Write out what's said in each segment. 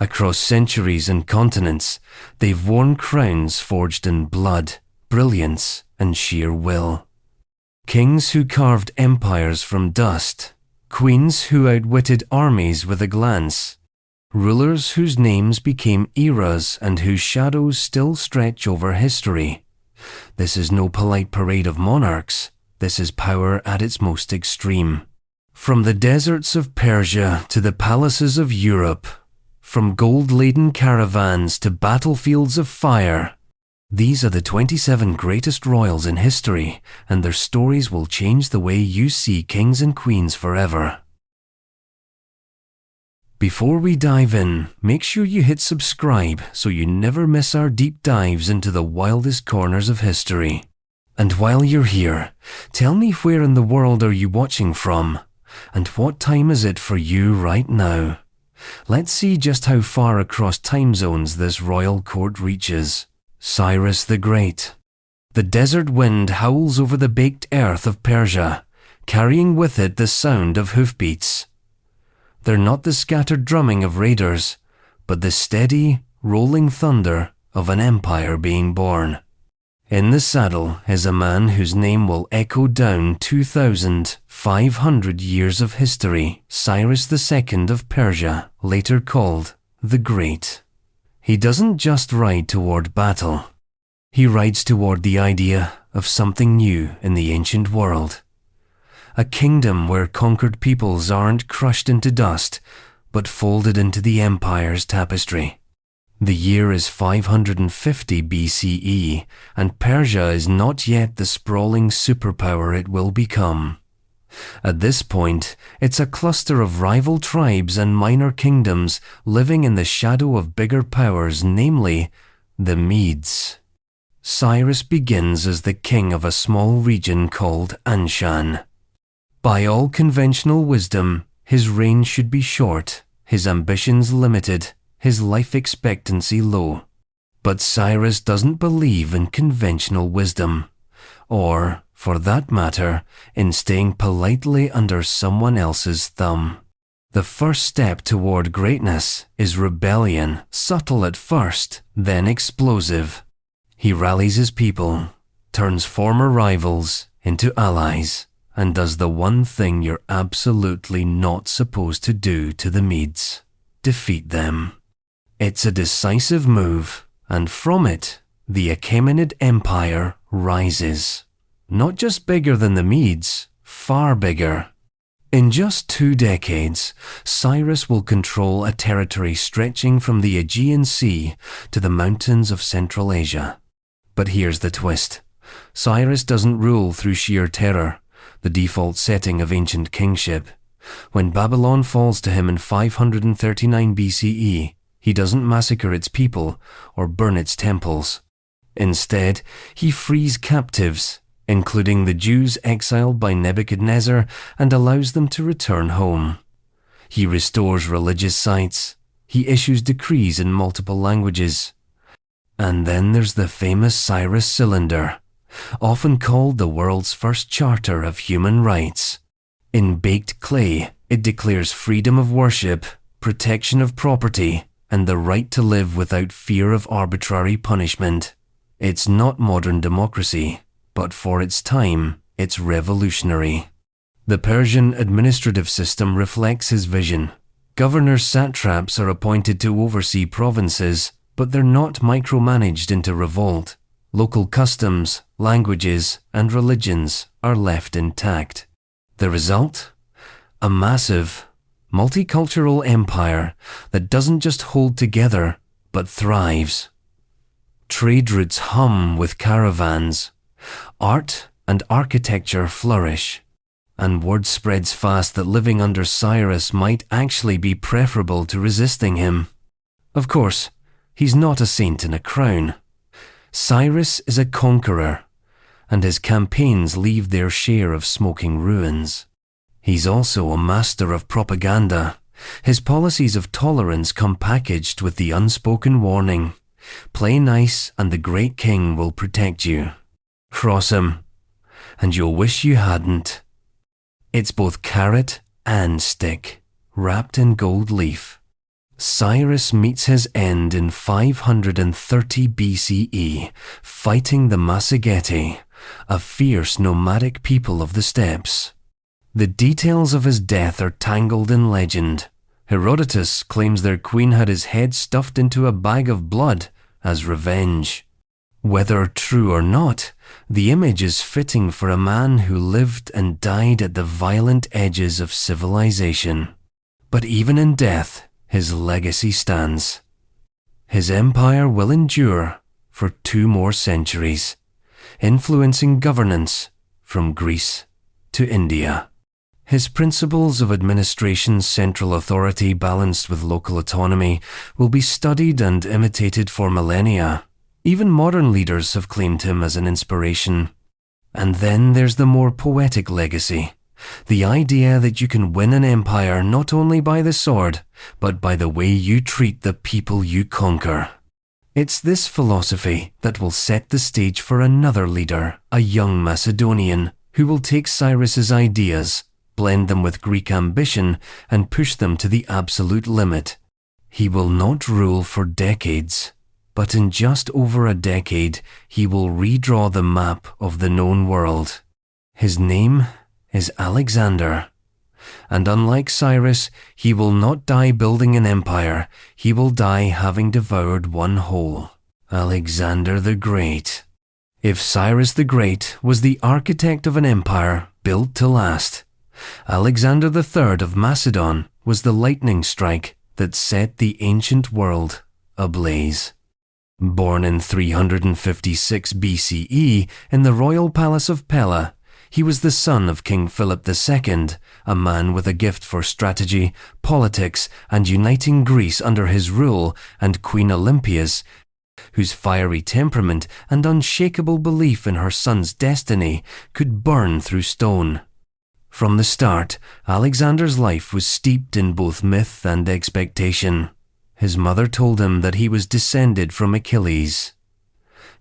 Across centuries and continents, they've worn crowns forged in blood, brilliance, and sheer will. Kings who carved empires from dust, queens who outwitted armies with a glance, rulers whose names became eras and whose shadows still stretch over history. This is no polite parade of monarchs. This is power at its most extreme. From the deserts of Persia to the palaces of Europe, from gold-laden caravans to battlefields of fire, these are the 27 greatest royals in history, and their stories will change the way you see kings and queens forever. Before we dive in, make sure you hit subscribe so you never miss our deep dives into the wildest corners of history. And while you're here, tell me, where in the world are you watching from? And what time is it for you right now? Let's see just how far across time zones this royal court reaches. Cyrus the Great. The desert wind howls over the baked earth of Persia, carrying with it the sound of hoofbeats. They're not the scattered drumming of raiders, but the steady, rolling thunder of an empire being born. In the saddle is a man whose name will echo down 2,500 years of history, Cyrus II of Persia, later called the Great. He doesn't just ride toward battle. He rides toward the idea of something new in the ancient world. A kingdom where conquered peoples aren't crushed into dust, but folded into the empire's tapestry. The year is 550 BCE, and Persia is not yet the sprawling superpower it will become. At this point, it's a cluster of rival tribes and minor kingdoms living in the shadow of bigger powers, namely, the Medes. Cyrus begins as the king of a small region called Anshan. By all conventional wisdom, his reign should be short, his ambitions limited, his life expectancy low. But Cyrus doesn't believe in conventional wisdom, or, for that matter, in staying politely under someone else's thumb. The first step toward greatness is rebellion, subtle at first, then explosive. He rallies his people, turns former rivals into allies, and does the one thing you're absolutely not supposed to do to the Medes: defeat them. It's a decisive move, and from it, the Achaemenid Empire rises. Not just bigger than the Medes, far bigger. In just 2 decades, Cyrus will control a territory stretching from the Aegean Sea to the mountains of Central Asia. But here's the twist. Cyrus doesn't rule through sheer terror, the default setting of ancient kingship. When Babylon falls to him in 539 BCE, he doesn't massacre its people or burn its temples. Instead, he frees captives, including the Jews exiled by Nebuchadnezzar, and allows them to return home. He restores religious sites. He issues decrees in multiple languages. And then there's the famous Cyrus Cylinder, often called the world's first charter of human rights. In baked clay, it declares freedom of worship, protection of property, and the right to live without fear of arbitrary punishment. It's not modern democracy, but for its time, it's revolutionary. The Persian administrative system reflects his vision. Governors satraps are appointed to oversee provinces, but they're not micromanaged into revolt. Local customs, languages, and religions are left intact. The result? A massive, multicultural empire that doesn't just hold together, but thrives. Trade routes hum with caravans. Art and architecture flourish. And word spreads fast that living under Cyrus might actually be preferable to resisting him. Of course, he's not a saint in a crown. Cyrus is a conqueror, and his campaigns leave their share of smoking ruins. He's also a master of propaganda. His policies of tolerance come packaged with the unspoken warning: play nice and the great king will protect you. Cross him, and you'll wish you hadn't. It's both carrot and stick, wrapped in gold leaf. Cyrus meets his end in 530 BCE, fighting the Massagetae, a fierce nomadic people of the steppes. The details of his death are tangled in legend. Herodotus claims their queen had his head stuffed into a bag of blood as revenge. Whether true or not, the image is fitting for a man who lived and died at the violent edges of civilization. But even in death, his legacy stands. His empire will endure for 2 more centuries, influencing governance from Greece to India. His principles of administration's central authority balanced with local autonomy will be studied and imitated for millennia. Even modern leaders have claimed him as an inspiration. And then there's the more poetic legacy, the idea that you can win an empire not only by the sword, but by the way you treat the people you conquer. It's this philosophy that will set the stage for another leader, a young Macedonian, who will take Cyrus's ideas, blend them with Greek ambition, and push them to the absolute limit. He will not rule for decades, but in just over a decade, he will redraw the map of the known world. His name is Alexander. And unlike Cyrus, he will not die building an empire. He will die having devoured one whole. Alexander the Great. If Cyrus the Great was the architect of an empire built to last, Alexander III of Macedon was the lightning strike that set the ancient world ablaze. Born in 356 BCE in the royal palace of Pella, he was the son of King Philip II, a man with a gift for strategy, politics, and uniting Greece under his rule, and Queen Olympias, whose fiery temperament and unshakable belief in her son's destiny could burn through stone. From the start, Alexander's life was steeped in both myth and expectation. His mother told him that he was descended from Achilles.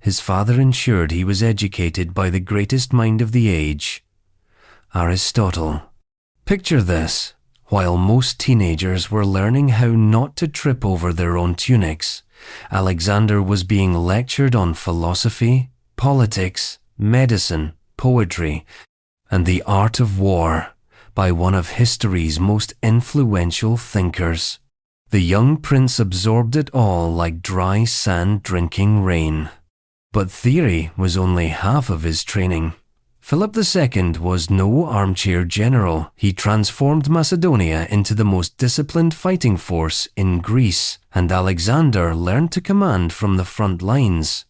His father ensured he was educated by the greatest mind of the age, Aristotle. Picture this: while most teenagers were learning how not to trip over their own tunics, Alexander was being lectured on philosophy, politics, medicine, poetry, and the art of war by one of history's most influential thinkers. The young prince absorbed it all like dry sand drinking rain. But theory was only half of his training. Philip II was no armchair general. He transformed Macedonia into the most disciplined fighting force in Greece, and Alexander learned to command from the front lines.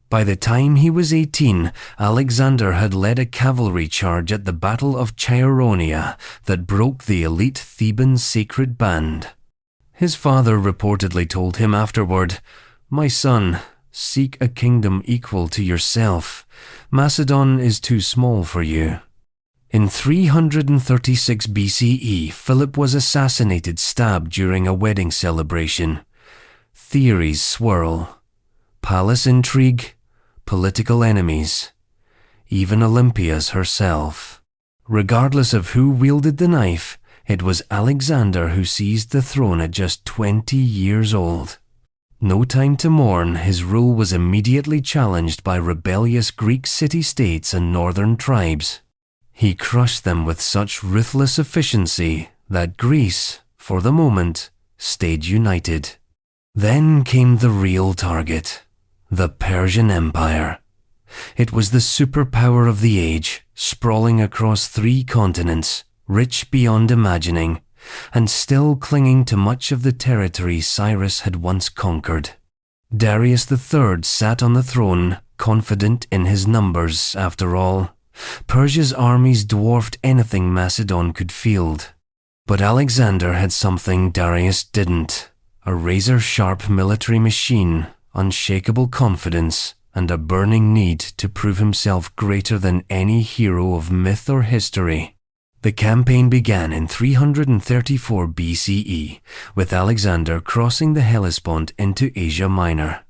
By the time he was 18, Alexander had led a cavalry charge at the Battle of Chaironeia that broke the elite Theban sacred band. His father reportedly told him afterward, "My son, seek a kingdom equal to yourself. Macedon is too small for you." In 336 BCE, Philip was stabbed during a wedding celebration. Theories swirl. Palace intrigue, political enemies, even Olympias herself. Regardless of who wielded the knife, it was Alexander who seized the throne at just 20 years old. No time to mourn, his rule was immediately challenged by rebellious Greek city-states and northern tribes. He crushed them with such ruthless efficiency that Greece, for the moment, stayed united. Then came the real target, the Persian Empire. It was the superpower of the age, sprawling across 3 continents, rich beyond imagining, and still clinging to much of the territory Cyrus had once conquered. Darius III sat on the throne, confident in his numbers after all. Persia's armies dwarfed anything Macedon could field. But Alexander had something Darius didn't: a razor-sharp military machine, unshakable confidence, and a burning need to prove himself greater than any hero of myth or history. The campaign began in 334 BCE, with Alexander crossing the Hellespont into Asia Minor.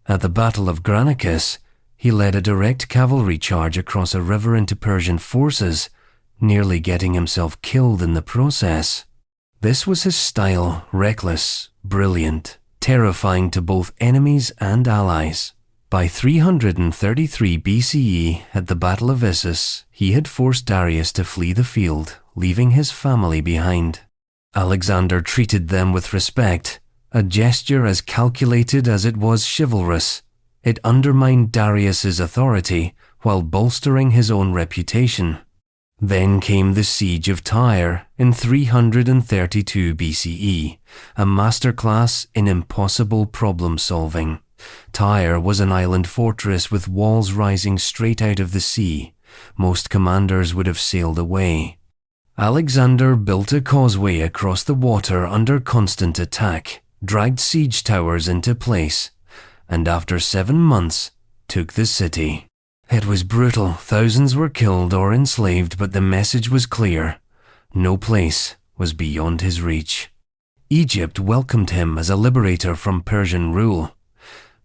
At the Battle of Granicus, he led a direct cavalry charge across a river into Persian forces, nearly getting himself killed in the process. This was his style: reckless, brilliant, terrifying to both enemies and allies. By 333 BCE, at the Battle of Issus, he had forced Darius to flee the field, leaving his family behind. Alexander treated them with respect, a gesture as calculated as it was chivalrous. It undermined Darius's authority while bolstering his own reputation. Then came the Siege of Tyre in 332 BCE, a masterclass in impossible problem-solving. Tyre was an island fortress with walls rising straight out of the sea. Most commanders would have sailed away. Alexander built a causeway across the water under constant attack, dragged siege towers into place, and after 7 months, took the city. It was brutal. Thousands were killed or enslaved, but the message was clear. No place was beyond his reach. Egypt welcomed him as a liberator from Persian rule.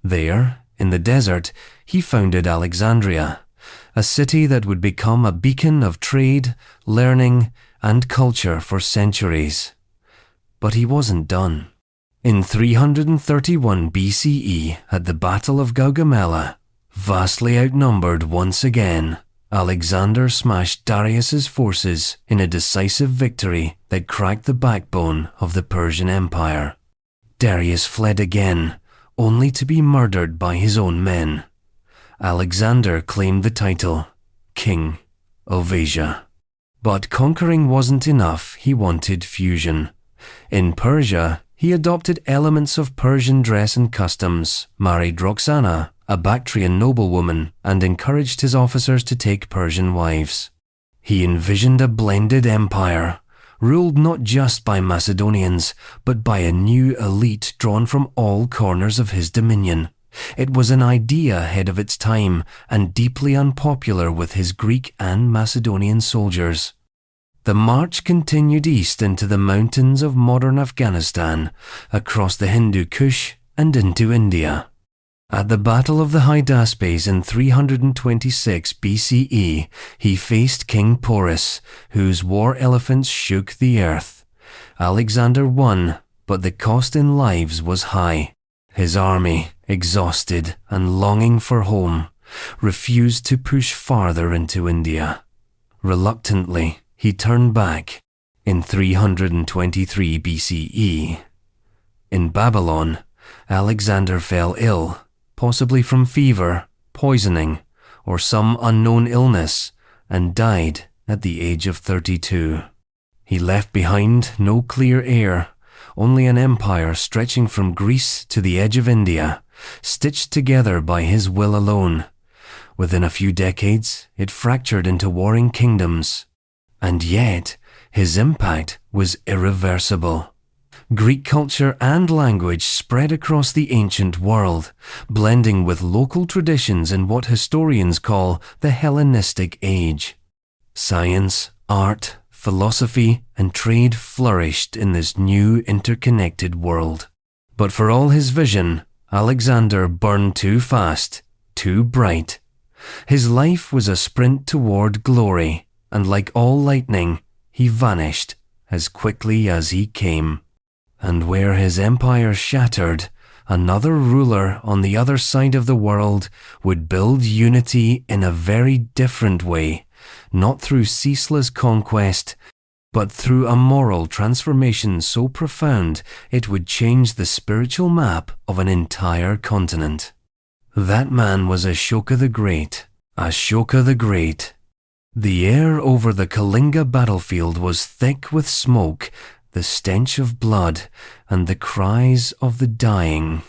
There, in the desert, he founded Alexandria, a city that would become a beacon of trade, learning, and culture for centuries. But he wasn't done. In 331 BCE, at the Battle of Gaugamela, vastly outnumbered once again, Alexander smashed Darius's forces in a decisive victory that cracked the backbone of the Persian Empire. Darius fled again, only to be murdered by his own men. Alexander claimed the title, King of Asia. But conquering wasn't enough. He wanted fusion. In Persia, he adopted elements of Persian dress and customs, married Roxana, a Bactrian noblewoman, and encouraged his officers to take Persian wives. He envisioned a blended empire, ruled not just by Macedonians, but by a new elite drawn from all corners of his dominion. It was an idea ahead of its time and deeply unpopular with his Greek and Macedonian soldiers. The march continued east into the mountains of modern Afghanistan, across the Hindu Kush and into India. At the Battle of the Hydaspes in 326 BCE, he faced King Porus, whose war elephants shook the earth. Alexander won, but the cost in lives was high. His army, exhausted and longing for home, refused to push farther into India. Reluctantly, he turned back in 323 BCE. In Babylon, Alexander fell ill, possibly from fever, poisoning, or some unknown illness, and died at the age of 32. He left behind no clear heir, only an empire stretching from Greece to the edge of India, stitched together by his will alone. Within a few decades, it fractured into warring kingdoms. And yet, his impact was irreversible. Greek culture and language spread across the ancient world, blending with local traditions in what historians call the Hellenistic Age. Science, art, philosophy, and trade flourished in this new interconnected world. But for all his vision, Alexander burned too fast, too bright. His life was a sprint toward glory, and like all lightning, he vanished as quickly as he came. And where his empire shattered, another ruler on the other side of the world would build unity in a very different way, not through ceaseless conquest, but through a moral transformation so profound it would change the spiritual map of an entire continent. That man was Ashoka the Great. Ashoka the Great. The air over the Kalinga battlefield was thick with smoke, the stench of blood, and the cries of the dying.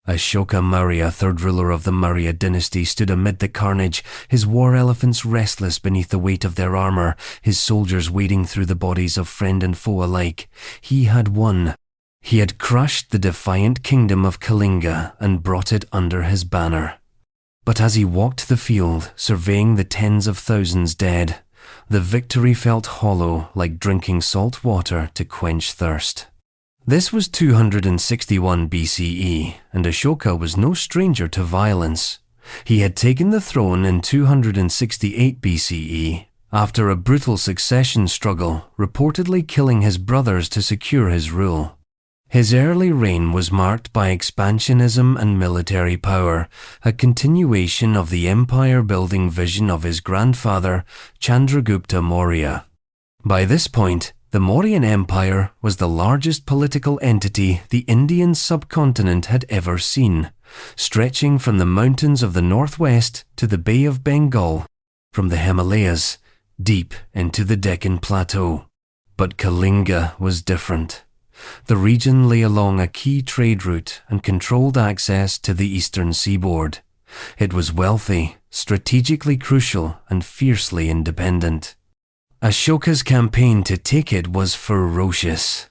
Ashoka Maurya, third ruler of the Maurya dynasty, stood amid the carnage, his war elephants restless beneath the weight of their armor, his soldiers wading through the bodies of friend and foe alike. He had won. He had crushed the defiant kingdom of Kalinga and brought it under his banner. But as he walked the field, surveying the tens of thousands dead, the victory felt hollow, like drinking salt water to quench thirst. This was 261 BCE, and Ashoka was no stranger to violence. He had taken the throne in 268 BCE, after a brutal succession struggle, reportedly killing his brothers to secure his rule. His early reign was marked by expansionism and military power, a continuation of the empire-building vision of his grandfather, Chandragupta Maurya. By this point, the Mauryan Empire was the largest political entity the Indian subcontinent had ever seen, stretching from the mountains of the northwest to the Bay of Bengal, from the Himalayas deep into the Deccan Plateau. But Kalinga was different. The region lay along a key trade route and controlled access to the eastern seaboard. It was wealthy, strategically crucial, and fiercely independent. Ashoka's campaign to take it was ferocious.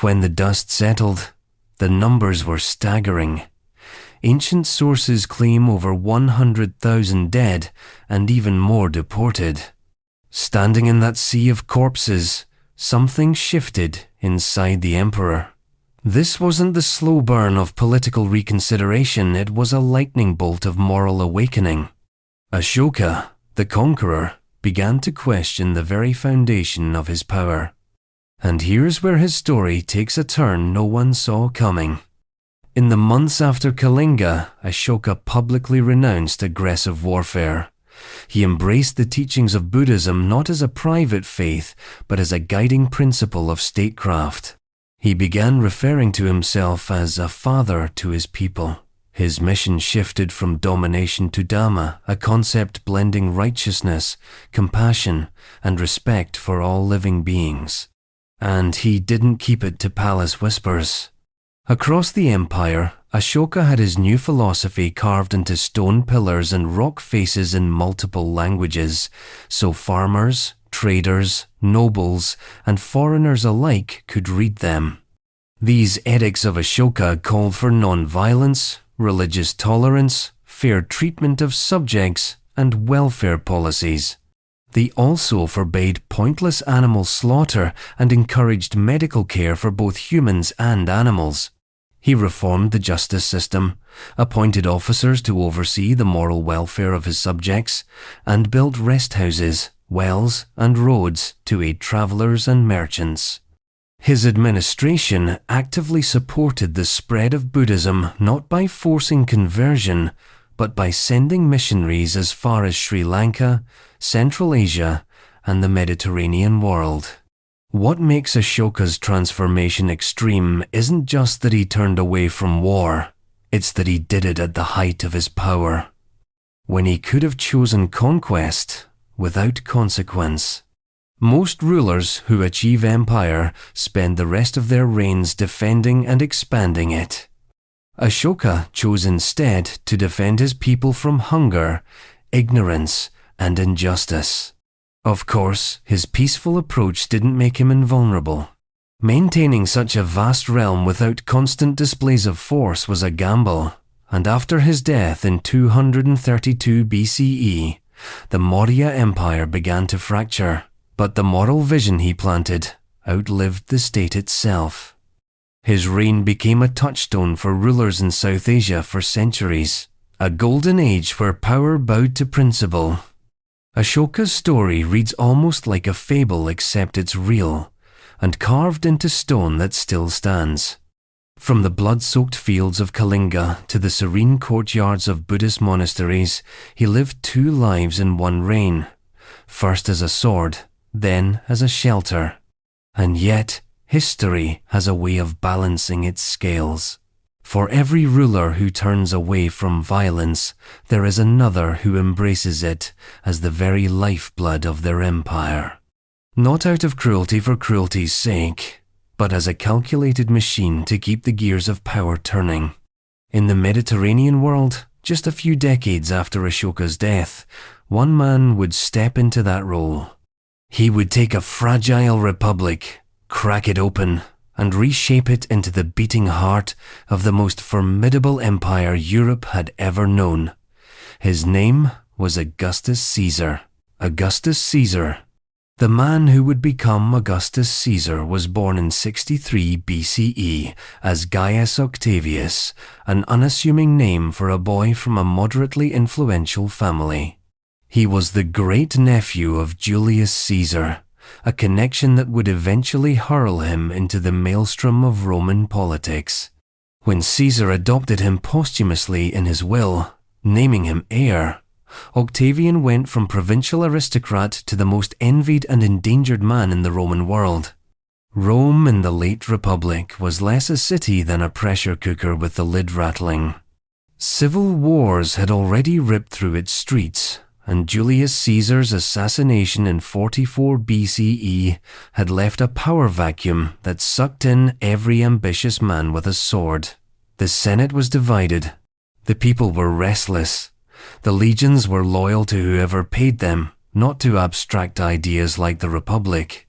When the dust settled, the numbers were staggering. Ancient sources claim over 100,000 dead and even more deported. Standing in that sea of corpses, something shifted inside the emperor. This wasn't the slow burn of political reconsideration, it was a lightning bolt of moral awakening. Ashoka, the conqueror, began to question the very foundation of his power. And here's where his story takes a turn no one saw coming. In the months after Kalinga, Ashoka publicly renounced aggressive warfare. He embraced the teachings of Buddhism not as a private faith, but as a guiding principle of statecraft. He began referring to himself as a father to his people. His mission shifted from domination to Dhamma, a concept blending righteousness, compassion, and respect for all living beings. And he didn't keep it to palace whispers. Across the empire, Ashoka had his new philosophy carved into stone pillars and rock faces in multiple languages, so farmers, traders, nobles, and foreigners alike could read them. These edicts of Ashoka called for non-violence, religious tolerance, fair treatment of subjects, and welfare policies. They also forbade pointless animal slaughter and encouraged medical care for both humans and animals. He reformed the justice system, appointed officers to oversee the moral welfare of his subjects, and built rest houses, wells, and roads to aid travelers and merchants. His administration actively supported the spread of Buddhism not by forcing conversion, but by sending missionaries as far as Sri Lanka, Central Asia, and the Mediterranean world. What makes Ashoka's transformation extreme isn't just that he turned away from war, it's that he did it at the height of his power, when he could have chosen conquest without consequence. Most rulers who achieve empire spend the rest of their reigns defending and expanding it. Ashoka chose instead to defend his people from hunger, ignorance, and injustice. Of course, his peaceful approach didn't make him invulnerable. Maintaining such a vast realm without constant displays of force was a gamble, and after his death in 232 BCE, the Maurya Empire began to fracture, but the moral vision he planted outlived the state itself. His reign became a touchstone for rulers in South Asia for centuries, a golden age where power bowed to principle. Ashoka's story reads almost like a fable, except it's real, and carved into stone that still stands. From the blood-soaked fields of Kalinga to the serene courtyards of Buddhist monasteries, he lived two lives in one reign, first as a sword, then as a shelter. And yet, history has a way of balancing its scales. For every ruler who turns away from violence, there is another who embraces it as the very lifeblood of their empire. Not out of cruelty for cruelty's sake, but as a calculated machine to keep the gears of power turning. In the Mediterranean world, just a few decades after Ashoka's death, one man would step into that role. He would take a fragile republic, crack it open, and reshape it into the beating heart of the most formidable empire Europe had ever known. His name was Augustus Caesar. Augustus Caesar. The man who would become Augustus Caesar was born in 63 BCE as Gaius Octavius, an unassuming name for a boy from a moderately influential family. He was the great-nephew of Julius Caesar, a connection that would eventually hurl him into the maelstrom of Roman politics. When Caesar adopted him posthumously in his will, naming him heir, Octavian went from provincial aristocrat to the most envied and endangered man in the Roman world. Rome in the late Republic was less a city than a pressure cooker with the lid rattling. Civil wars had already ripped through its streets, and Julius Caesar's assassination in 44 BCE had left a power vacuum that sucked in every ambitious man with a sword. The Senate was divided. The people were restless. The legions were loyal to whoever paid them, not to abstract ideas like the Republic.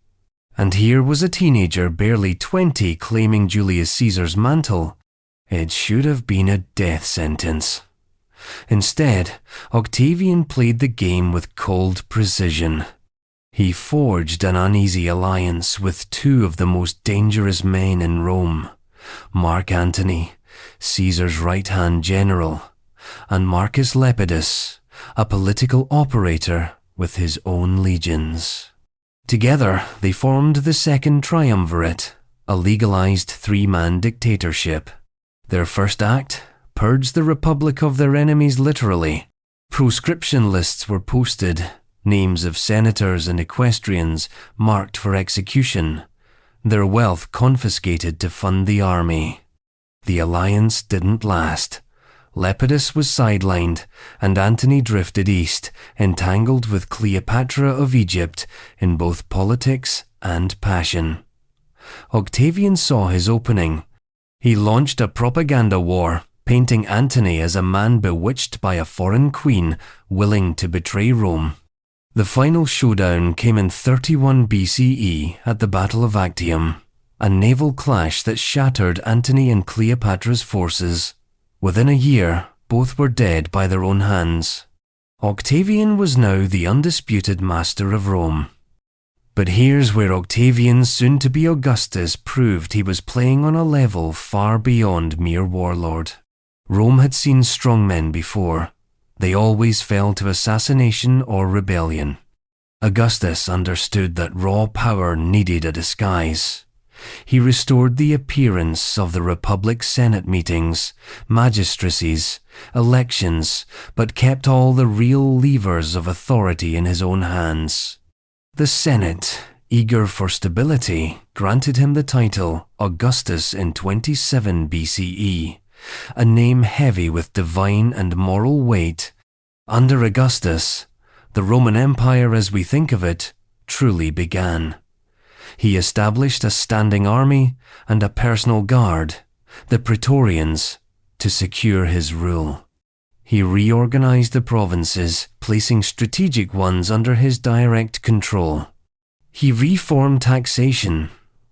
And here was a teenager barely 20 claiming Julius Caesar's mantle. It should have been a death sentence. Instead, Octavian played the game with cold precision. He forged an uneasy alliance with two of the most dangerous men in Rome, Mark Antony, Caesar's right-hand general, and Marcus Lepidus, a political operator with his own legions. Together, they formed the Second Triumvirate, a legalized three-man dictatorship. Their first act, purged the Republic of their enemies literally. Proscription lists were posted, names of senators and equestrians marked for execution, their wealth confiscated to fund the army. The alliance didn't last. Lepidus was sidelined, and Antony drifted east, entangled with Cleopatra of Egypt in both politics and passion. Octavian saw his opening. He launched a propaganda war, painting Antony as a man bewitched by a foreign queen willing to betray Rome. The final showdown came in 31 BCE at the Battle of Actium, a naval clash that shattered Antony and Cleopatra's forces. Within a year, both were dead by their own hands. Octavian was now the undisputed master of Rome. But here's where Octavian's soon-to-be Augustus proved he was playing on a level far beyond mere warlord. Rome had seen strong men before. They always fell to assassination or rebellion. Augustus understood that raw power needed a disguise. He restored the appearance of the Republic Senate meetings, magistracies, elections, but kept all the real levers of authority in his own hands. The Senate, eager for stability, granted him the title Augustus in 27 BCE, a name heavy with divine and moral weight. Under Augustus, the Roman Empire as we think of it truly began. He established a standing army and a personal guard, the Praetorians, to secure his rule. He reorganized the provinces, placing strategic ones under his direct control. He reformed taxation,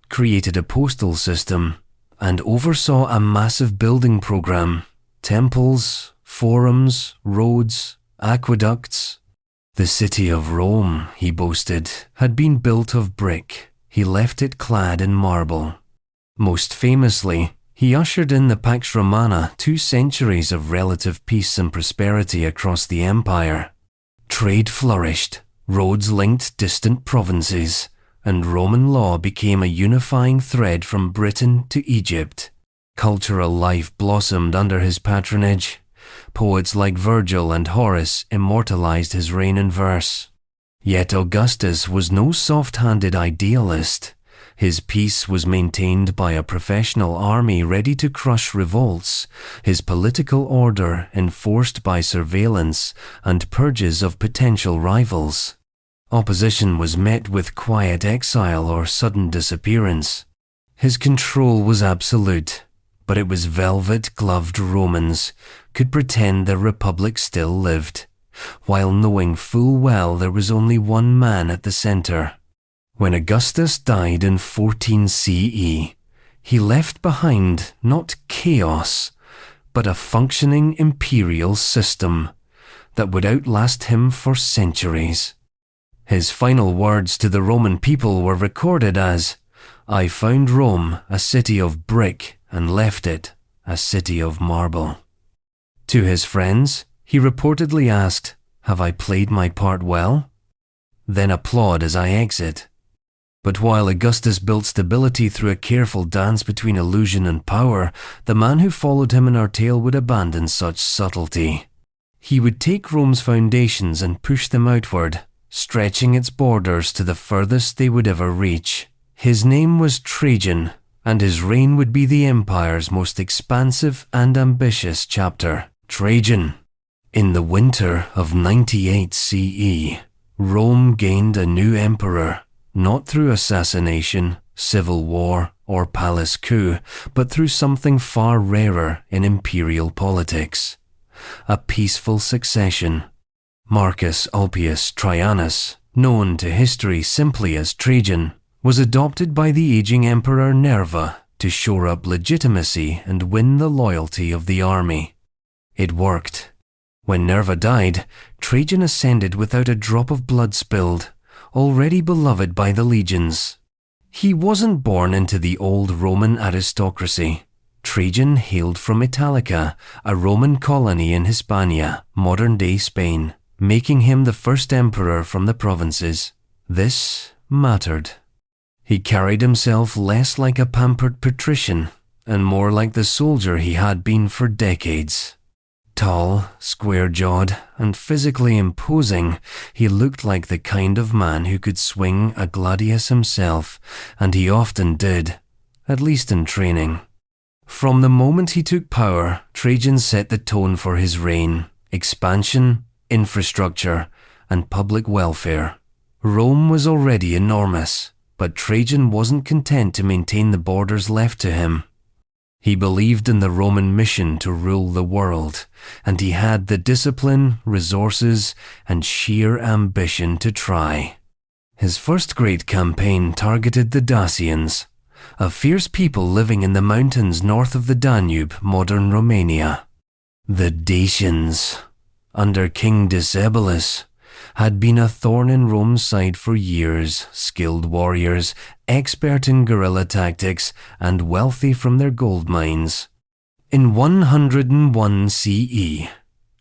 created a postal system, and oversaw a massive building program: temples, forums, roads, aqueducts. The city of Rome, he boasted, had been built of brick. He left it clad in marble. Most famously, he ushered in the Pax Romana, 2 centuries of relative peace and prosperity across the empire. Trade flourished, roads linked distant provinces, and Roman law became a unifying thread from Britain to Egypt. Cultural life blossomed under his patronage. Poets like Virgil and Horace immortalized his reign in verse. Yet Augustus was no soft-handed idealist. His peace was maintained by a professional army ready to crush revolts, his political order enforced by surveillance and purges of potential rivals. Opposition was met with quiet exile or sudden disappearance. His control was absolute, but it was velvet-gloved Romans could pretend their republic still lived, while knowing full well there was only one man at the center. When Augustus died in 14 CE, he left behind not chaos, but a functioning imperial system that would outlast him for centuries. His final words to the Roman people were recorded as, "I found Rome a city of brick and left it a city of marble." To his friends, he reportedly asked, "Have I played my part well? Then applaud as I exit." But while Augustus built stability through a careful dance between illusion and power, the man who followed him in our tale would abandon such subtlety. He would take Rome's foundations and push them outward, stretching its borders to the furthest they would ever reach. His name was Trajan, and his reign would be the empire's most expansive and ambitious chapter. Trajan. In the winter of 98 CE, Rome gained a new emperor, not through assassination, civil war, or palace coup, but through something far rarer in imperial politics: a peaceful succession. Marcus Ulpius Traianus, known to history simply as Trajan, was adopted by the aging Emperor Nerva to shore up legitimacy and win the loyalty of the army. It worked. When Nerva died, Trajan ascended without a drop of blood spilled, already beloved by the legions. He wasn't born into the old Roman aristocracy. Trajan hailed from Italica, a Roman colony in Hispania, modern-day Spain, making him the first emperor from the provinces. This mattered. He carried himself less like a pampered patrician and more like the soldier he had been for decades. Tall, square-jawed, and physically imposing, he looked like the kind of man who could swing a gladius himself, and he often did, at least in training. From the moment he took power, Trajan set the tone for his reign: expansion, infrastructure, and public welfare. Rome was already enormous, but Trajan wasn't content to maintain the borders left to him. He believed in the Roman mission to rule the world, and he had the discipline, resources, and sheer ambition to try. His first great campaign targeted the Dacians, a fierce people living in the mountains north of the Danube, modern Romania. The Dacians, under King Decebalus, had been a thorn in Rome's side for years, skilled warriors, expert in guerrilla tactics, and wealthy from their gold mines. In 101 CE,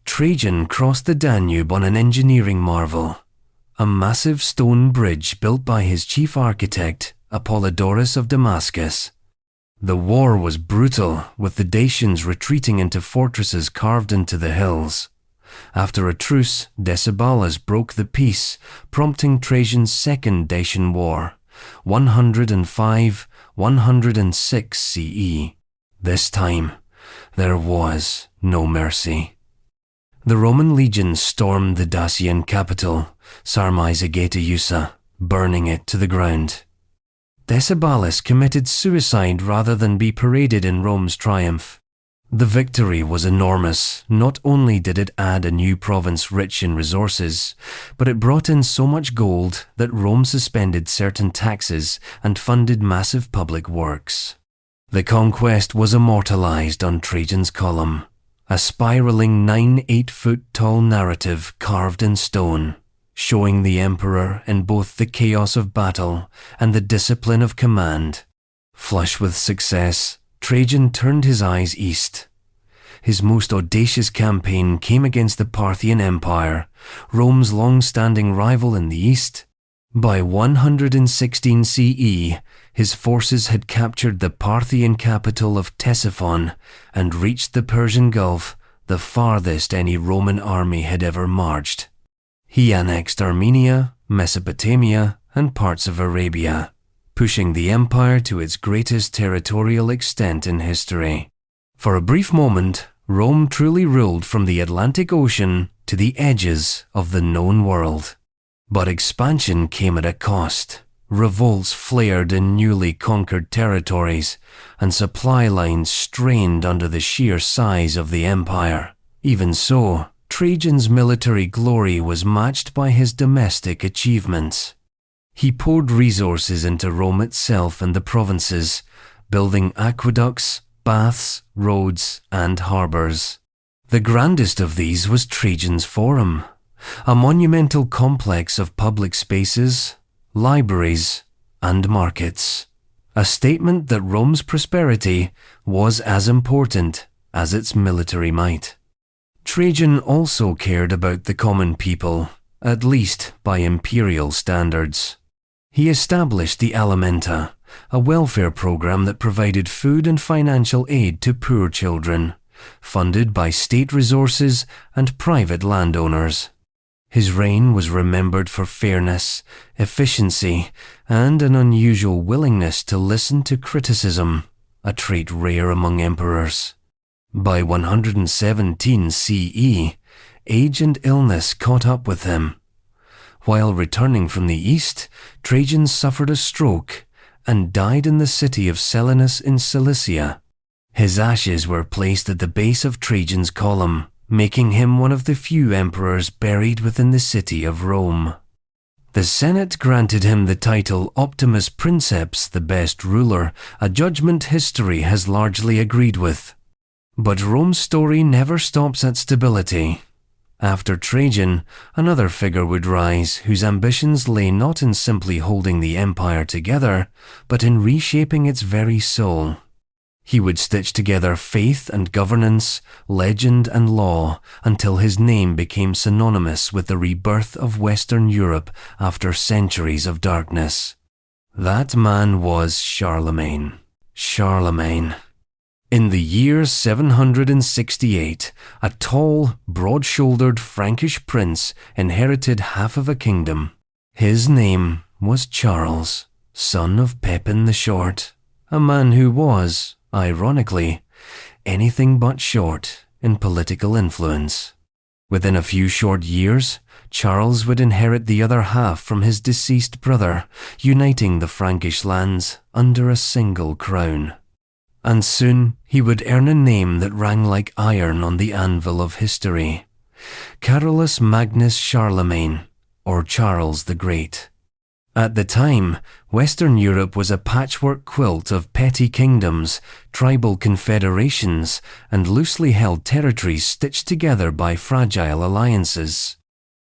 Trajan crossed the Danube on an engineering marvel: a massive stone bridge built by his chief architect, Apollodorus of Damascus. The war was brutal, with the Dacians retreating into fortresses carved into the hills. After a truce, Decebalus broke the peace, prompting Trajan's Second Dacian War, 105-106 CE. This time, there was no mercy. The Roman legions stormed the Dacian capital, Sarmizegeteusa, burning it to the ground. Decebalus committed suicide rather than be paraded in Rome's triumph. The victory was enormous. Not only did it add a new province rich in resources, but it brought in so much gold that Rome suspended certain taxes and funded massive public works. The conquest was immortalized on Trajan's column, a spiraling 9 8-foot-tall narrative carved in stone, showing the emperor in both the chaos of battle and the discipline of command. Flush with success, Trajan turned his eyes east. His most audacious campaign came against the Parthian Empire, Rome's long-standing rival in the east. By 116 CE, his forces had captured the Parthian capital of Ctesiphon and reached the Persian Gulf, the farthest any Roman army had ever marched. He annexed Armenia, Mesopotamia, and parts of Arabia, pushing the empire to its greatest territorial extent in history. For a brief moment, Rome truly ruled from the Atlantic Ocean to the edges of the known world. But expansion came at a cost. Revolts flared in newly conquered territories, and supply lines strained under the sheer size of the empire. Even so, Trajan's military glory was matched by his domestic achievements. He poured resources into Rome itself and the provinces, building aqueducts, baths, roads, and harbours. The grandest of these was Trajan's Forum, a monumental complex of public spaces, libraries, and markets. A statement that Rome's prosperity was as important as its military might. Trajan also cared about the common people, at least by imperial standards. He established the Alimenta, a welfare program that provided food and financial aid to poor children, funded by state resources and private landowners. His reign was remembered for fairness, efficiency, and an unusual willingness to listen to criticism, a trait rare among emperors. By 117 CE, age and illness caught up with him. While returning from the east, Trajan suffered a stroke and died in the city of Selinus in Cilicia. His ashes were placed at the base of Trajan's column, making him one of the few emperors buried within the city of Rome. The Senate granted him the title Optimus Princeps, the best ruler, a judgment history has largely agreed with. But Rome's story never stops at stability. After Trajan, another figure would rise whose ambitions lay not in simply holding the empire together, but in reshaping its very soul. He would stitch together faith and governance, legend and law, until his name became synonymous with the rebirth of Western Europe after centuries of darkness. That man was Charlemagne. Charlemagne. In the year 768, a tall, broad-shouldered Frankish prince inherited half of a kingdom. His name was Charles, son of Pepin the Short, a man who was, ironically, anything but short in political influence. Within a few short years, Charles would inherit the other half from his deceased brother, uniting the Frankish lands under a single crown. And soon he would earn a name that rang like iron on the anvil of history. Carolus Magnus Charlemagne, or Charles the Great. At the time, Western Europe was a patchwork quilt of petty kingdoms, tribal confederations, and loosely held territories stitched together by fragile alliances.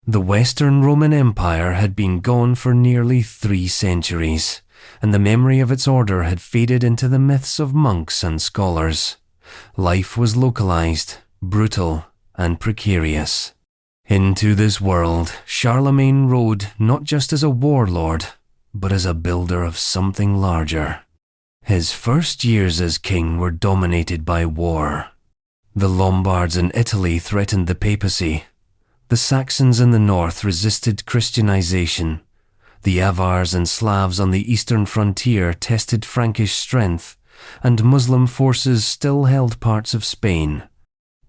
The Western Roman Empire had been gone for nearly 3 centuries. And the memory of its order had faded into the myths of monks and scholars. Life was localized, brutal, and precarious. Into this world, Charlemagne rode not just as a warlord, but as a builder of something larger. His first years as king were dominated by war. The Lombards in Italy threatened the papacy. The Saxons in the north resisted Christianization. The Avars and Slavs on the eastern frontier tested Frankish strength, and Muslim forces still held parts of Spain.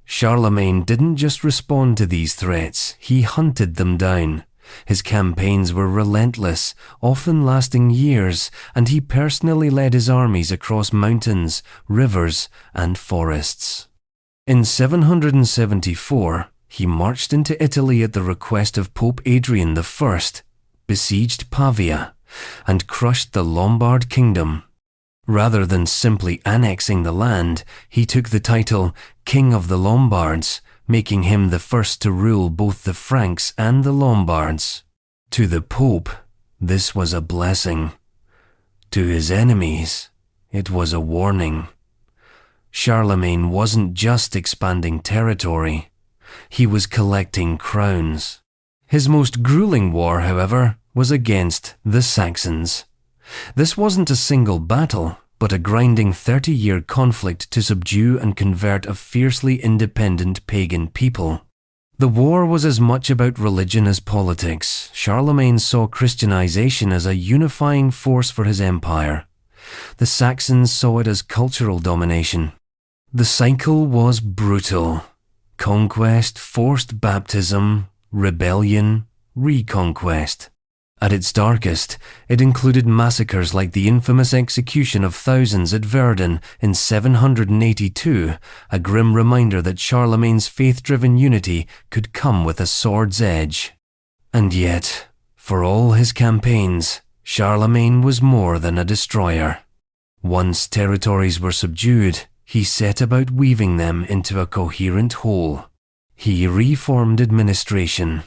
Charlemagne didn't just respond to these threats, he hunted them down. His campaigns were relentless, often lasting years, and he personally led his armies across mountains, rivers, and forests. In 774, he marched into Italy at the request of Pope Adrian I, besieged Pavia, and crushed the Lombard kingdom. Rather than simply annexing the land, he took the title King of the Lombards, making him the first to rule both the Franks and the Lombards. To the Pope, this was a blessing. To his enemies, it was a warning. Charlemagne wasn't just expanding territory, he was collecting crowns. His most grueling war, however, was against the Saxons. This wasn't a single battle, but a grinding 30-year conflict to subdue and convert a fiercely independent pagan people. The war was as much about religion as politics. Charlemagne saw Christianization as a unifying force for his empire. The Saxons saw it as cultural domination. The cycle was brutal. Conquest, forced baptism, rebellion, reconquest. At its darkest, it included massacres like the infamous execution of thousands at Verdun in 782, a grim reminder that Charlemagne's faith-driven unity could come with a sword's edge. And yet, for all his campaigns, Charlemagne was more than a destroyer. Once territories were subdued, he set about weaving them into a coherent whole. He reformed administration,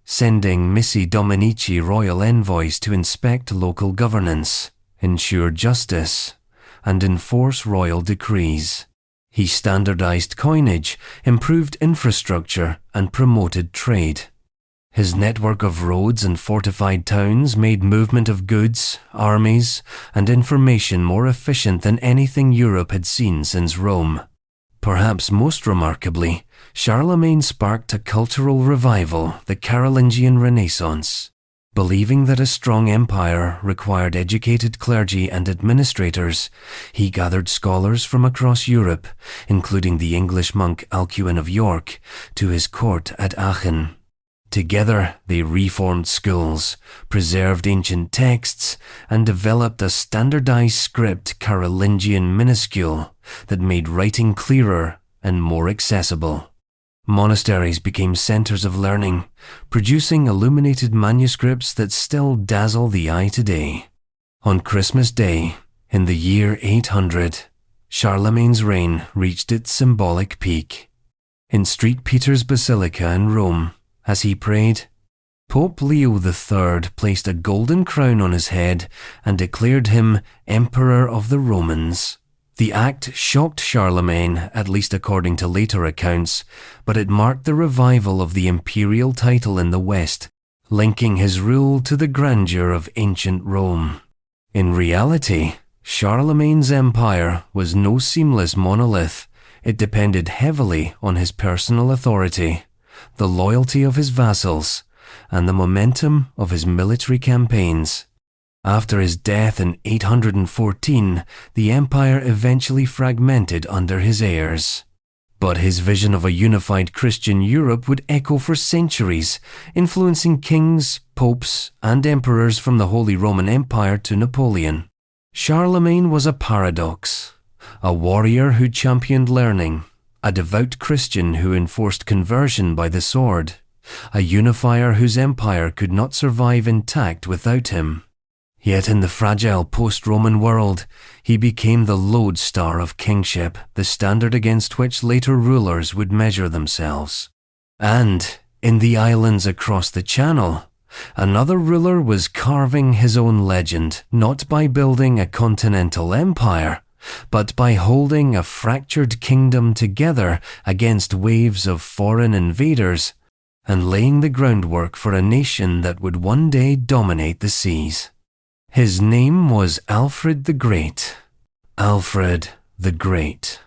sending Missi Dominici royal envoys to inspect local governance, ensure justice, and enforce royal decrees. He standardized coinage, improved infrastructure, and promoted trade. His network of roads and fortified towns made movement of goods, armies, and information more efficient than anything Europe had seen since Rome. Perhaps most remarkably, Charlemagne sparked a cultural revival, the Carolingian Renaissance. Believing that a strong empire required educated clergy and administrators, he gathered scholars from across Europe, including the English monk Alcuin of York, to his court at Aachen. Together, they reformed schools, preserved ancient texts, and developed a standardized script Carolingian minuscule that made writing clearer and more accessible. Monasteries became centers of learning, producing illuminated manuscripts that still dazzle the eye today. On Christmas Day, in the year 800, Charlemagne's reign reached its symbolic peak. In St. Peter's Basilica in Rome, as he prayed, Pope Leo III placed a golden crown on his head and declared him Emperor of the Romans. The act shocked Charlemagne, at least according to later accounts, but it marked the revival of the imperial title in the West, linking his rule to the grandeur of ancient Rome. In reality, Charlemagne's empire was no seamless monolith. It depended heavily on his personal authority, the loyalty of his vassals, and the momentum of his military campaigns. After his death in 814, the empire eventually fragmented under his heirs. But his vision of a unified Christian Europe would echo for centuries, influencing kings, popes, and emperors from the Holy Roman Empire to Napoleon. Charlemagne was a paradox, a warrior who championed learning, a devout Christian who enforced conversion by the sword, a unifier whose empire could not survive intact without him. Yet in the fragile post-Roman world, he became the lodestar of kingship, the standard against which later rulers would measure themselves. And, in the islands across the Channel, another ruler was carving his own legend, not by building a continental empire, but by holding a fractured kingdom together against waves of foreign invaders, and laying the groundwork for a nation that would one day dominate the seas. His name was Alfred the Great. Alfred the Great.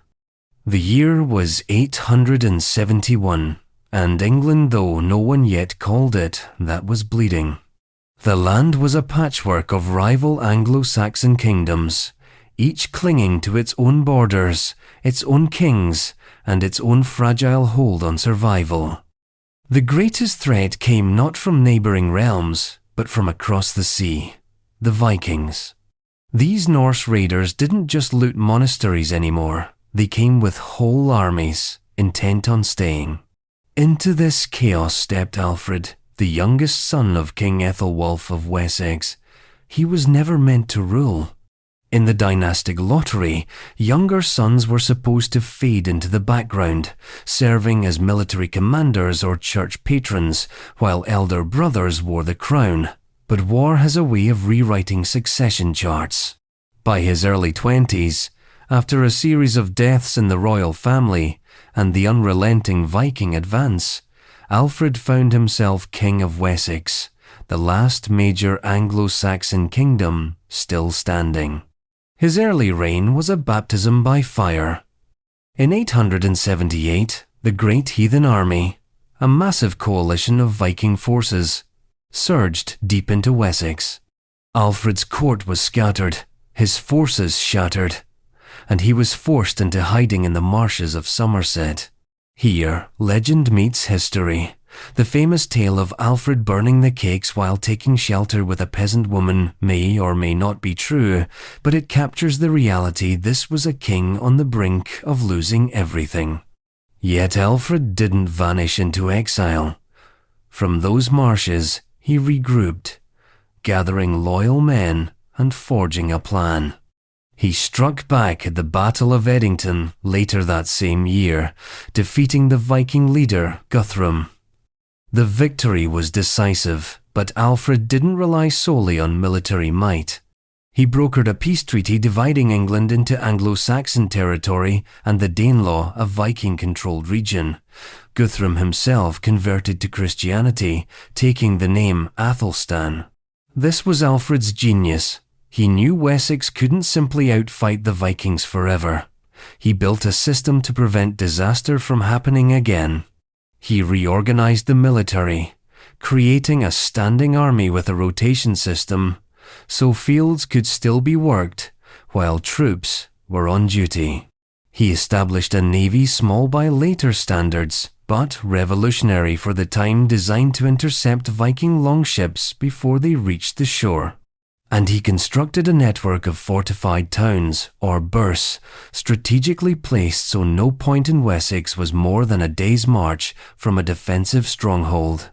The year was 871, and England, though no one yet called it, that was bleeding. The land was a patchwork of rival Anglo-Saxon kingdoms, each clinging to its own borders, its own kings, and its own fragile hold on survival. The greatest threat came not from neighbouring realms, but from across the sea. The Vikings. These Norse raiders didn't just loot monasteries anymore. They came with whole armies, intent on staying. Into this chaos stepped Alfred, the youngest son of King Ethelwulf of Wessex. He was never meant to rule. In the dynastic lottery, younger sons were supposed to fade into the background, serving as military commanders or church patrons, while elder brothers wore the crown. But war has a way of rewriting succession charts. By his early 20s, after a series of deaths in the royal family and the unrelenting Viking advance, Alfred found himself King of Wessex, the last major Anglo-Saxon kingdom still standing. His early reign was a baptism by fire. In 878, the Great Heathen Army, a massive coalition of Viking forces, surged deep into Wessex. Alfred's court was scattered, his forces shattered, and he was forced into hiding in the marshes of Somerset. Here, legend meets history. The famous tale of Alfred burning the cakes while taking shelter with a peasant woman may or may not be true, but it captures the reality this was a king on the brink of losing everything. Yet Alfred didn't vanish into exile. From those marshes, he regrouped, gathering loyal men and forging a plan. He struck back at the Battle of Edington later that same year, defeating the Viking leader Guthrum. The victory was decisive, but Alfred didn't rely solely on military might. He brokered a peace treaty dividing England into Anglo-Saxon territory and the Danelaw, a Viking-controlled region. Guthrum himself converted to Christianity, taking the name Athelstan. This was Alfred's genius. He knew Wessex couldn't simply outfight the Vikings forever. He built a system to prevent disaster from happening again. He reorganized the military, creating a standing army with a rotation system, so fields could still be worked while troops were on duty. He established a navy small by later standards, but revolutionary for the time, designed to intercept Viking longships before they reached the shore. And he constructed a network of fortified towns, or burhs, strategically placed so no point in Wessex was more than a day's march from a defensive stronghold.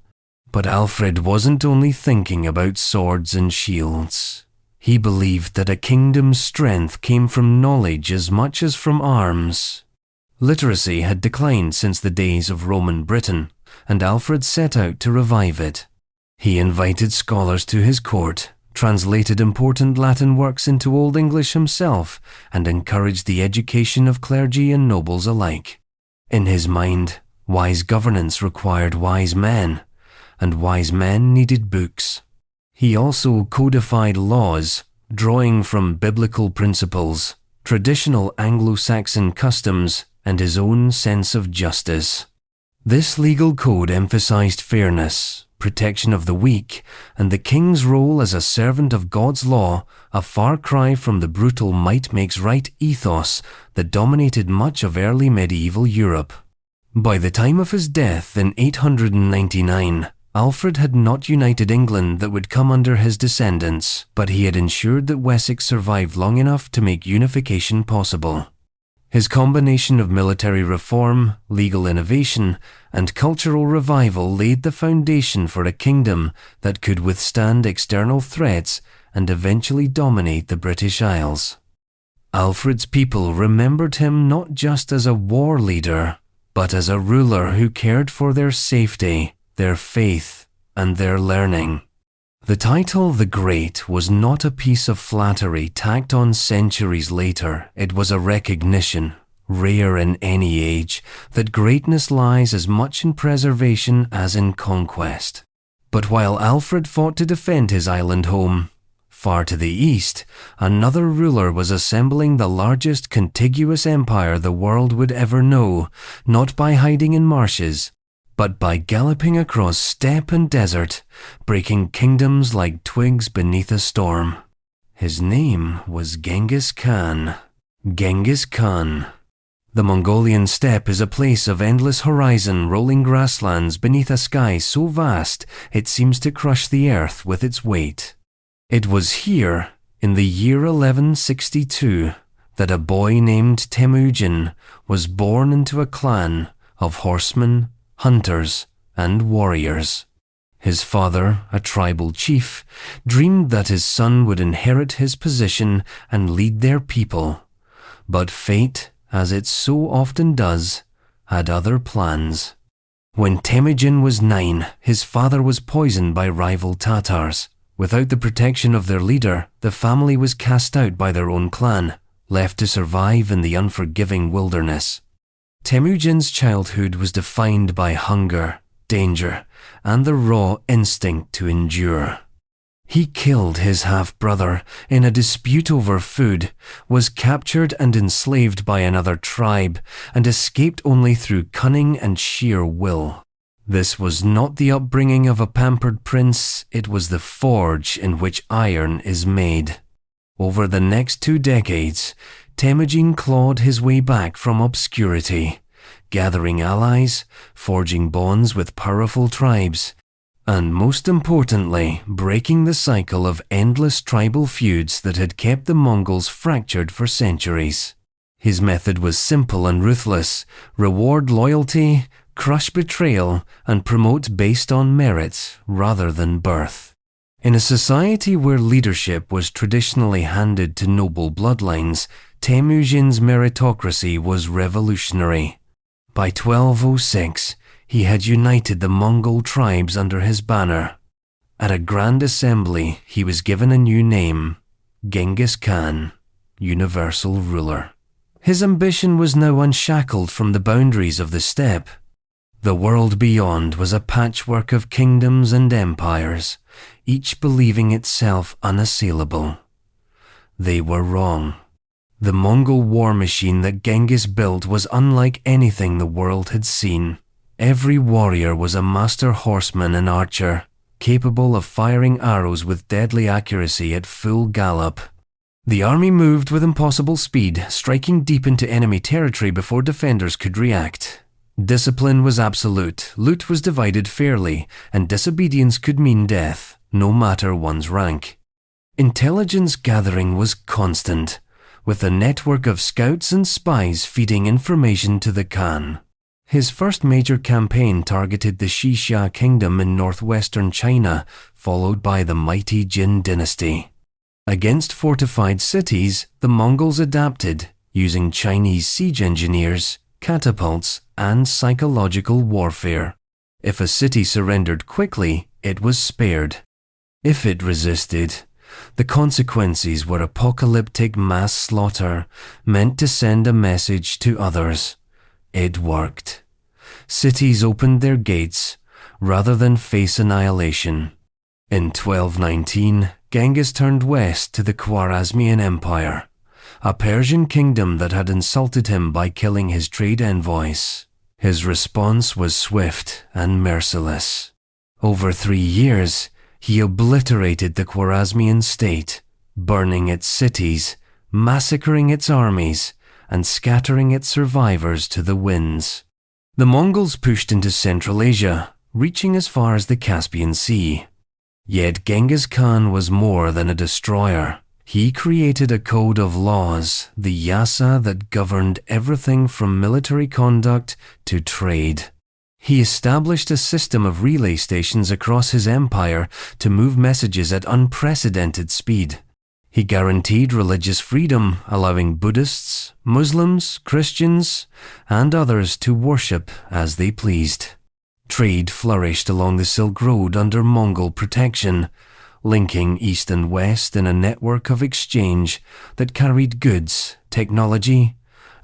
But Alfred wasn't only thinking about swords and shields. He believed that a kingdom's strength came from knowledge as much as from arms. Literacy had declined since the days of Roman Britain, and Alfred set out to revive it. He invited scholars to his court, translated important Latin works into Old English himself, and encouraged the education of clergy and nobles alike. In his mind, wise governance required wise men, and wise men needed books. He also codified laws, drawing from biblical principles, traditional Anglo-Saxon customs, and his own sense of justice. This legal code emphasized fairness, protection of the weak, and the king's role as a servant of God's law, a far cry from the brutal might makes right ethos that dominated much of early medieval Europe. By the time of his death in 899, Alfred had not united England that would come under his descendants, but he had ensured that Wessex survived long enough to make unification possible. His combination of military reform, legal innovation, and cultural revival laid the foundation for a kingdom that could withstand external threats and eventually dominate the British Isles. Alfred's people remembered him not just as a war leader, but as a ruler who cared for their safety, their faith, and their learning. The title the Great was not a piece of flattery tacked on centuries later. It was a recognition, rare in any age, that greatness lies as much in preservation as in conquest. But while Alfred fought to defend his island home, far to the east, another ruler was assembling the largest contiguous empire the world would ever know, not by hiding in marshes, but by galloping across steppe and desert, breaking kingdoms like twigs beneath a storm. His name was Genghis Khan. Genghis Khan. The Mongolian steppe is a place of endless horizon, rolling grasslands beneath a sky so vast it seems to crush the earth with its weight. It was here, in the year 1162, that a boy named Temujin was born into a clan of horsemen, hunters, and warriors. His father, a tribal chief, dreamed that his son would inherit his position and lead their people. But fate, as it so often does, had other plans. When Temujin was 9, his father was poisoned by rival Tatars. Without the protection of their leader, the family was cast out by their own clan, left to survive in the unforgiving wilderness. Temujin's childhood was defined by hunger, danger, and the raw instinct to endure. He killed his half-brother in a dispute over food, was captured and enslaved by another tribe, and escaped only through cunning and sheer will. This was not the upbringing of a pampered prince, it was the forge in which iron is made. Over the next 2 decades, Temujin clawed his way back from obscurity, gathering allies, forging bonds with powerful tribes, and most importantly, breaking the cycle of endless tribal feuds that had kept the Mongols fractured for centuries. His method was simple and ruthless: reward loyalty, crush betrayal, and promote based on merit rather than birth. In a society where leadership was traditionally handed to noble bloodlines, Temujin's meritocracy was revolutionary. By 1206, he had united the Mongol tribes under his banner. At a grand assembly, he was given a new name, Genghis Khan, universal ruler. His ambition was now unshackled from the boundaries of the steppe. The world beyond was a patchwork of kingdoms and empires, each believing itself unassailable. They were wrong. The Mongol war machine that Genghis built was unlike anything the world had seen. Every warrior was a master horseman and archer, capable of firing arrows with deadly accuracy at full gallop. The army moved with impossible speed, striking deep into enemy territory before defenders could react. Discipline was absolute, loot was divided fairly, and disobedience could mean death, no matter one's rank. Intelligence gathering was constant, with a network of scouts and spies feeding information to the Khan. His first major campaign targeted the Xixia kingdom in northwestern China, followed by the mighty Jin dynasty. Against fortified cities, the Mongols adapted, using Chinese siege engineers, catapults, and psychological warfare. If a city surrendered quickly, it was spared. If it resisted, the consequences were apocalyptic mass slaughter, meant to send a message to others. It worked. Cities opened their gates, rather than face annihilation. In 1219, Genghis turned west to the Khwarezmian Empire, a Persian kingdom that had insulted him by killing his trade envoys. His response was swift and merciless. Over 3 years, he obliterated the Khwarezmian state, burning its cities, massacring its armies, and scattering its survivors to the winds. The Mongols pushed into Central Asia, reaching as far as the Caspian Sea. Yet Genghis Khan was more than a destroyer. He created a code of laws, the Yasa, that governed everything from military conduct to trade. He established a system of relay stations across his empire to move messages at unprecedented speed. He guaranteed religious freedom, allowing Buddhists, Muslims, Christians, and others to worship as they pleased. Trade flourished along the Silk Road under Mongol protection, linking East and West in a network of exchange that carried goods, technology,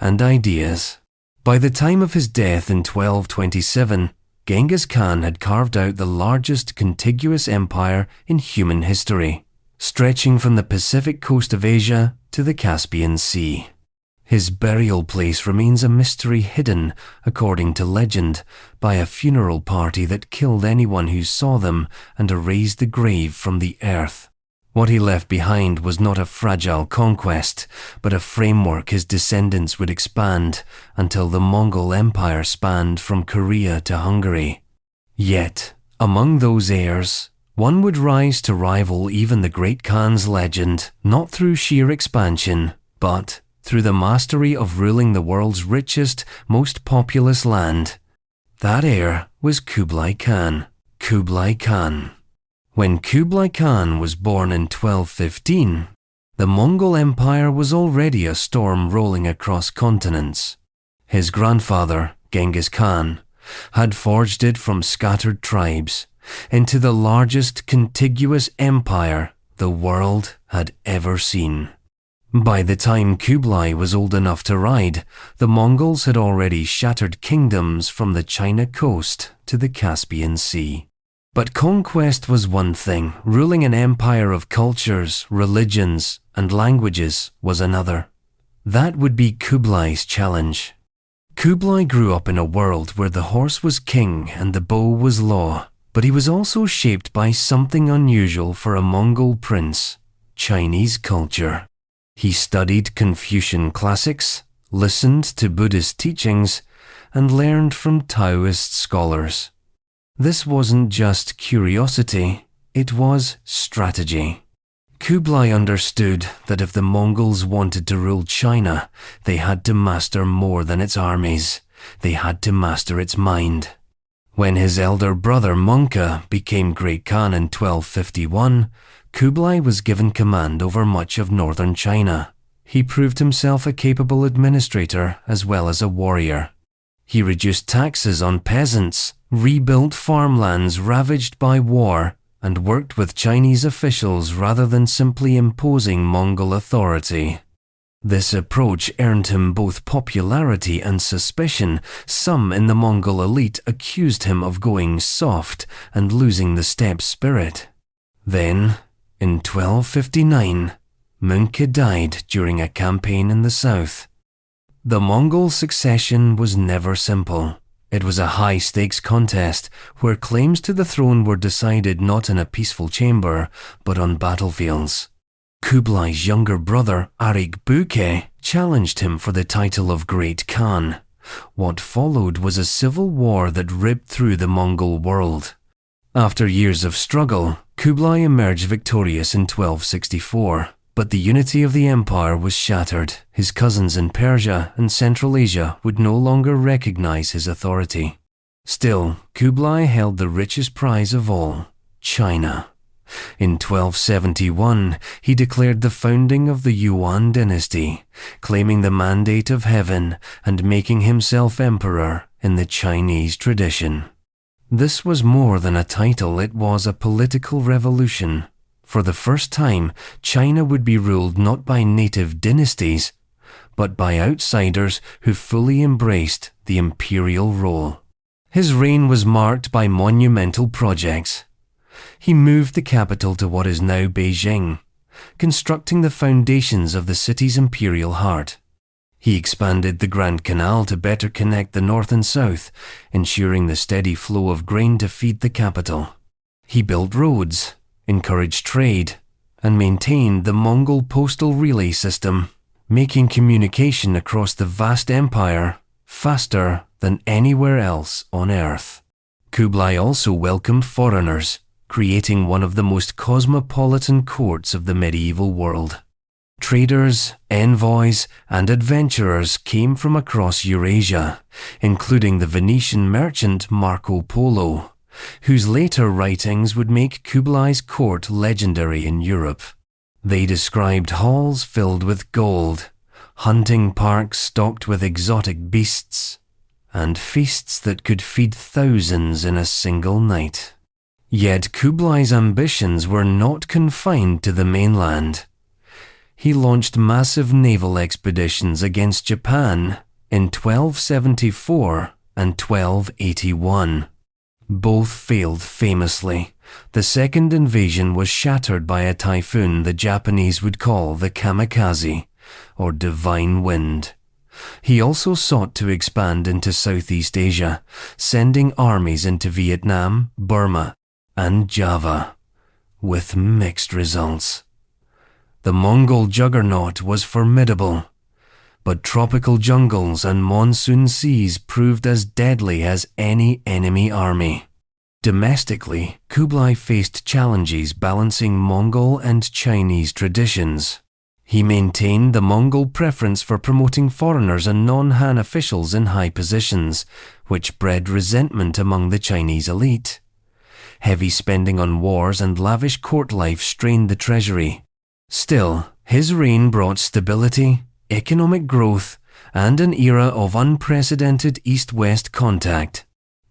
and ideas. By the time of his death in 1227, Genghis Khan had carved out the largest contiguous empire in human history, stretching from the Pacific coast of Asia to the Caspian Sea. His burial place remains a mystery hidden, according to legend, by a funeral party that killed anyone who saw them and erased the grave from the earth. What he left behind was not a fragile conquest, but a framework his descendants would expand until the Mongol Empire spanned from Korea to Hungary. Yet, among those heirs, one would rise to rival even the Great Khan's legend, not through sheer expansion, but through the mastery of ruling the world's richest, most populous land. That heir was Kublai Khan. Kublai Khan. When Kublai Khan was born in 1215, the Mongol Empire was already a storm rolling across continents. His grandfather, Genghis Khan, had forged it from scattered tribes into the largest contiguous empire the world had ever seen. By the time Kublai was old enough to ride, the Mongols had already shattered kingdoms from the China coast to the Caspian Sea. But conquest was one thing, ruling an empire of cultures, religions, and languages was another. That would be Kublai's challenge. Kublai grew up in a world where the horse was king and the bow was law, but he was also shaped by something unusual for a Mongol prince: Chinese culture. He studied Confucian classics, listened to Buddhist teachings, and learned from Taoist scholars. This wasn't just curiosity, it was strategy. Kublai understood that if the Mongols wanted to rule China, they had to master more than its armies. They had to master its mind. When his elder brother Mongke became Great Khan in 1251, Kublai was given command over much of northern China. He proved himself a capable administrator as well as a warrior. He reduced taxes on peasants, rebuilt farmlands ravaged by war, and worked with Chinese officials rather than simply imposing Mongol authority. This approach earned him both popularity and suspicion. Some in the Mongol elite accused him of going soft and losing the steppe spirit. Then, in 1259, Münke died during a campaign in the south. The Mongol succession was never simple. It was a high-stakes contest where claims to the throne were decided not in a peaceful chamber, but on battlefields. Kublai's younger brother, Arik Buke, challenged him for the title of Great Khan. What followed was a civil war that ripped through the Mongol world. After years of struggle, Kublai emerged victorious in 1264, but the unity of the empire was shattered. His cousins in Persia and Central Asia would no longer recognize his authority. Still, Kublai held the richest prize of all, China. In 1271, he declared the founding of the Yuan dynasty, claiming the mandate of heaven and making himself emperor in the Chinese tradition. This was more than a title, it was a political revolution. For the first time, China would be ruled not by native dynasties, but by outsiders who fully embraced the imperial role. His reign was marked by monumental projects. He moved the capital to what is now Beijing, constructing the foundations of the city's imperial heart. He expanded the Grand Canal to better connect the north and south, ensuring the steady flow of grain to feed the capital. He built roads, encouraged trade, and maintained the Mongol postal relay system, making communication across the vast empire faster than anywhere else on earth. Kublai also welcomed foreigners, creating one of the most cosmopolitan courts of the medieval world. Traders, envoys, and adventurers came from across Eurasia, including the Venetian merchant Marco Polo, whose later writings would make Kublai's court legendary in Europe. They described halls filled with gold, hunting parks stocked with exotic beasts, and feasts that could feed thousands in a single night. Yet Kublai's ambitions were not confined to the mainland. He launched massive naval expeditions against Japan in 1274 and 1281. Both failed famously. The second invasion was shattered by a typhoon the Japanese would call the kamikaze, or divine wind. He also sought to expand into Southeast Asia, sending armies into Vietnam, Burma, and Java, with mixed results. The Mongol juggernaut was formidable, but tropical jungles and monsoon seas proved as deadly as any enemy army. Domestically, Kublai faced challenges balancing Mongol and Chinese traditions. He maintained the Mongol preference for promoting foreigners and non-Han officials in high positions, which bred resentment among the Chinese elite. Heavy spending on wars and lavish court life strained the treasury. Still, his reign brought stability, economic growth, and an era of unprecedented East-West contact.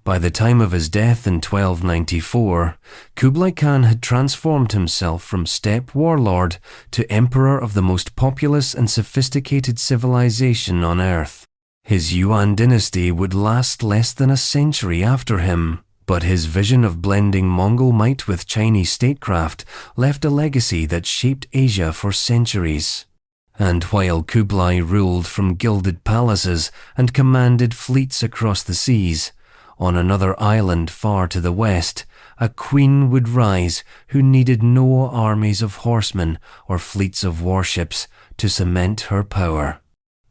By the time of his death in 1294, Kublai Khan had transformed himself from steppe warlord to emperor of the most populous and sophisticated civilization on earth. His Yuan dynasty would last less than a century after him, but his vision of blending Mongol might with Chinese statecraft left a legacy that shaped Asia for centuries. And while Kublai ruled from gilded palaces and commanded fleets across the seas, on another island far to the west, a queen would rise who needed no armies of horsemen or fleets of warships to cement her power.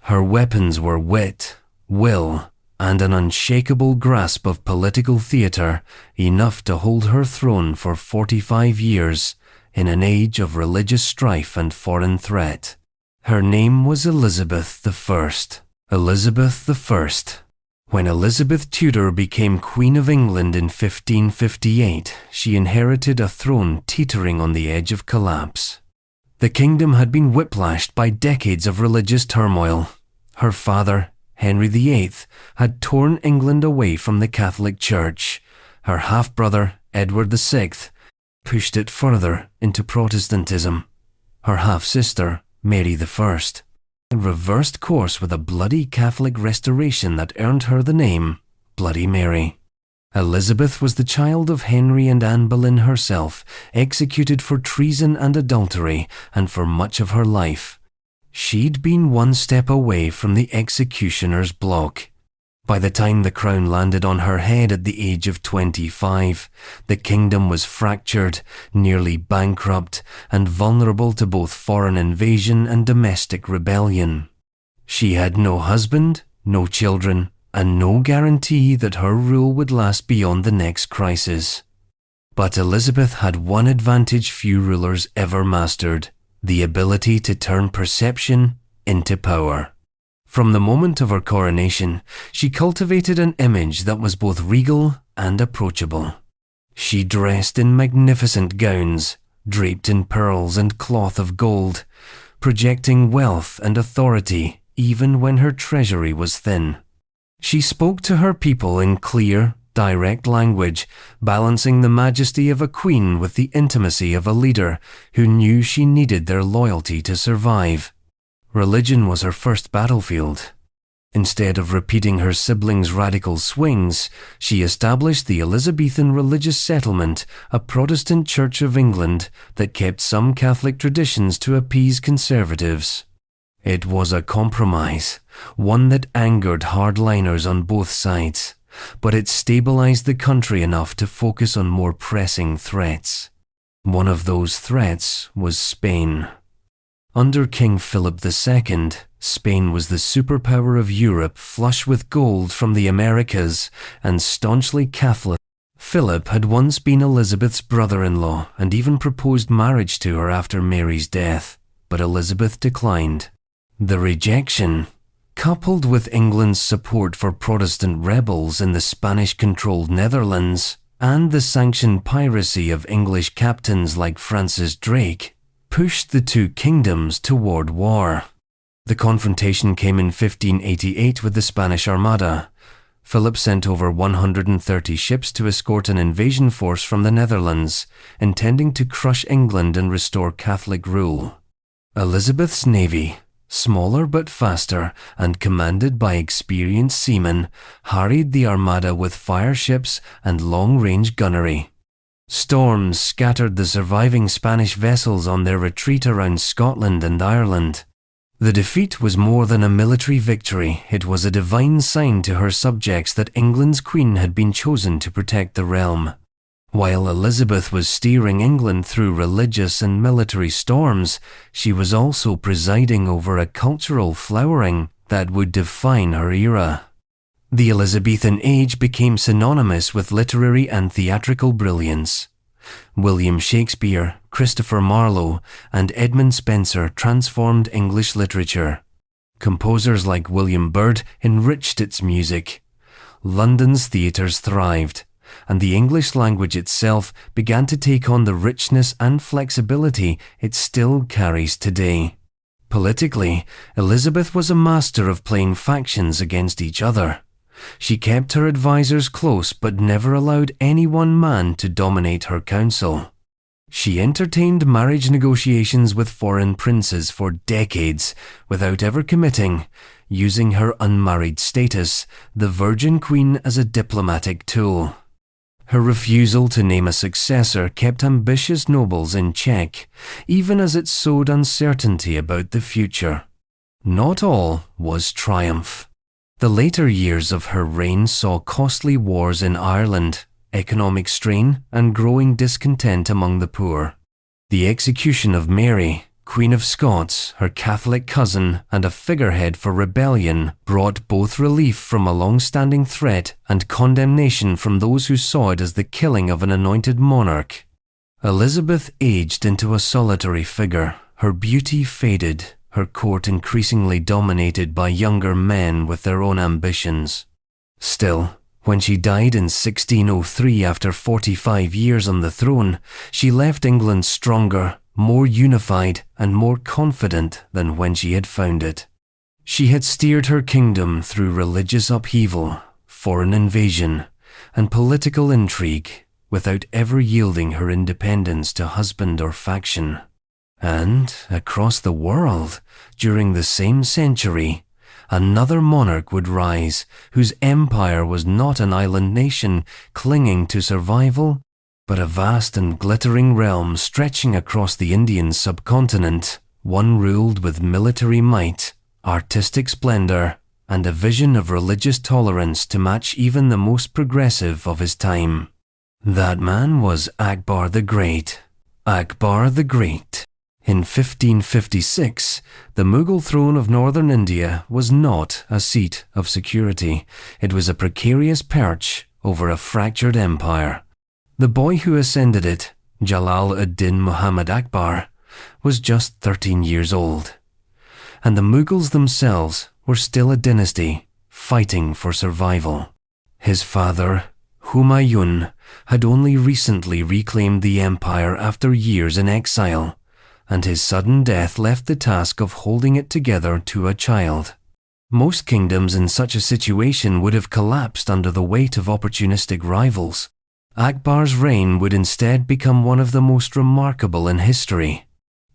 Her weapons were wit, will, and an unshakable grasp of political theatre, enough to hold her throne for 45 years in an age of religious strife and foreign threat. Her name was Elizabeth I. Elizabeth I. When Elizabeth Tudor became Queen of England in 1558, she inherited a throne teetering on the edge of collapse. The kingdom had been whiplashed by decades of religious turmoil. Her father, Henry VIII, had torn England away from the Catholic Church. Her half-brother, Edward VI, pushed it further into Protestantism. Her half-sister, Mary I, reversed course with a bloody Catholic restoration that earned her the name Bloody Mary. Elizabeth was the child of Henry and Anne Boleyn herself, executed for treason and adultery, and for much of her life, she'd been one step away from the executioner's block. By the time the crown landed on her head at the age of 25, the kingdom was fractured, nearly bankrupt, and vulnerable to both foreign invasion and domestic rebellion. She had no husband, no children, and no guarantee that her rule would last beyond the next crisis. But Elizabeth had one advantage few rulers ever mastered: the ability to turn perception into power. From the moment of her coronation, she cultivated an image that was both regal and approachable. She dressed in magnificent gowns, draped in pearls and cloth of gold, projecting wealth and authority even when her treasury was thin. She spoke to her people in clear, direct language, balancing the majesty of a queen with the intimacy of a leader who knew she needed their loyalty to survive. Religion was her first battlefield. Instead of repeating her siblings' radical swings, she established the Elizabethan religious settlement, a Protestant Church of England that kept some Catholic traditions to appease conservatives. It was a compromise, one that angered hardliners on both sides, but it stabilized the country enough to focus on more pressing threats. One of those threats was Spain. Under King Philip II, Spain was the superpower of Europe, flush with gold from the Americas and staunchly Catholic. Philip had once been Elizabeth's brother-in-law and even proposed marriage to her after Mary's death, but Elizabeth declined. The rejection, coupled with England's support for Protestant rebels in the Spanish-controlled Netherlands and the sanctioned piracy of English captains like Francis Drake, pushed the two kingdoms toward war. The confrontation came in 1588 with the Spanish Armada. Philip sent over 130 ships to escort an invasion force from the Netherlands, intending to crush England and restore Catholic rule. Elizabeth's navy, smaller but faster and commanded by experienced seamen, harried the Armada with fire ships and long-range gunnery. Storms scattered the surviving Spanish vessels on their retreat around Scotland and Ireland. The defeat was more than a military victory. It was a divine sign to her subjects that England's queen had been chosen to protect the realm. While Elizabeth was steering England through religious and military storms, she was also presiding over a cultural flowering that would define her era. The Elizabethan age became synonymous with literary and theatrical brilliance. William Shakespeare, Christopher Marlowe, and Edmund Spenser transformed English literature. Composers like William Byrd enriched its music. London's theatres thrived, and the English language itself began to take on the richness and flexibility it still carries today. Politically, Elizabeth was a master of playing factions against each other. She kept her advisors close but never allowed any one man to dominate her council. She entertained marriage negotiations with foreign princes for decades without ever committing, using her unmarried status, the Virgin Queen, as a diplomatic tool. Her refusal to name a successor kept ambitious nobles in check, even as it sowed uncertainty about the future. Not all was triumph. The later years of her reign saw costly wars in Ireland, economic strain, and growing discontent among the poor. The execution of Mary, Queen of Scots, her Catholic cousin, and a figurehead for rebellion, brought both relief from a long-standing threat and condemnation from those who saw it as the killing of an anointed monarch. Elizabeth aged into a solitary figure. Her beauty faded, her court increasingly dominated by younger men with their own ambitions. Still, when she died in 1603 after 45 years on the throne, she left England stronger, more unified, and more confident than when she had found it. She had steered her kingdom through religious upheaval, foreign invasion, and political intrigue, without ever yielding her independence to husband or faction. And, across the world, during the same century, another monarch would rise whose empire was not an island nation clinging to survival, but a vast and glittering realm stretching across the Indian subcontinent, one ruled with military might, artistic splendor, and a vision of religious tolerance to match even the most progressive of his time. That man was Akbar the Great. Akbar the Great. In 1556, the Mughal throne of northern India was not a seat of security. It was a precarious perch over a fractured empire. The boy who ascended it, Jalal ad-Din Muhammad Akbar, was just 13 years old. And the Mughals themselves were still a dynasty fighting for survival. His father, Humayun, had only recently reclaimed the empire after years in exile, and his sudden death left the task of holding it together to a child. Most kingdoms in such a situation would have collapsed under the weight of opportunistic rivals. Akbar's reign would instead become one of the most remarkable in history.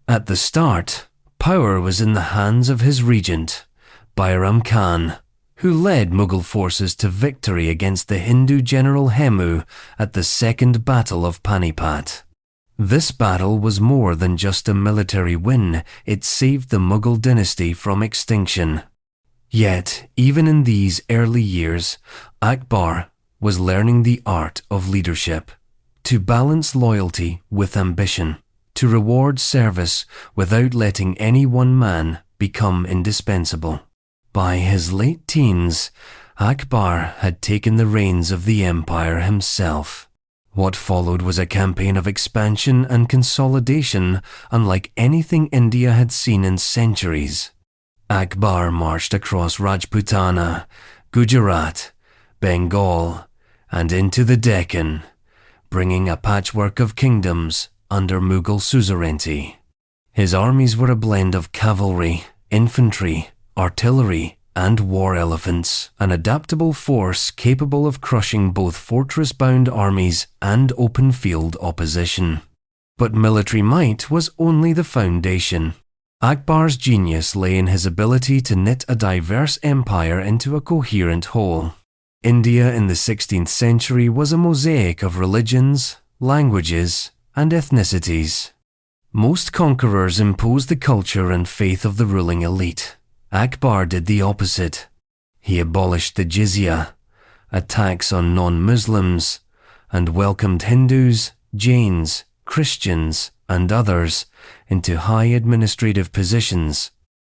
At the start, power was in the hands of his regent, Bairam Khan, who led Mughal forces to victory against the Hindu general Hemu at the Second Battle of Panipat. This battle was more than just a military win, it saved the Mughal dynasty from extinction. Yet, even in these early years, Akbar was learning the art of leadership, to balance loyalty with ambition, to reward service without letting any one man become indispensable. By his late teens, Akbar had taken the reins of the empire himself. What followed was a campaign of expansion and consolidation unlike anything India had seen in centuries. Akbar marched across Rajputana, Gujarat, Bengal, and into the Deccan, bringing a patchwork of kingdoms under Mughal suzerainty. His armies were a blend of cavalry, infantry, artillery, and war elephants, an adaptable force capable of crushing both fortress-bound armies and open-field opposition. But military might was only the foundation. Akbar's genius lay in his ability to knit a diverse empire into a coherent whole. India in the 16th century was a mosaic of religions, languages, and ethnicities. Most conquerors imposed the culture and faith of the ruling elite. Akbar did the opposite. He abolished the jizya, a tax on non-Muslims, and welcomed Hindus, Jains, Christians, and others into high administrative positions.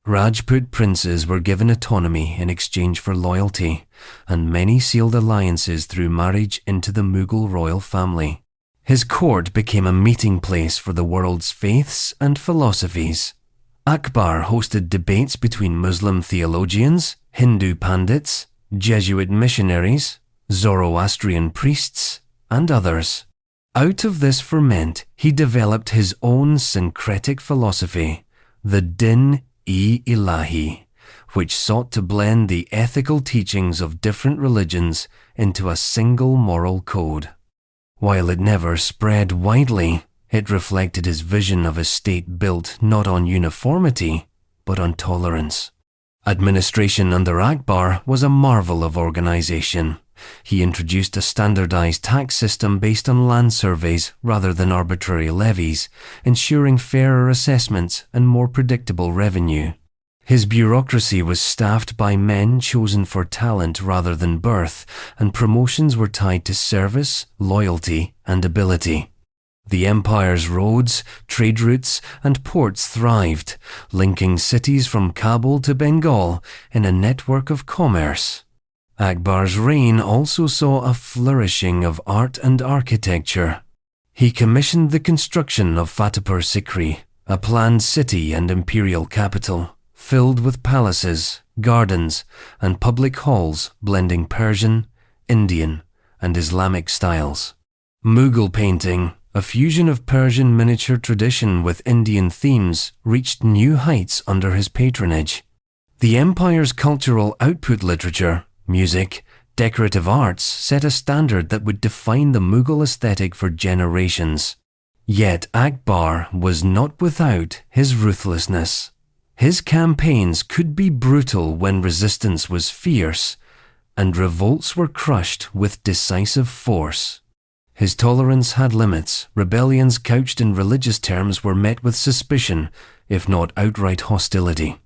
Rajput princes were given autonomy in exchange for loyalty, and many sealed alliances through marriage into the Mughal royal family. His court became a meeting place for the world's faiths and philosophies. Akbar hosted debates between Muslim theologians, Hindu pandits, Jesuit missionaries, Zoroastrian priests, and others. Out of this ferment, he developed his own syncretic philosophy, the Din-e-Ilahi, which sought to blend the ethical teachings of different religions into a single moral code. While it never spread widely, it reflected his vision of a state built not on uniformity, but on tolerance. Administration under Akbar was a marvel of organization. He introduced a standardized tax system based on land surveys rather than arbitrary levies, ensuring fairer assessments and more predictable revenue. His bureaucracy was staffed by men chosen for talent rather than birth, and promotions were tied to service, loyalty, and ability. The empire's roads, trade routes, and ports thrived, linking cities from Kabul to Bengal in a network of commerce. Akbar's reign also saw a flourishing of art and architecture. He commissioned the construction of Fatehpur Sikri, a planned city and imperial capital, filled with palaces, gardens, and public halls blending Persian, Indian, and Islamic styles. Mughal painting, a fusion of Persian miniature tradition with Indian themes, reached new heights under his patronage. The empire's cultural output literature, music, decorative arts set a standard that would define the Mughal aesthetic for generations. Yet Akbar was not without his ruthlessness. His campaigns could be brutal when resistance was fierce, and revolts were crushed with decisive force. His tolerance had limits. Rebellions couched in religious terms were met with suspicion, if not outright hostility.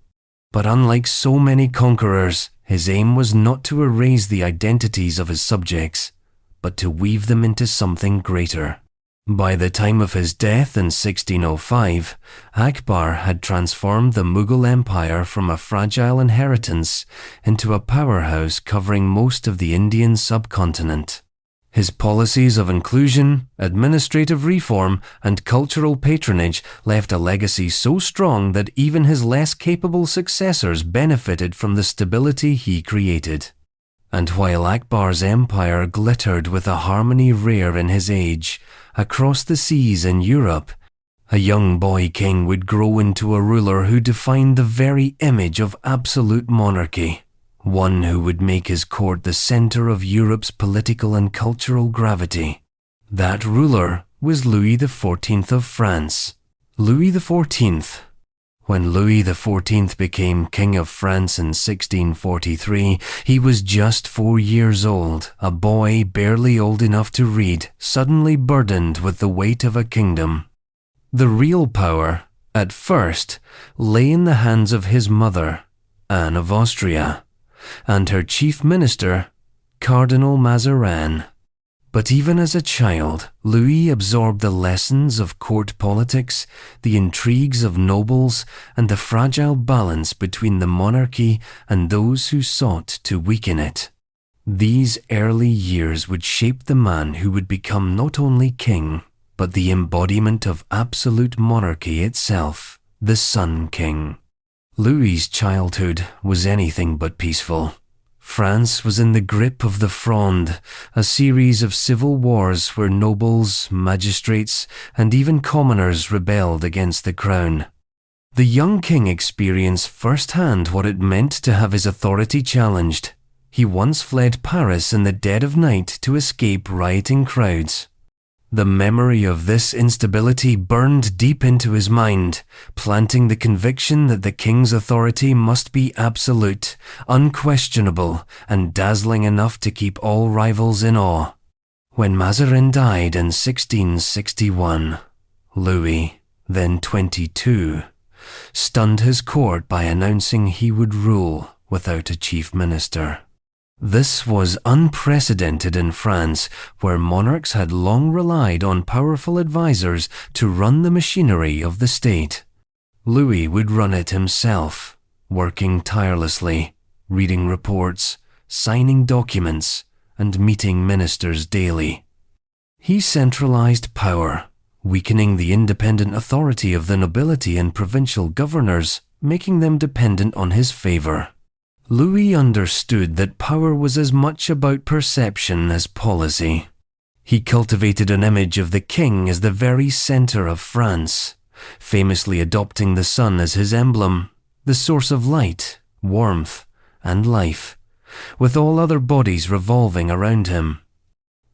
But unlike so many conquerors, his aim was not to erase the identities of his subjects, but to weave them into something greater. By the time of his death in 1605, Akbar had transformed the Mughal Empire from a fragile inheritance into a powerhouse covering most of the Indian subcontinent. His policies of inclusion, administrative reform, and cultural patronage left a legacy so strong that even his less capable successors benefited from the stability he created. And while Akbar's empire glittered with a harmony rare in his age, across the seas in Europe, a young boy king would grow into a ruler who defined the very image of absolute monarchy. One who would make his court the center of Europe's political and cultural gravity. That ruler was Louis XIV of France. Louis XIV. When Louis XIV became King of France in 1643, he was just 4 years old, a boy barely old enough to read, suddenly burdened with the weight of a kingdom. The real power, at first, lay in the hands of his mother, Anne of Austria, and her chief minister, Cardinal Mazarin. But even as a child, Louis absorbed the lessons of court politics, the intrigues of nobles, and the fragile balance between the monarchy and those who sought to weaken it. These early years would shape the man who would become not only king, but the embodiment of absolute monarchy itself, the Sun King. Louis's childhood was anything but peaceful. France was in the grip of the Fronde, a series of civil wars where nobles, magistrates, and even commoners rebelled against the crown. The young king experienced firsthand what it meant to have his authority challenged. He once fled Paris in the dead of night to escape rioting crowds. The memory of this instability burned deep into his mind, planting the conviction that the king's authority must be absolute, unquestionable, and dazzling enough to keep all rivals in awe. When Mazarin died in 1661, Louis, then 22, stunned his court by announcing he would rule without a chief minister. This was unprecedented in France, where monarchs had long relied on powerful advisors to run the machinery of the state. Louis would run it himself, working tirelessly, reading reports, signing documents, and meeting ministers daily. He centralized power, weakening the independent authority of the nobility and provincial governors, making them dependent on his favor. Louis understood that power was as much about perception as policy. He cultivated an image of the king as the very center of France, famously adopting the sun as his emblem, the source of light, warmth, and life, with all other bodies revolving around him.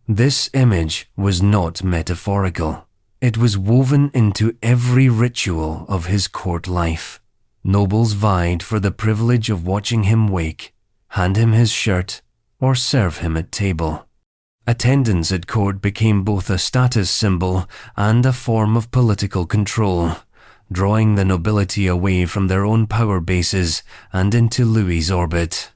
This image was not metaphorical. It was woven into every ritual of his court life. Nobles vied for the privilege of watching him wake, hand him his shirt, or serve him at table. Attendance at court became both a status symbol and a form of political control, drawing the nobility away from their own power bases and into Louis's orbit.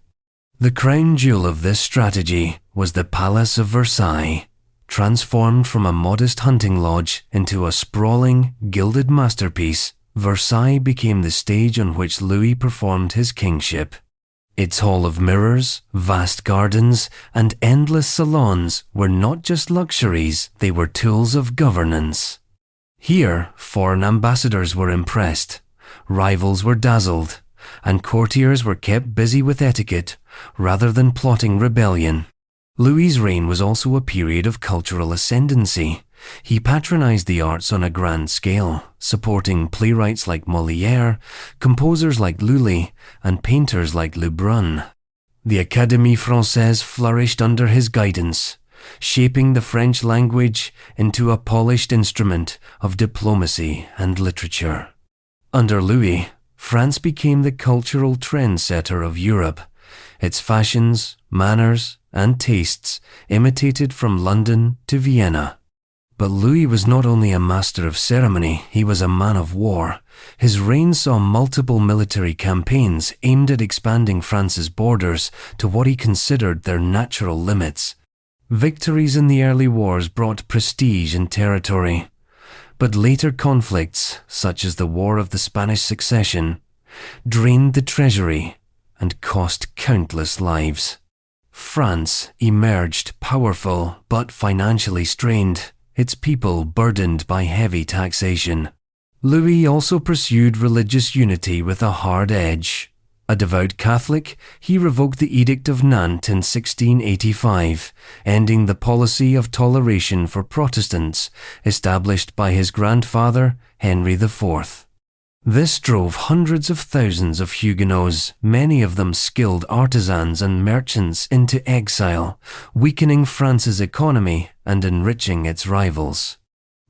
The crown jewel of this strategy was the Palace of Versailles, transformed from a modest hunting lodge into a sprawling, gilded masterpiece. Versailles became the stage on which Louis performed his kingship. Its hall of mirrors, vast gardens, and endless salons were not just luxuries, they were tools of governance. Here, foreign ambassadors were impressed, rivals were dazzled, and courtiers were kept busy with etiquette rather than plotting rebellion. Louis's reign was also a period of cultural ascendancy. He patronized the arts on a grand scale, supporting playwrights like Molière, composers like Lully, and painters like Lebrun. The Académie Française flourished under his guidance, shaping the French language into a polished instrument of diplomacy and literature. Under Louis, France became the cultural trendsetter of Europe, its fashions, manners, and tastes imitated from London to Vienna. But Louis was not only a master of ceremony, he was a man of war. His reign saw multiple military campaigns aimed at expanding France's borders to what he considered their natural limits. Victories in the early wars brought prestige and territory, but later conflicts, such as the War of the Spanish Succession, drained the treasury and cost countless lives. France emerged powerful but financially strained, its people burdened by heavy taxation. Louis also pursued religious unity with a hard edge. A devout Catholic, he revoked the Edict of Nantes in 1685, ending the policy of toleration for Protestants established by his grandfather, Henry IV. This drove hundreds of thousands of Huguenots, many of them skilled artisans and merchants, into exile, weakening France's economy and enriching its rivals.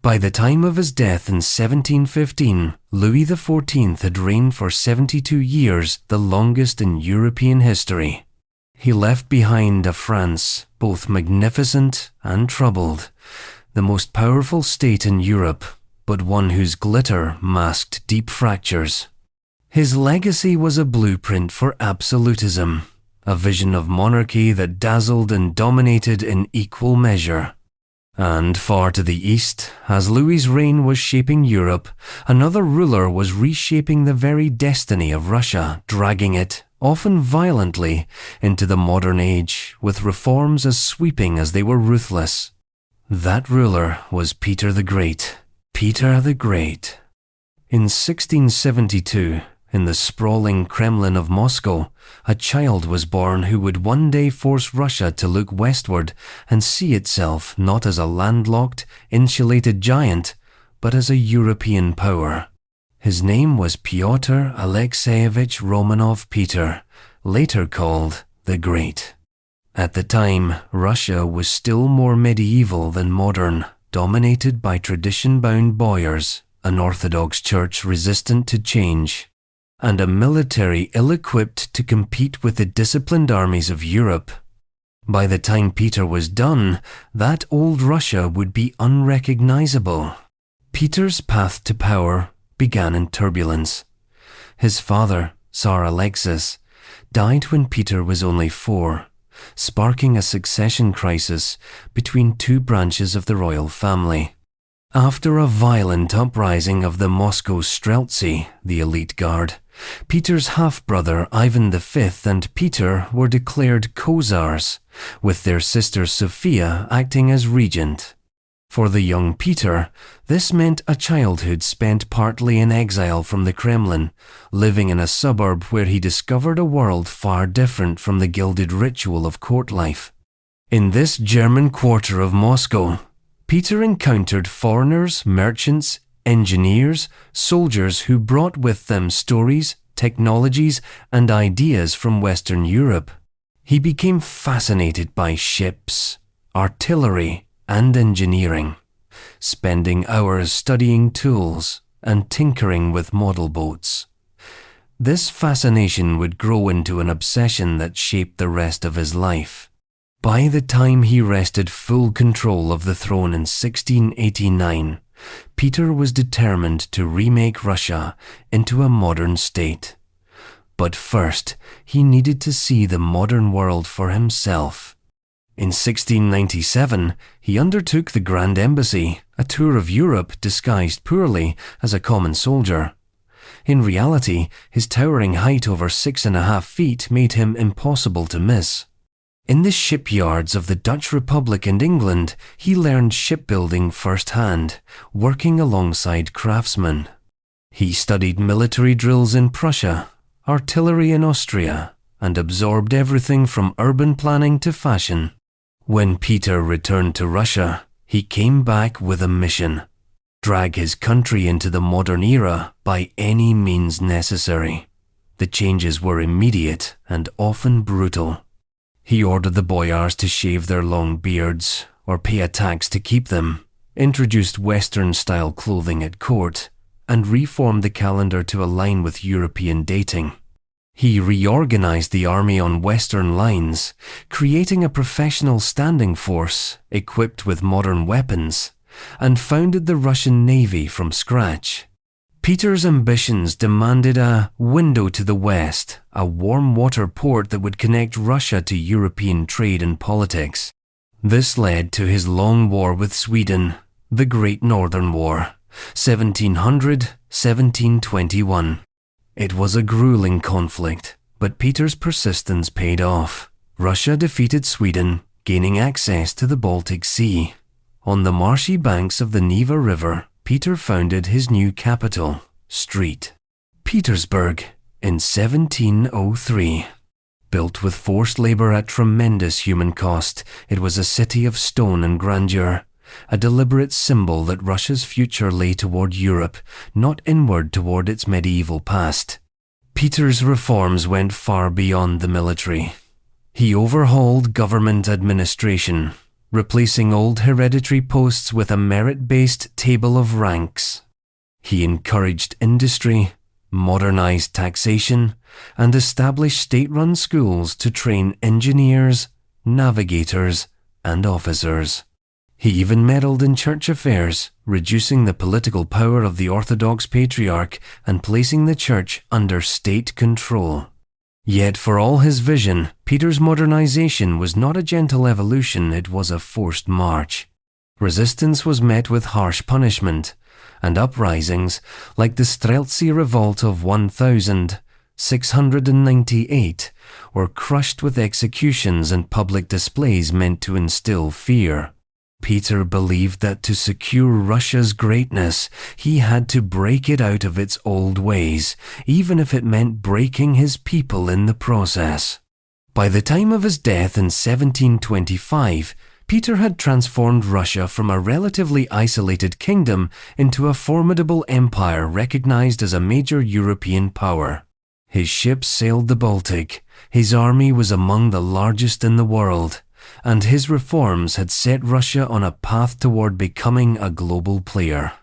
By the time of his death in 1715, Louis XIV had reigned for 72 years, the longest in European history. He left behind a France both magnificent and troubled, the most powerful state in Europe, but one whose glitter masked deep fractures. His legacy was a blueprint for absolutism, a vision of monarchy that dazzled and dominated in equal measure. And far to the east, as Louis's reign was shaping Europe, another ruler was reshaping the very destiny of Russia, dragging it, often violently, into the modern age, with reforms as sweeping as they were ruthless. That ruler was Peter the Great. Peter the Great. In 1672, in the sprawling Kremlin of Moscow, a child was born who would one day force Russia to look westward and see itself not as a landlocked, insulated giant, but as a European power. His name was Pyotr Alexeyevich Romanov Peter, later called the Great. At the time, Russia was still more medieval than modern, dominated by tradition-bound boyars, an Orthodox church resistant to change, and a military ill-equipped to compete with the disciplined armies of Europe. By the time Peter was done, that old Russia would be unrecognizable. Peter's path to power began in turbulence. His father, Tsar Alexis, died when Peter was only 4, sparking a succession crisis between two branches of the royal family. After a violent uprising of the Moscow Streltsy, the elite guard, Peter's half-brother Ivan V and Peter were declared co-czars, with their sister Sophia acting as regent. For the young Peter, this meant a childhood spent partly in exile from the Kremlin, living in a suburb where he discovered a world far different from the gilded ritual of court life. In this German quarter of Moscow, Peter encountered foreigners, merchants, engineers, soldiers who brought with them stories, technologies, and ideas from Western Europe. He became fascinated by ships, artillery, and engineering, spending hours studying tools and tinkering with model boats. This fascination would grow into an obsession that shaped the rest of his life. By the time he wrested full control of the throne in 1689, Peter was determined to remake Russia into a modern state. But first, he needed to see the modern world for himself. In 1697, he undertook the Grand Embassy, a tour of Europe disguised poorly as a common soldier. In reality, his towering height over 6.5 feet made him impossible to miss. In the shipyards of the Dutch Republic and England, he learned shipbuilding firsthand, working alongside craftsmen. He studied military drills in Prussia, artillery in Austria, and absorbed everything from urban planning to fashion. When Peter returned to Russia, he came back with a mission: drag his country into the modern era by any means necessary. The changes were immediate and often brutal. He ordered the boyars to shave their long beards or pay a tax to keep them, introduced Western-style clothing at court, and reformed the calendar to align with European dating. He reorganized the army on Western lines, creating a professional standing force equipped with modern weapons, and founded the Russian Navy from scratch. Peter's ambitions demanded a window to the West, a warm water port that would connect Russia to European trade and politics. This led to his long war with Sweden, the Great Northern War, 1700–1721. It was a grueling conflict, but Peter's persistence paid off. Russia defeated Sweden, gaining access to the Baltic Sea. On the marshy banks of the Neva River, Peter founded his new capital, St. Petersburg, in 1703. Built with forced labor at tremendous human cost, it was a city of stone and grandeur, a deliberate symbol that Russia's future lay toward Europe, not inward toward its medieval past. Peter's reforms went far beyond the military. He overhauled government administration, replacing old hereditary posts with a merit-based table of ranks. He encouraged industry, modernized taxation, and established state-run schools to train engineers, navigators, and officers. He even meddled in church affairs, reducing the political power of the Orthodox Patriarch and placing the church under state control. Yet for all his vision, Peter's modernization was not a gentle evolution, it was a forced march. Resistance was met with harsh punishment, and uprisings, like the Streltsy Revolt of 1698, were crushed with executions and public displays meant to instill fear. Peter believed that to secure Russia's greatness, he had to break it out of its old ways, even if it meant breaking his people in the process. By the time of his death in 1725, Peter had transformed Russia from a relatively isolated kingdom into a formidable empire recognized as a major European power. His ships sailed the Baltic, his army was among the largest in the world, and his reforms had set Russia on a path toward becoming a global player.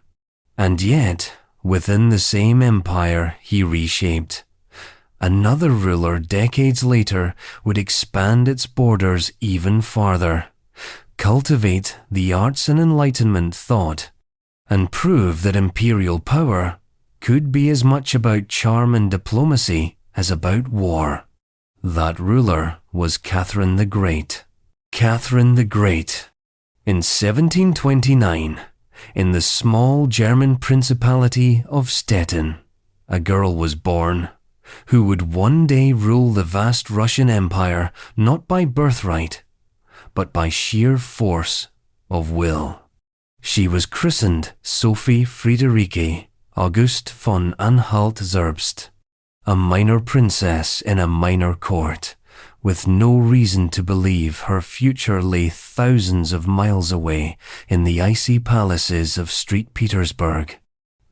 And yet, within the same empire he reshaped. Another ruler decades later would expand its borders even farther, cultivate the arts and Enlightenment thought, and prove that imperial power could be as much about charm and diplomacy as about war. That ruler was Catherine the Great. Catherine the Great. In 1729, in the small German principality of Stettin, a girl was born who would one day rule the vast Russian Empire not by birthright, but by sheer force of will. She was christened Sophie Friederike August von Anhalt-Zerbst, a minor princess in a minor court, with no reason to believe her future lay thousands of miles away in the icy palaces of St. Petersburg.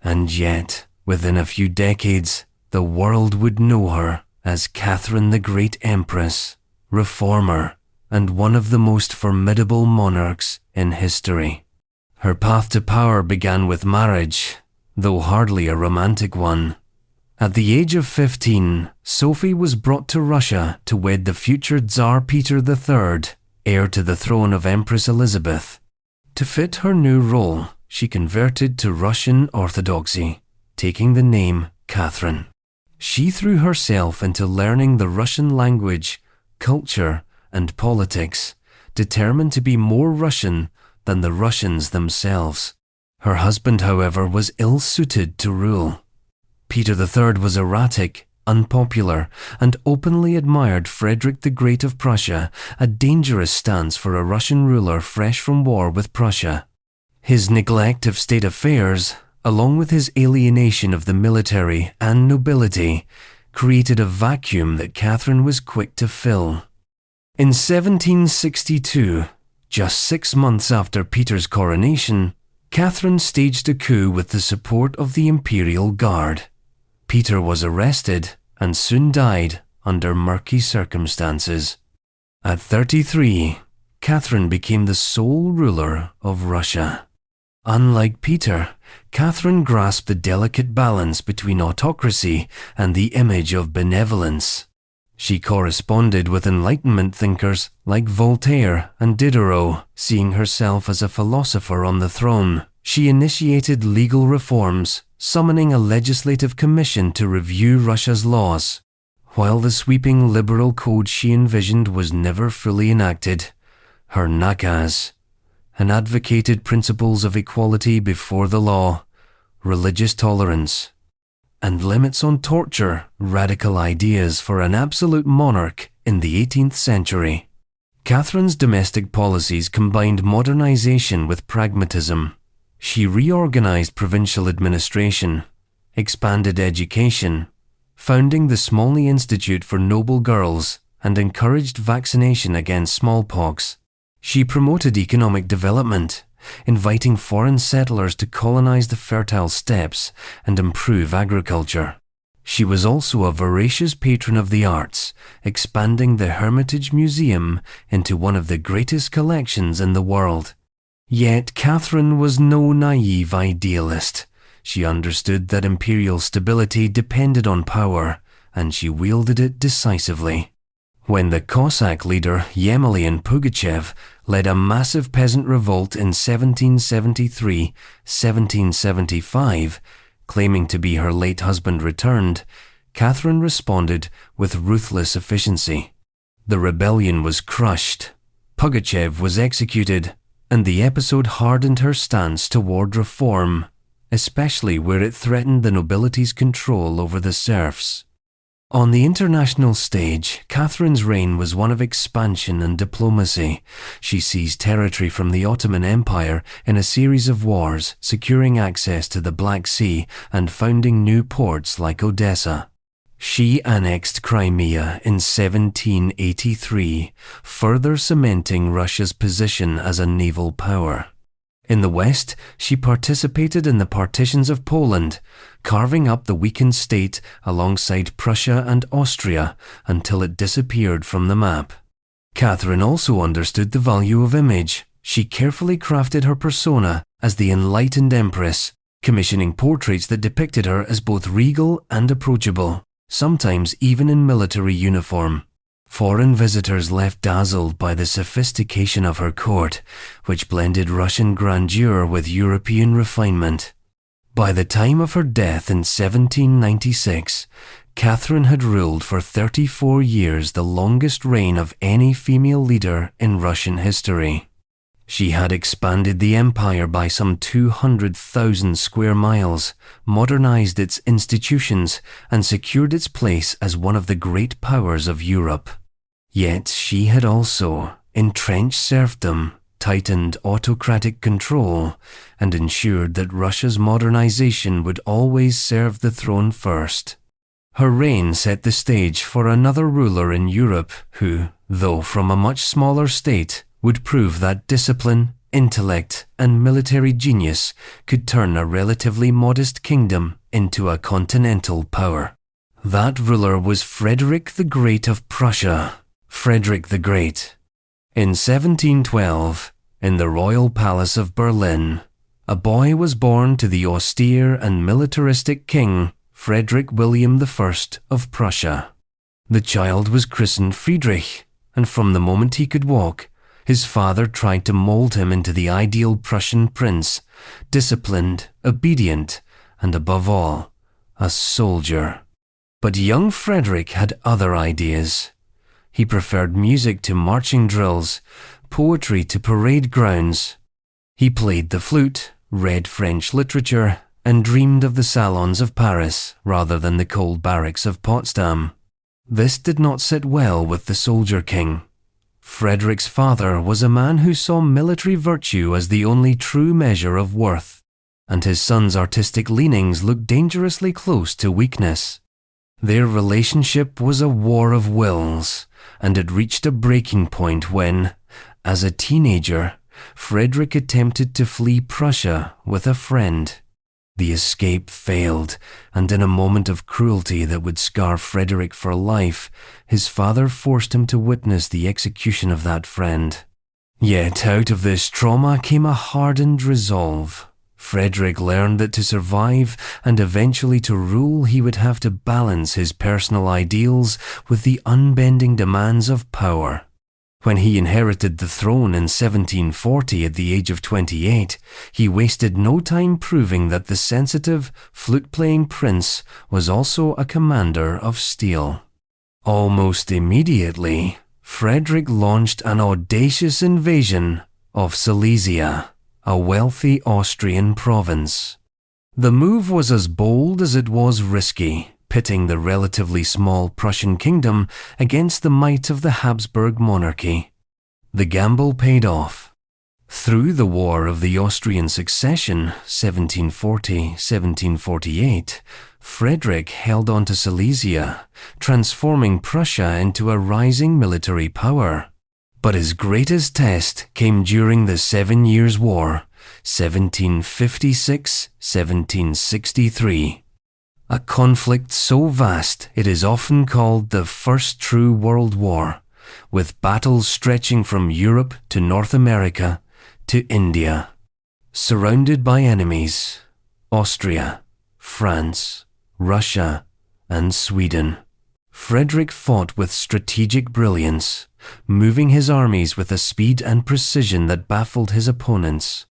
And yet, within a few decades, the world would know her as Catherine the Great Empress, reformer, and one of the most formidable monarchs in history. Her path to power began with marriage, though hardly a romantic one. At the age of 15, Sophie was brought to Russia to wed the future Tsar Peter III, heir to the throne of Empress Elizabeth. To fit her new role, she converted to Russian Orthodoxy, taking the name Catherine. She threw herself into learning the Russian language, culture, and politics, determined to be more Russian than the Russians themselves. Her husband, however, was ill-suited to rule. Peter III was erratic, unpopular, and openly admired Frederick the Great of Prussia, a dangerous stance for a Russian ruler fresh from war with Prussia. His neglect of state affairs, along with his alienation of the military and nobility, created a vacuum that Catherine was quick to fill. In 1762, just 6 months after Peter's coronation, Catherine staged a coup with the support of the Imperial Guard. Peter was arrested, and soon died under murky circumstances. At 33, Catherine became the sole ruler of Russia. Unlike Peter, Catherine grasped the delicate balance between autocracy and the image of benevolence. She corresponded with Enlightenment thinkers like Voltaire and Diderot, seeing herself as a philosopher on the throne. She initiated legal reforms, summoning a legislative commission to review Russia's laws. While the sweeping liberal code she envisioned was never fully enacted, her nakaz advocated principles of equality before the law, religious tolerance, and limits on torture, radical ideas for an absolute monarch in the 18th century. Catherine's domestic policies combined modernization with pragmatism. She reorganized provincial administration, expanded education, founding the Smolny Institute for Noble Girls, and encouraged vaccination against smallpox. She promoted economic development, inviting foreign settlers to colonize the fertile steppes and improve agriculture. She was also a voracious patron of the arts, expanding the Hermitage Museum into one of the greatest collections in the world. Yet Catherine was no naive idealist. She understood that imperial stability depended on power, and she wielded it decisively. When the Cossack leader Yemelyan Pugachev led a massive peasant revolt in 1773-1775, claiming to be her late husband returned, Catherine responded with ruthless efficiency. The rebellion was crushed, Pugachev was executed, and the episode hardened her stance toward reform, especially where it threatened the nobility's control over the serfs. On the international stage, Catherine's reign was one of expansion and diplomacy. She seized territory from the Ottoman Empire in a series of wars, securing access to the Black Sea and founding new ports like Odessa. She annexed Crimea in 1783, further cementing Russia's position as a naval power. In the West, she participated in the partitions of Poland, carving up the weakened state alongside Prussia and Austria until it disappeared from the map. Catherine also understood the value of image. She carefully crafted her persona as the enlightened empress, commissioning portraits that depicted her as both regal and approachable, sometimes even in military uniform. Foreign visitors left dazzled by the sophistication of her court, which blended Russian grandeur with European refinement. By the time of her death in 1796, Catherine had ruled for 34 years, the longest reign of any female leader in Russian history. She had expanded the empire by some 200,000 square miles, modernized its institutions, and secured its place as one of the great powers of Europe. Yet she had also entrenched serfdom, tightened autocratic control, and ensured that Russia's modernization would always serve the throne first. Her reign set the stage for another ruler in Europe who, though from a much smaller state, would prove that discipline, intellect, and military genius could turn a relatively modest kingdom into a continental power. That ruler was Frederick the Great of Prussia, Frederick the Great. In 1712, in the royal palace of Berlin, a boy was born to the austere and militaristic king, Frederick William I of Prussia. The child was christened Friedrich, and from the moment he could walk, his father tried to mold him into the ideal Prussian prince, disciplined, obedient, and above all, a soldier. But young Frederick had other ideas. He preferred music to marching drills, poetry to parade grounds. He played the flute, read French literature, and dreamed of the salons of Paris rather than the cold barracks of Potsdam. This did not sit well with the soldier king. Frederick's father was a man who saw military virtue as the only true measure of worth, and his son's artistic leanings looked dangerously close to weakness. Their relationship was a war of wills, and it reached a breaking point when, as a teenager, Frederick attempted to flee Prussia with a friend. The escape failed, and in a moment of cruelty that would scar Frederick for life, his father forced him to witness the execution of that friend. Yet out of this trauma came a hardened resolve. Frederick learned that to survive and eventually to rule, he would have to balance his personal ideals with the unbending demands of power. When he inherited the throne in 1740 at the age of 28, he wasted no time proving that the sensitive, flute-playing prince was also a commander of steel. Almost immediately, Frederick launched an audacious invasion of Silesia, a wealthy Austrian province. The move was as bold as it was risky, pitting the relatively small Prussian kingdom against the might of the Habsburg monarchy. The gamble paid off. Through the War of the Austrian Succession, 1740-1748, Frederick held on to Silesia, transforming Prussia into a rising military power. But his greatest test came during the 7 Years' War, 1756-1763. A conflict so vast it is often called the First True World War, with battles stretching from Europe to North America to India. Surrounded by enemies, Austria, France, Russia, and Sweden, Frederick fought with strategic brilliance, moving his armies with a speed and precision that baffled his opponents.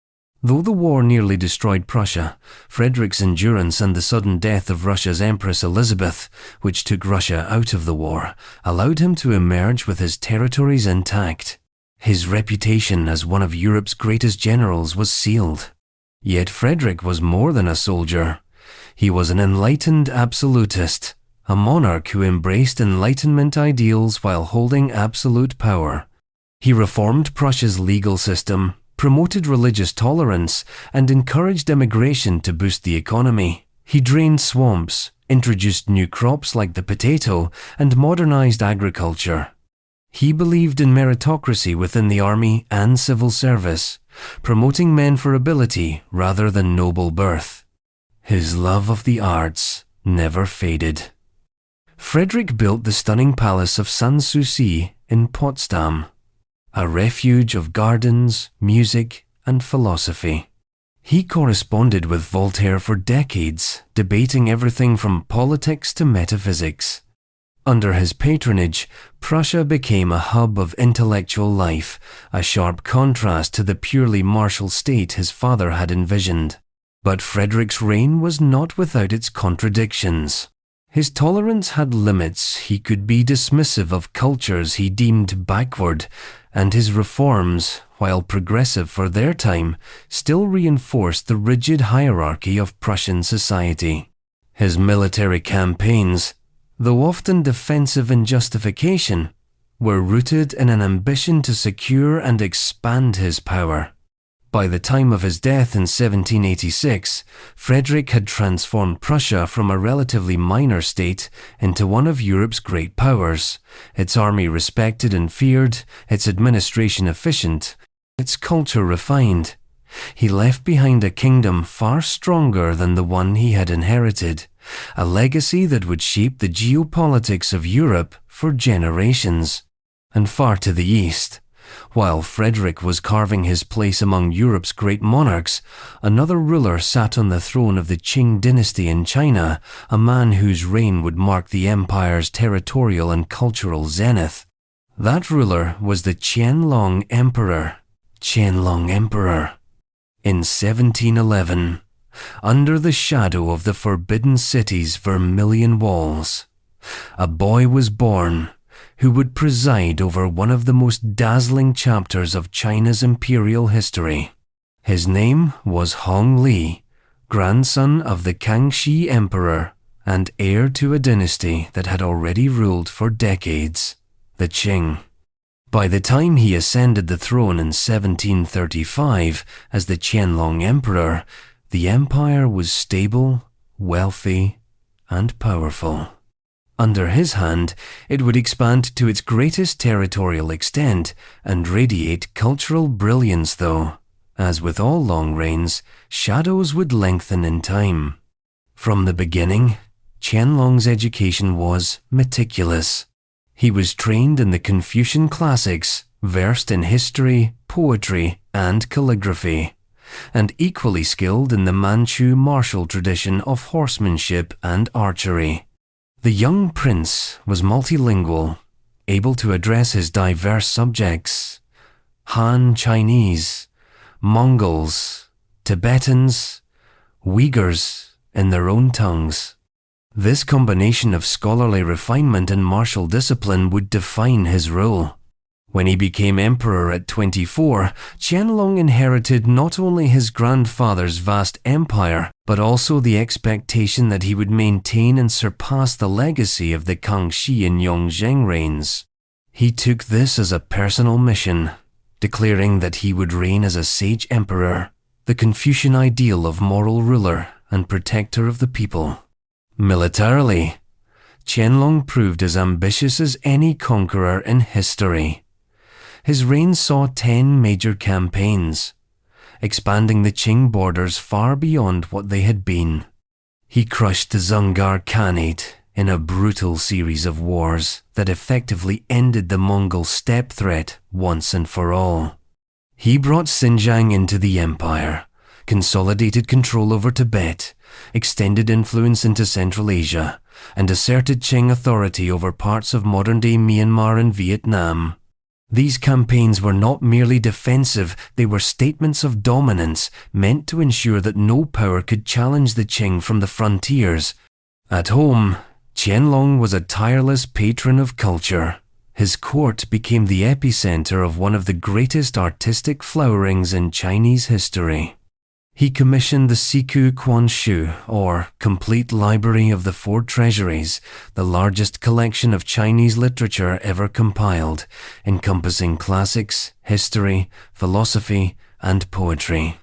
Though the war nearly destroyed Prussia, Frederick's endurance and the sudden death of Russia's Empress Elizabeth, which took Russia out of the war, allowed him to emerge with his territories intact. His reputation as one of Europe's greatest generals was sealed. Yet Frederick was more than a soldier. He was an enlightened absolutist, a monarch who embraced Enlightenment ideals while holding absolute power. He reformed Prussia's legal system, promoted religious tolerance, and encouraged immigration to boost the economy. He drained swamps, introduced new crops like the potato, and modernized agriculture. He believed in meritocracy within the army and civil service, promoting men for ability rather than noble birth. His love of the arts never faded. Frederick built the stunning palace of Sanssouci in Potsdam, a refuge of gardens, music, and philosophy. He corresponded with Voltaire for decades, debating everything from politics to metaphysics. Under his patronage, Prussia became a hub of intellectual life, a sharp contrast to the purely martial state his father had envisioned. But Frederick's reign was not without its contradictions. His tolerance had limits. He could be dismissive of cultures he deemed backward, and his reforms, while progressive for their time, still reinforced the rigid hierarchy of Prussian society. His military campaigns, though often defensive in justification, were rooted in an ambition to secure and expand his power. By the time of his death in 1786, Frederick had transformed Prussia from a relatively minor state into one of Europe's great powers, its army respected and feared, its administration efficient, its culture refined. He left behind a kingdom far stronger than the one he had inherited, a legacy that would shape the geopolitics of Europe for generations. And far to the east, while Frederick was carving his place among Europe's great monarchs, another ruler sat on the throne of the Qing dynasty in China, a man whose reign would mark the empire's territorial and cultural zenith. That ruler was the Qianlong Emperor. Qianlong Emperor. In 1711, under the shadow of the Forbidden City's vermilion walls, a boy was born who would preside over one of the most dazzling chapters of China's imperial history. His name was Hong Li, grandson of the Kangxi Emperor and heir to a dynasty that had already ruled for decades, the Qing. By the time he ascended the throne in 1735 as the Qianlong Emperor, the empire was stable, wealthy, and powerful. Under his hand, it would expand to its greatest territorial extent and radiate cultural brilliance though. as with all long reigns, shadows would lengthen in time. From the beginning, Qianlong's education was meticulous. He was trained in the Confucian classics, versed in history, poetry, and calligraphy, and equally skilled in the Manchu martial tradition of horsemanship and archery. The young prince was multilingual, able to address his diverse subjects: Han Chinese, Mongols, Tibetans, Uyghurs in their own tongues. This combination of scholarly refinement and martial discipline would define his role. When he became emperor at 24, Qianlong inherited not only his grandfather's vast empire, but also the expectation that he would maintain and surpass the legacy of the Kangxi and Yongzheng reigns. He took this as a personal mission, declaring that he would reign as a sage emperor, the Confucian ideal of moral ruler and protector of the people. Militarily, Qianlong proved as ambitious as any conqueror in history. His reign saw 10 major campaigns, expanding the Qing borders far beyond what they had been. He crushed the Dzungar Khanate in a brutal series of wars that effectively ended the Mongol steppe threat once and for all. He brought Xinjiang into the empire, consolidated control over Tibet, extended influence into Central Asia, and asserted Qing authority over parts of modern-day Myanmar and Vietnam. These campaigns were not merely defensive, they were statements of dominance meant to ensure that no power could challenge the Qing from the frontiers. At home, Qianlong was a tireless patron of culture. His court became the epicenter of one of the greatest artistic flowerings in Chinese history. He commissioned the Siku Quanshu, or Complete Library of the Four Treasuries, the largest collection of Chinese literature ever compiled, encompassing classics, history, philosophy, and poetry.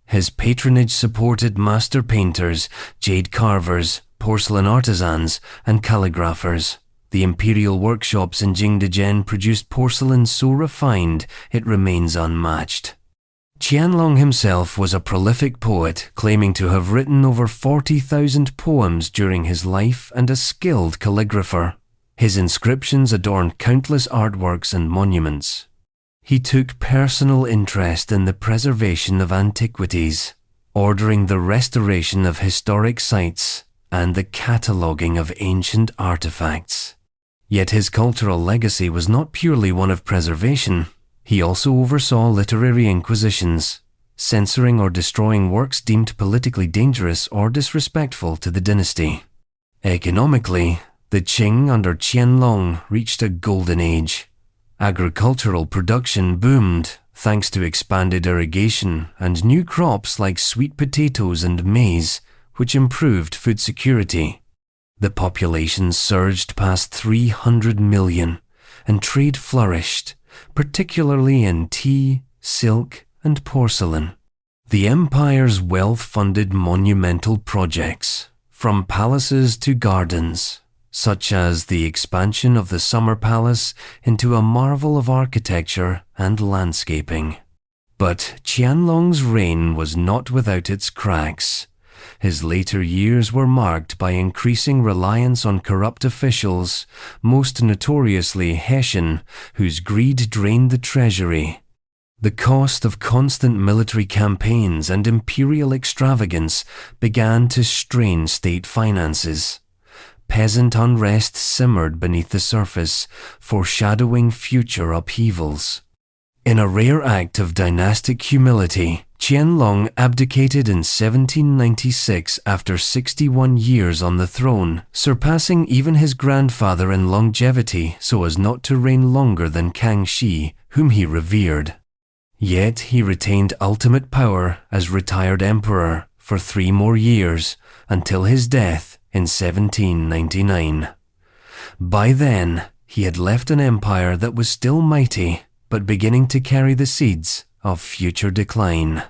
His patronage supported master painters, jade carvers, porcelain artisans, and calligraphers. The imperial workshops in Jingdezhen produced porcelain so refined it remains unmatched. Qianlong himself was a prolific poet, claiming to have written over 40,000 poems during his life and a skilled calligrapher. His inscriptions adorned countless artworks and monuments. He took personal interest in the preservation of antiquities, ordering the restoration of historic sites and the cataloguing of ancient artifacts. Yet his cultural legacy was not purely one of preservation. He also oversaw literary inquisitions, censoring or destroying works deemed politically dangerous or disrespectful to the dynasty. Economically, the Qing under Qianlong reached a golden age. Agricultural production boomed thanks to expanded irrigation and new crops like sweet potatoes and maize, which improved food security. The population surged past 300 million, and trade flourished, particularly in tea, silk, and porcelain. The empire's wealth funded monumental projects, from palaces to gardens, such as the expansion of the Summer Palace into a marvel of architecture and landscaping. But Qianlong's reign was not without its cracks. His later years were marked by increasing reliance on corrupt officials, most notoriously Hessian, whose greed drained the treasury. The cost of constant military campaigns and imperial extravagance began to strain state finances. Peasant unrest simmered beneath the surface, foreshadowing future upheavals. In a rare act of dynastic humility, Qianlong abdicated in 1796 after 61 years on the throne, surpassing even his grandfather in longevity so as not to reign longer than Kangxi, whom he revered. Yet he retained ultimate power as retired emperor for 3 more years, until his death in 1799. By then, he had left an empire that was still mighty, but beginning to carry the seeds of future decline.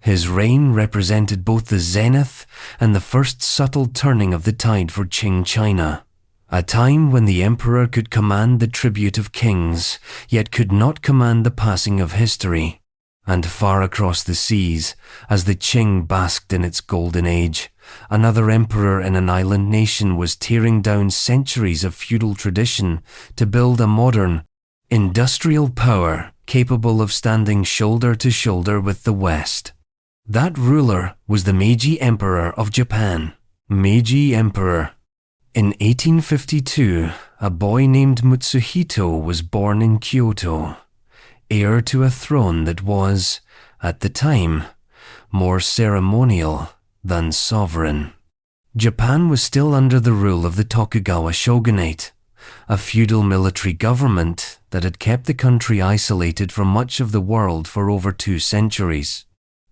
His reign represented both the zenith and the first subtle turning of the tide for Qing China, a time when the emperor could command the tribute of kings, yet could not command the passing of history. And far across the seas, as the Qing basked in its golden age, another emperor in an island nation was tearing down centuries of feudal tradition to build a modern, industrial power capable of standing shoulder to shoulder with the West. That ruler was the Meiji Emperor of Japan. Meiji Emperor. In 1852, a boy named Mutsuhito was born in Kyoto, heir to a throne that was, at the time, more ceremonial than sovereign. Japan was still under the rule of the Tokugawa shogunate, a feudal military government that had kept the country isolated from much of the world for over 2 centuries.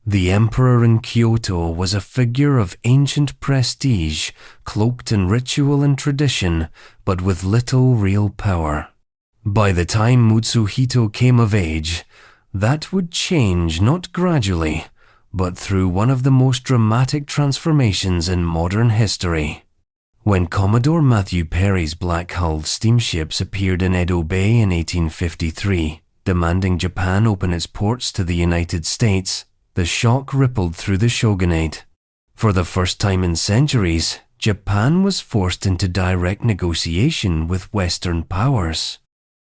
The emperor in Kyoto was a figure of ancient prestige, cloaked in ritual and tradition, but with little real power. By the time Mutsuhito came of age, that would change not gradually, but through one of the most dramatic transformations in modern history. When Commodore Matthew Perry's black-hulled steamships appeared in Edo Bay in 1853, demanding Japan open its ports to the United States, the shock rippled through the shogunate. For the first time in centuries, Japan was forced into direct negotiation with Western powers.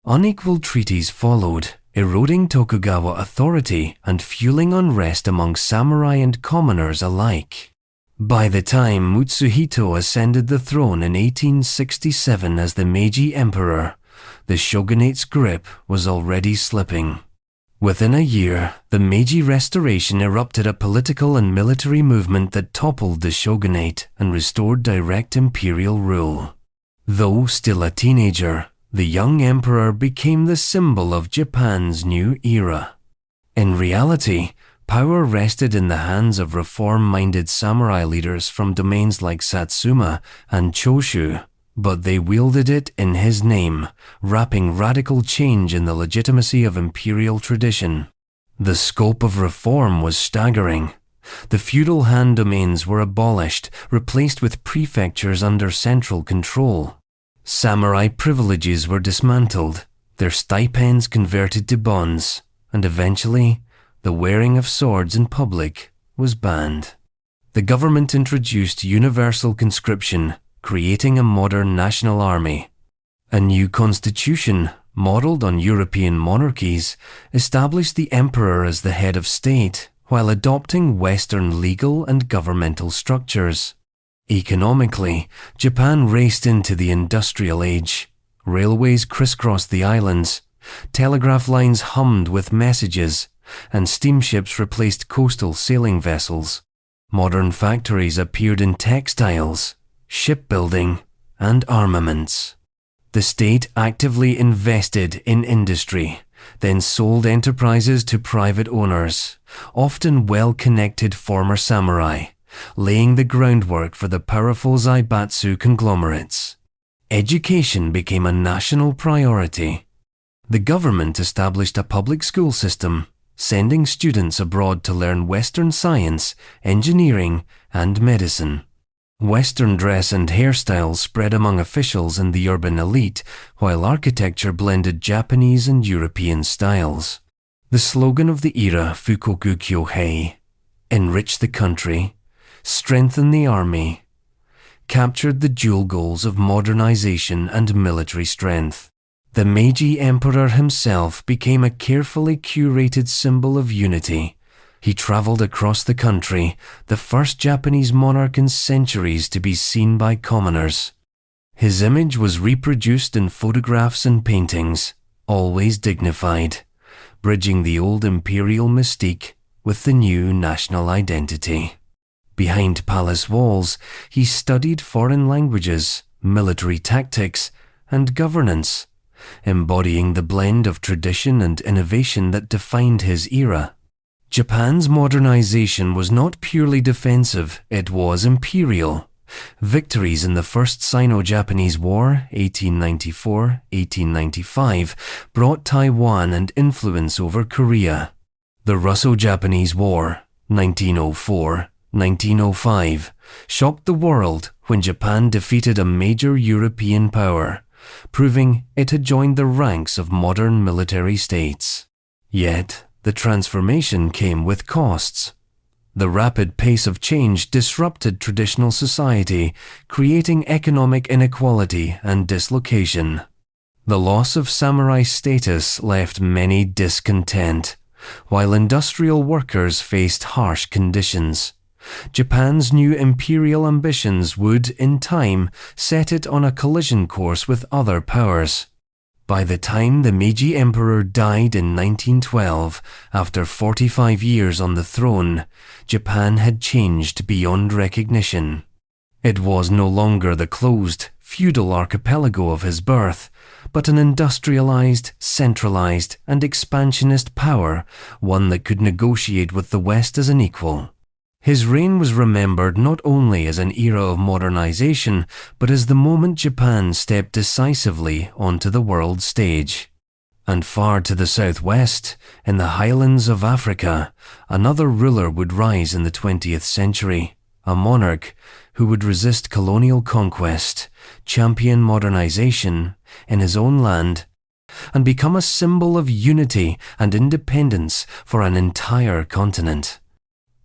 Unequal treaties followed, eroding Tokugawa authority and fueling unrest among samurai and commoners alike. By the time Mutsuhito ascended the throne in 1867 as the Meiji Emperor, the shogunate's grip was already slipping. Within a year, the Meiji Restoration erupted a political and military movement that toppled the shogunate and restored direct imperial rule. Though still a teenager, the young emperor became the symbol of Japan's new era. In reality, power rested in the hands of reform-minded samurai leaders from domains like Satsuma and Choshu, but they wielded it in his name, wrapping radical change in the legitimacy of imperial tradition. The scope of reform was staggering. The feudal Han domains were abolished, replaced with prefectures under central control. Samurai privileges were dismantled, their stipends converted to bonds, and eventually, the wearing of swords in public was banned. The government introduced universal conscription, creating a modern national army. A new constitution, modelled on European monarchies, established the emperor as the head of state, while adopting Western legal and governmental structures. Economically, Japan raced into the industrial age. Railways crisscrossed the islands, telegraph lines hummed with messages, and steamships replaced coastal sailing vessels. Modern factories appeared in textiles, shipbuilding, and armaments. The state actively invested in industry, then sold enterprises to private owners, often well-connected former samurai, laying the groundwork for the powerful Zaibatsu conglomerates. Education became a national priority. The government established a public school system, sending students abroad to learn Western science, engineering, and medicine. Western dress and hairstyles spread among officials and the urban elite, while architecture blended Japanese and European styles. The slogan of the era, Fukoku Kyohei, enrich the country, strengthen the army, captured the dual goals of modernization and military strength. The Meiji Emperor himself became a carefully curated symbol of unity. He traveled across the country, the first Japanese monarch in centuries to be seen by commoners. His image was reproduced in photographs and paintings, always dignified, bridging the old imperial mystique with the new national identity. Behind palace walls, he studied foreign languages, military tactics, and governance, embodying the blend of tradition and innovation that defined his era. Japan's modernization was not purely defensive, it was imperial. Victories in the First Sino-Japanese War, 1894-1895, brought Taiwan and influence over Korea. The Russo-Japanese War, 1904-1905, shocked the world when Japan defeated a major European power, proving it had joined the ranks of modern military states. Yet, the transformation came with costs. The rapid pace of change disrupted traditional society, creating economic inequality and dislocation. The loss of samurai status left many discontent, while industrial workers faced harsh conditions. Japan's new imperial ambitions would, in time, set it on a collision course with other powers. By the time the Meiji Emperor died in 1912, after 45 years on the throne, Japan had changed beyond recognition. It was no longer the closed, feudal archipelago of his birth, but an industrialized, centralized, and expansionist power, one that could negotiate with the West as an equal. His reign was remembered not only as an era of modernization, but as the moment Japan stepped decisively onto the world stage. And far to the southwest, in the highlands of Africa, another ruler would rise in the 20th century, a monarch who would resist colonial conquest, champion modernization in his own land, and become a symbol of unity and independence for an entire continent.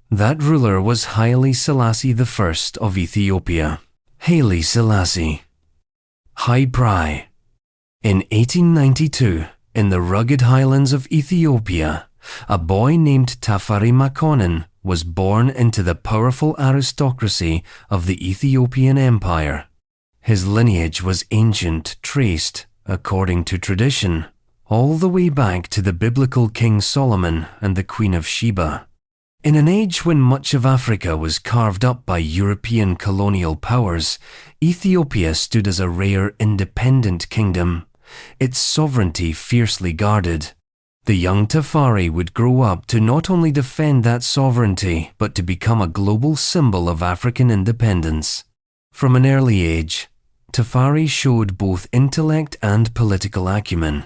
That ruler was Haile Selassie I of Ethiopia. Haile Selassie. High Prai. In 1892, in the rugged highlands of Ethiopia, a boy named Tafari Makonnen was born into the powerful aristocracy of the Ethiopian Empire. His lineage was ancient, traced, according to tradition, all the way back to the biblical King Solomon and the Queen of Sheba. In an age when much of Africa was carved up by European colonial powers, Ethiopia stood as a rare independent kingdom, its sovereignty fiercely guarded. The young Tafari would grow up to not only defend that sovereignty, but to become a global symbol of African independence. From an early age, Tafari showed both intellect and political acumen.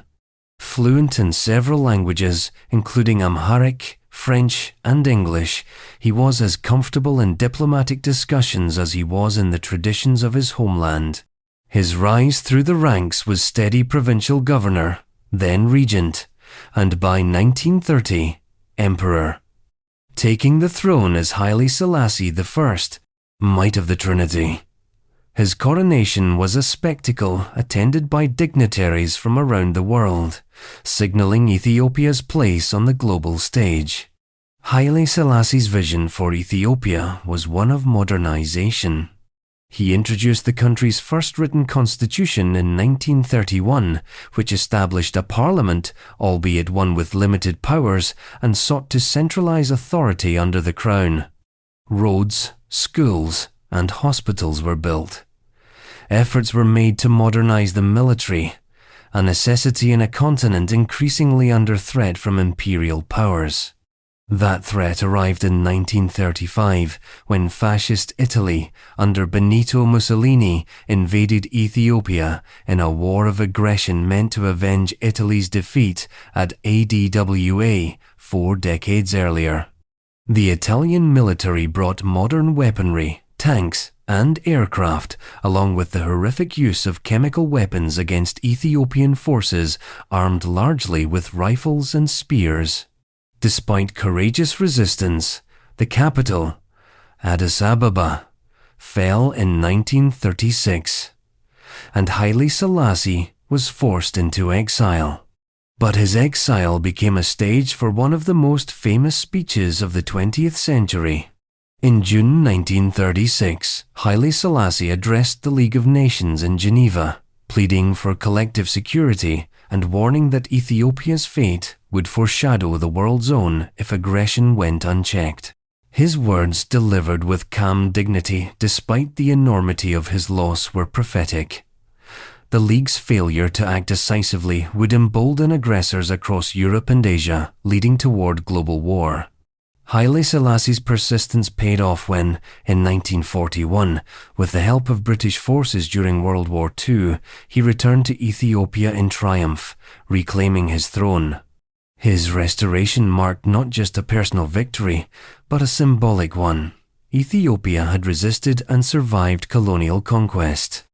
Fluent in several languages, including Amharic, French, and English, he was as comfortable in diplomatic discussions as he was in the traditions of his homeland. His rise through the ranks was steady provincial governor, then regent, and by 1930, emperor. Taking the throne as Haile Selassie I, Might of the Trinity. His coronation was a spectacle attended by dignitaries from around the world, signaling Ethiopia's place on the global stage. Haile Selassie's vision for Ethiopia was one of modernization. He introduced the country's first written constitution in 1931, which established a parliament, albeit one with limited powers, and sought to centralize authority under the crown. Roads, schools, and hospitals were built. Efforts were made to modernize the military, a necessity in a continent increasingly under threat from imperial powers. That threat arrived in 1935 when fascist Italy, under Benito Mussolini, invaded Ethiopia in a war of aggression meant to avenge Italy's defeat at ADWA 4 decades earlier. The Italian military brought modern weaponry, tanks, and aircraft, along with the horrific use of chemical weapons against Ethiopian forces armed largely with rifles and spears. Despite courageous resistance, the capital, Addis Ababa, fell in 1936, and Haile Selassie was forced into exile. But his exile became a stage for one of the most famous speeches of the 20th century. In June 1936, Haile Selassie addressed the League of Nations in Geneva, pleading for collective security and warning that Ethiopia's fate would foreshadow the world's own if aggression went unchecked. His words, delivered with calm dignity despite the enormity of his loss, were prophetic. The League's failure to act decisively would embolden aggressors across Europe and Asia, leading toward global war. Haile Selassie's persistence paid off when, in 1941, with the help of British forces during World War II, he returned to Ethiopia in triumph, reclaiming his throne. His restoration marked not just a personal victory, but a symbolic one. Ethiopia had resisted and survived colonial conquest.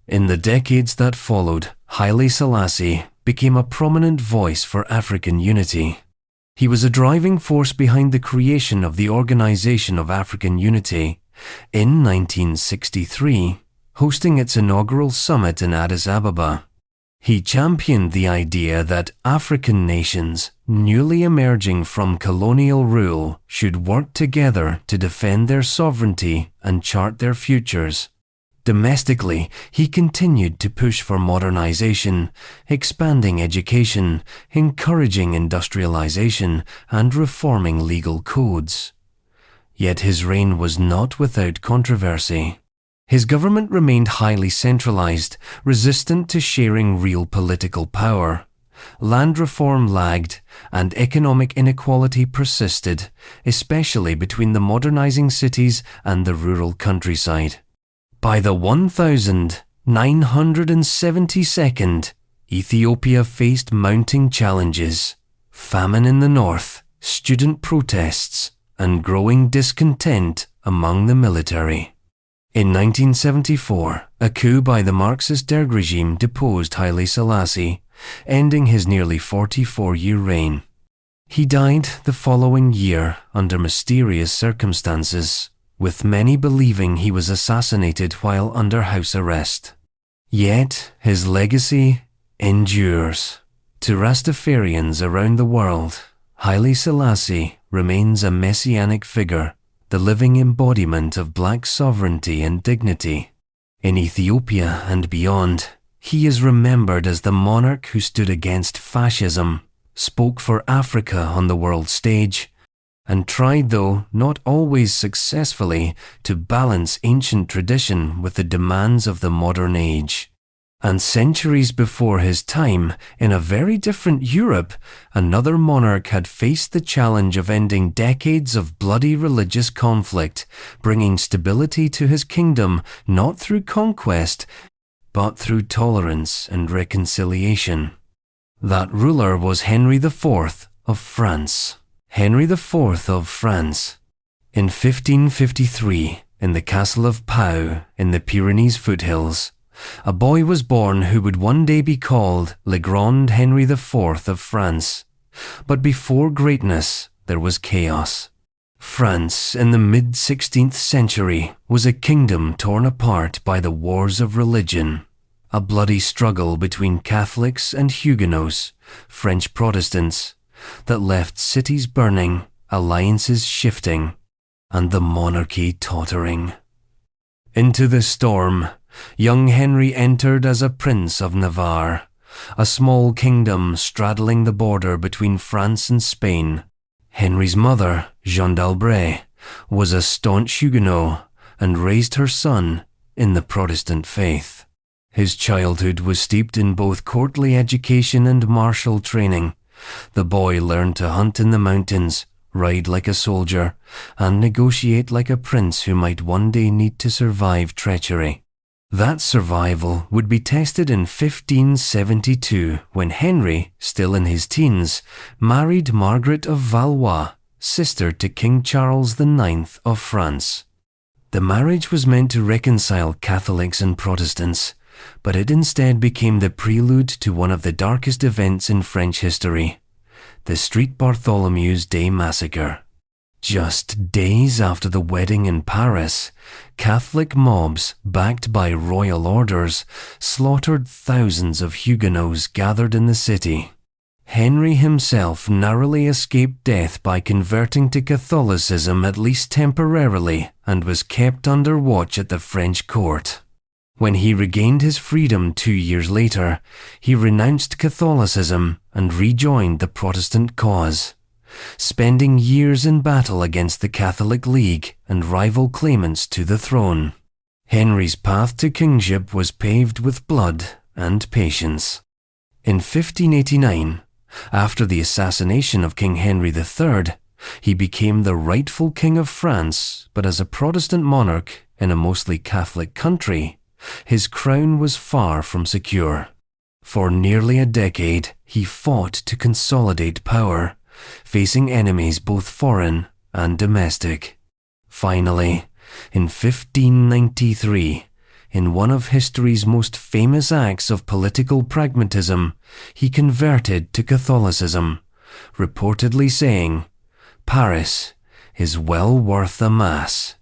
In the decades that followed, Haile Selassie became a prominent voice for African unity. He was a driving force behind the creation of the Organization of African Unity in 1963, hosting its inaugural summit in Addis Ababa. He championed the idea that African nations, newly emerging from colonial rule, should work together to defend their sovereignty and chart their futures. Domestically, he continued to push for modernization, expanding education, encouraging industrialization, and reforming legal codes. Yet his reign was not without controversy. His government remained highly centralized, resistant to sharing real political power. Land reform lagged, and economic inequality persisted, especially between the modernizing cities and the rural countryside. By the 1972nd, Ethiopia faced mounting challenges: famine in the north, student protests, and growing discontent among the military. In 1974, a coup by the Marxist Derg regime deposed Haile Selassie, ending his nearly 44-year reign. He died the following year under mysterious circumstances, with many believing he was assassinated while under house arrest. Yet his legacy endures. To Rastafarians around the world, Haile Selassie remains a messianic figure, the living embodiment of black sovereignty and dignity. In Ethiopia and beyond, he is remembered as the monarch who stood against fascism, spoke for Africa on the world stage, and tried, though not always successfully, to balance ancient tradition with the demands of the modern age. And centuries before his time, in a very different Europe, another monarch had faced the challenge of ending decades of bloody religious conflict, bringing stability to his kingdom not through conquest, but through tolerance and reconciliation. That ruler was Henry IV of France. Henry IV of France. In 1553, in the castle of Pau in the Pyrenees foothills, a boy was born who would one day be called Le Grand Henry IV of France. But before greatness, there was chaos. France in the mid-16th century was a kingdom torn apart by the wars of religion, a bloody struggle between Catholics and Huguenots, French Protestants, that left cities burning, alliances shifting, and the monarchy tottering. Into the storm, young Henry entered as a prince of Navarre, a small kingdom straddling the border between France and Spain. Henry's mother, Jeanne d'Albret, was a staunch Huguenot and raised her son in the Protestant faith. His childhood was steeped in both courtly education and martial training. The boy learned to hunt in the mountains, ride like a soldier, and negotiate like a prince who might one day need to survive treachery. That survival would be tested in 1572 when Henry, still in his teens, married Margaret of Valois, sister to King Charles IX of France. The marriage was meant to reconcile Catholics and Protestants, but it instead became the prelude to one of the darkest events in French history, the Street Bartholomew's Day Massacre. Just days after the wedding in Paris, Catholic mobs, backed by royal orders, slaughtered thousands of Huguenots gathered in the city. Henry himself narrowly escaped death by converting to Catholicism at least temporarily and was kept under watch at the French court. When he regained his freedom 2 years later, he renounced Catholicism and rejoined the Protestant cause, spending years in battle against the Catholic League and rival claimants to the throne. Henry's path to kingship was paved with blood and patience. In 1589, after the assassination of King Henry III, he became the rightful king of France, but as a Protestant monarch in a mostly Catholic country, his crown was far from secure. For nearly a decade, he fought to consolidate power, facing enemies both foreign and domestic. Finally, in 1593, in one of history's most famous acts of political pragmatism, he converted to Catholicism, reportedly saying, "Paris is well worth a mass."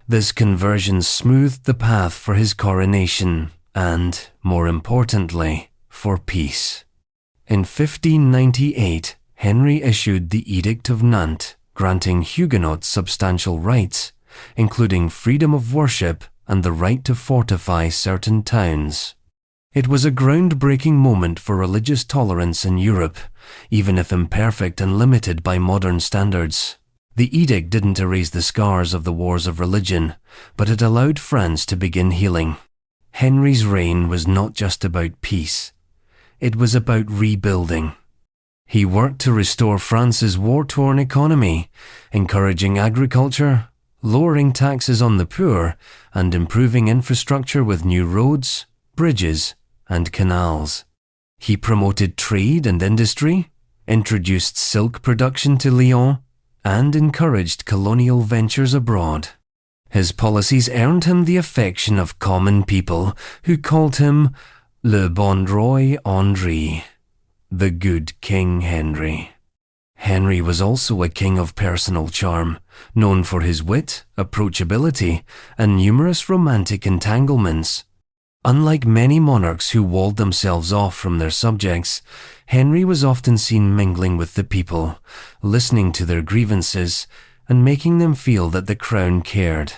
This conversion smoothed the path for his coronation and, more importantly, for peace. In 1598, Henry issued the Edict of Nantes, granting Huguenots substantial rights, including freedom of worship and the right to fortify certain towns. It was a groundbreaking moment for religious tolerance in Europe, even if imperfect and limited by modern standards. The edict didn't erase the scars of the wars of religion, but it allowed France to begin healing. Henry's reign was not just about peace. It was about rebuilding. He worked to restore France's war-torn economy, encouraging agriculture, lowering taxes on the poor, and improving infrastructure with new roads, bridges, and canals. He promoted trade and industry, introduced silk production to Lyon, and encouraged colonial ventures abroad. His policies earned him the affection of common people who called him Le Bon Roi Henri, the good King Henry. Henry was also a king of personal charm, known for his wit, approachability, and numerous romantic entanglements. Unlike many monarchs who walled themselves off from their subjects, Henry was often seen mingling with the people, listening to their grievances, and making them feel that the crown cared.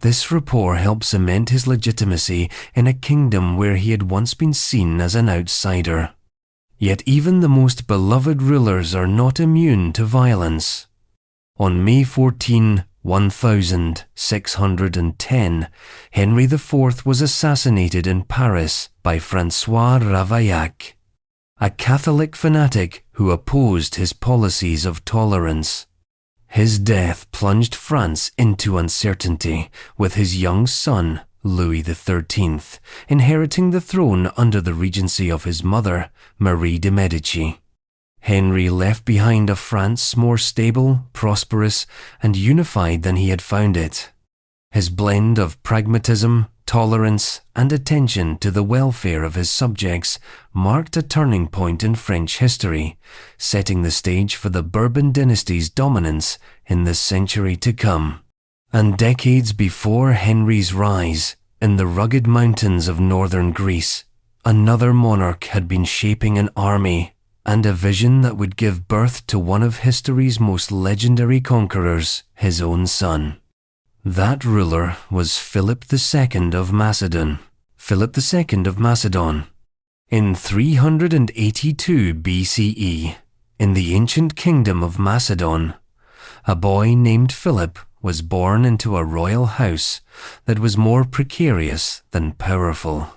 This rapport helped cement his legitimacy in a kingdom where he had once been seen as an outsider. Yet even the most beloved rulers are not immune to violence. On May 14, 1610, Henry IV was assassinated in Paris by François Ravaillac, a Catholic fanatic who opposed his policies of tolerance. His death plunged France into uncertainty, with his young son, Louis XIII, inheriting the throne under the regency of his mother, Marie de Medici. Henry left behind a France more stable, prosperous, and unified than he had found it. His blend of pragmatism, tolerance, and attention to the welfare of his subjects marked a turning point in French history, setting the stage for the Bourbon dynasty's dominance in the century to come. And decades before Henry's rise, in the rugged mountains of northern Greece, another monarch had been shaping an army and a vision that would give birth to one of history's most legendary conquerors, his own son. That ruler was Philip II of Macedon. Philip II of Macedon. In 382 BCE, in the ancient kingdom of Macedon, a boy named Philip was born into a royal house that was more precarious than powerful.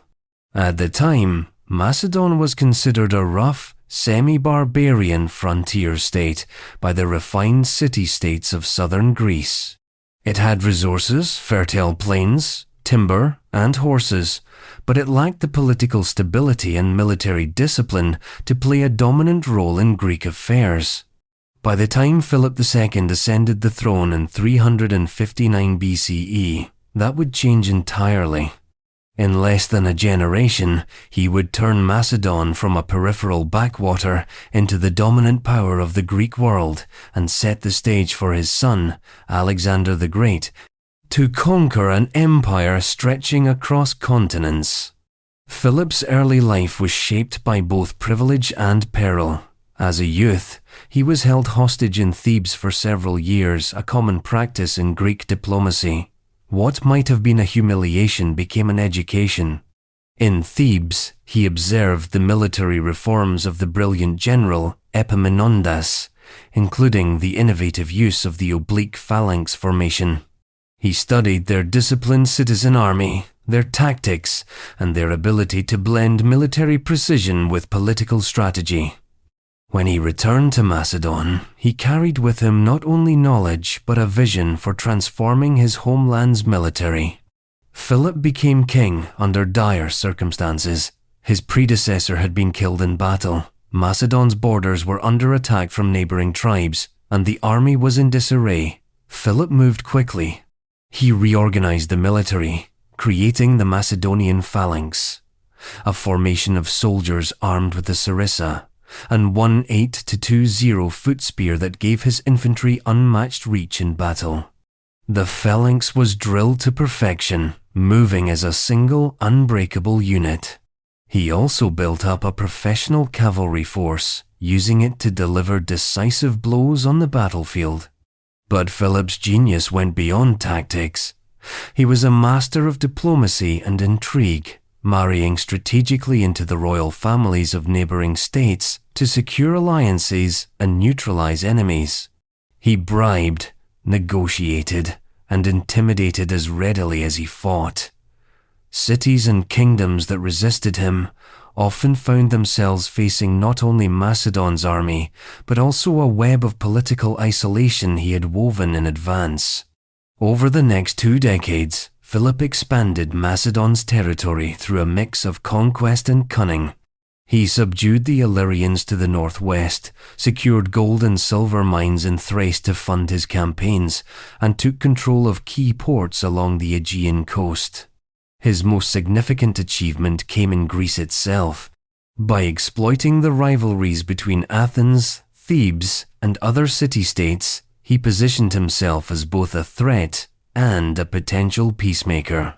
At the time, Macedon was considered a rough, semi-barbarian frontier state by the refined city-states of southern Greece. It had resources, fertile plains, timber, and horses, but it lacked the political stability and military discipline to play a dominant role in Greek affairs. By the time Philip II ascended the throne in 359 BCE, that would change entirely. In less than a generation, he would turn Macedon from a peripheral backwater into the dominant power of the Greek world and set the stage for his son, Alexander the Great, to conquer an empire stretching across continents. Philip's early life was shaped by both privilege and peril. As a youth, he was held hostage in Thebes for several years, a common practice in Greek diplomacy. What might have been a humiliation became an education. In Thebes, he observed the military reforms of the brilliant general Epaminondas, including the innovative use of the oblique phalanx formation. He studied their disciplined citizen army, their tactics, and their ability to blend military precision with political strategy. When he returned to Macedon, he carried with him not only knowledge but a vision for transforming his homeland's military. Philip became king under dire circumstances. His predecessor had been killed in battle. Macedon's borders were under attack from neighboring tribes, and the army was in disarray. Philip moved quickly. He reorganized the military, creating the Macedonian phalanx, a formation of soldiers armed with the sarissa, and one 8-20 foot spear that gave his infantry unmatched reach in battle. The phalanx was drilled to perfection, moving as a single unbreakable unit. He also built up a professional cavalry force, using it to deliver decisive blows on the battlefield. But Philip's genius went beyond tactics. He was a master of diplomacy and intrigue, marrying strategically into the royal families of neighboring states to secure alliances and neutralize enemies. He bribed, negotiated, and intimidated as readily as he fought. Cities and kingdoms that resisted him often found themselves facing not only Macedon's army, but also a web of political isolation he had woven in advance. Over the next 2 decades, Philip expanded Macedon's territory through a mix of conquest and cunning. He subdued the Illyrians to the northwest, secured gold and silver mines in Thrace to fund his campaigns, and took control of key ports along the Aegean coast. His most significant achievement came in Greece itself. By exploiting the rivalries between Athens, Thebes, and other city-states, he positioned himself as both a threat and a potential peacemaker.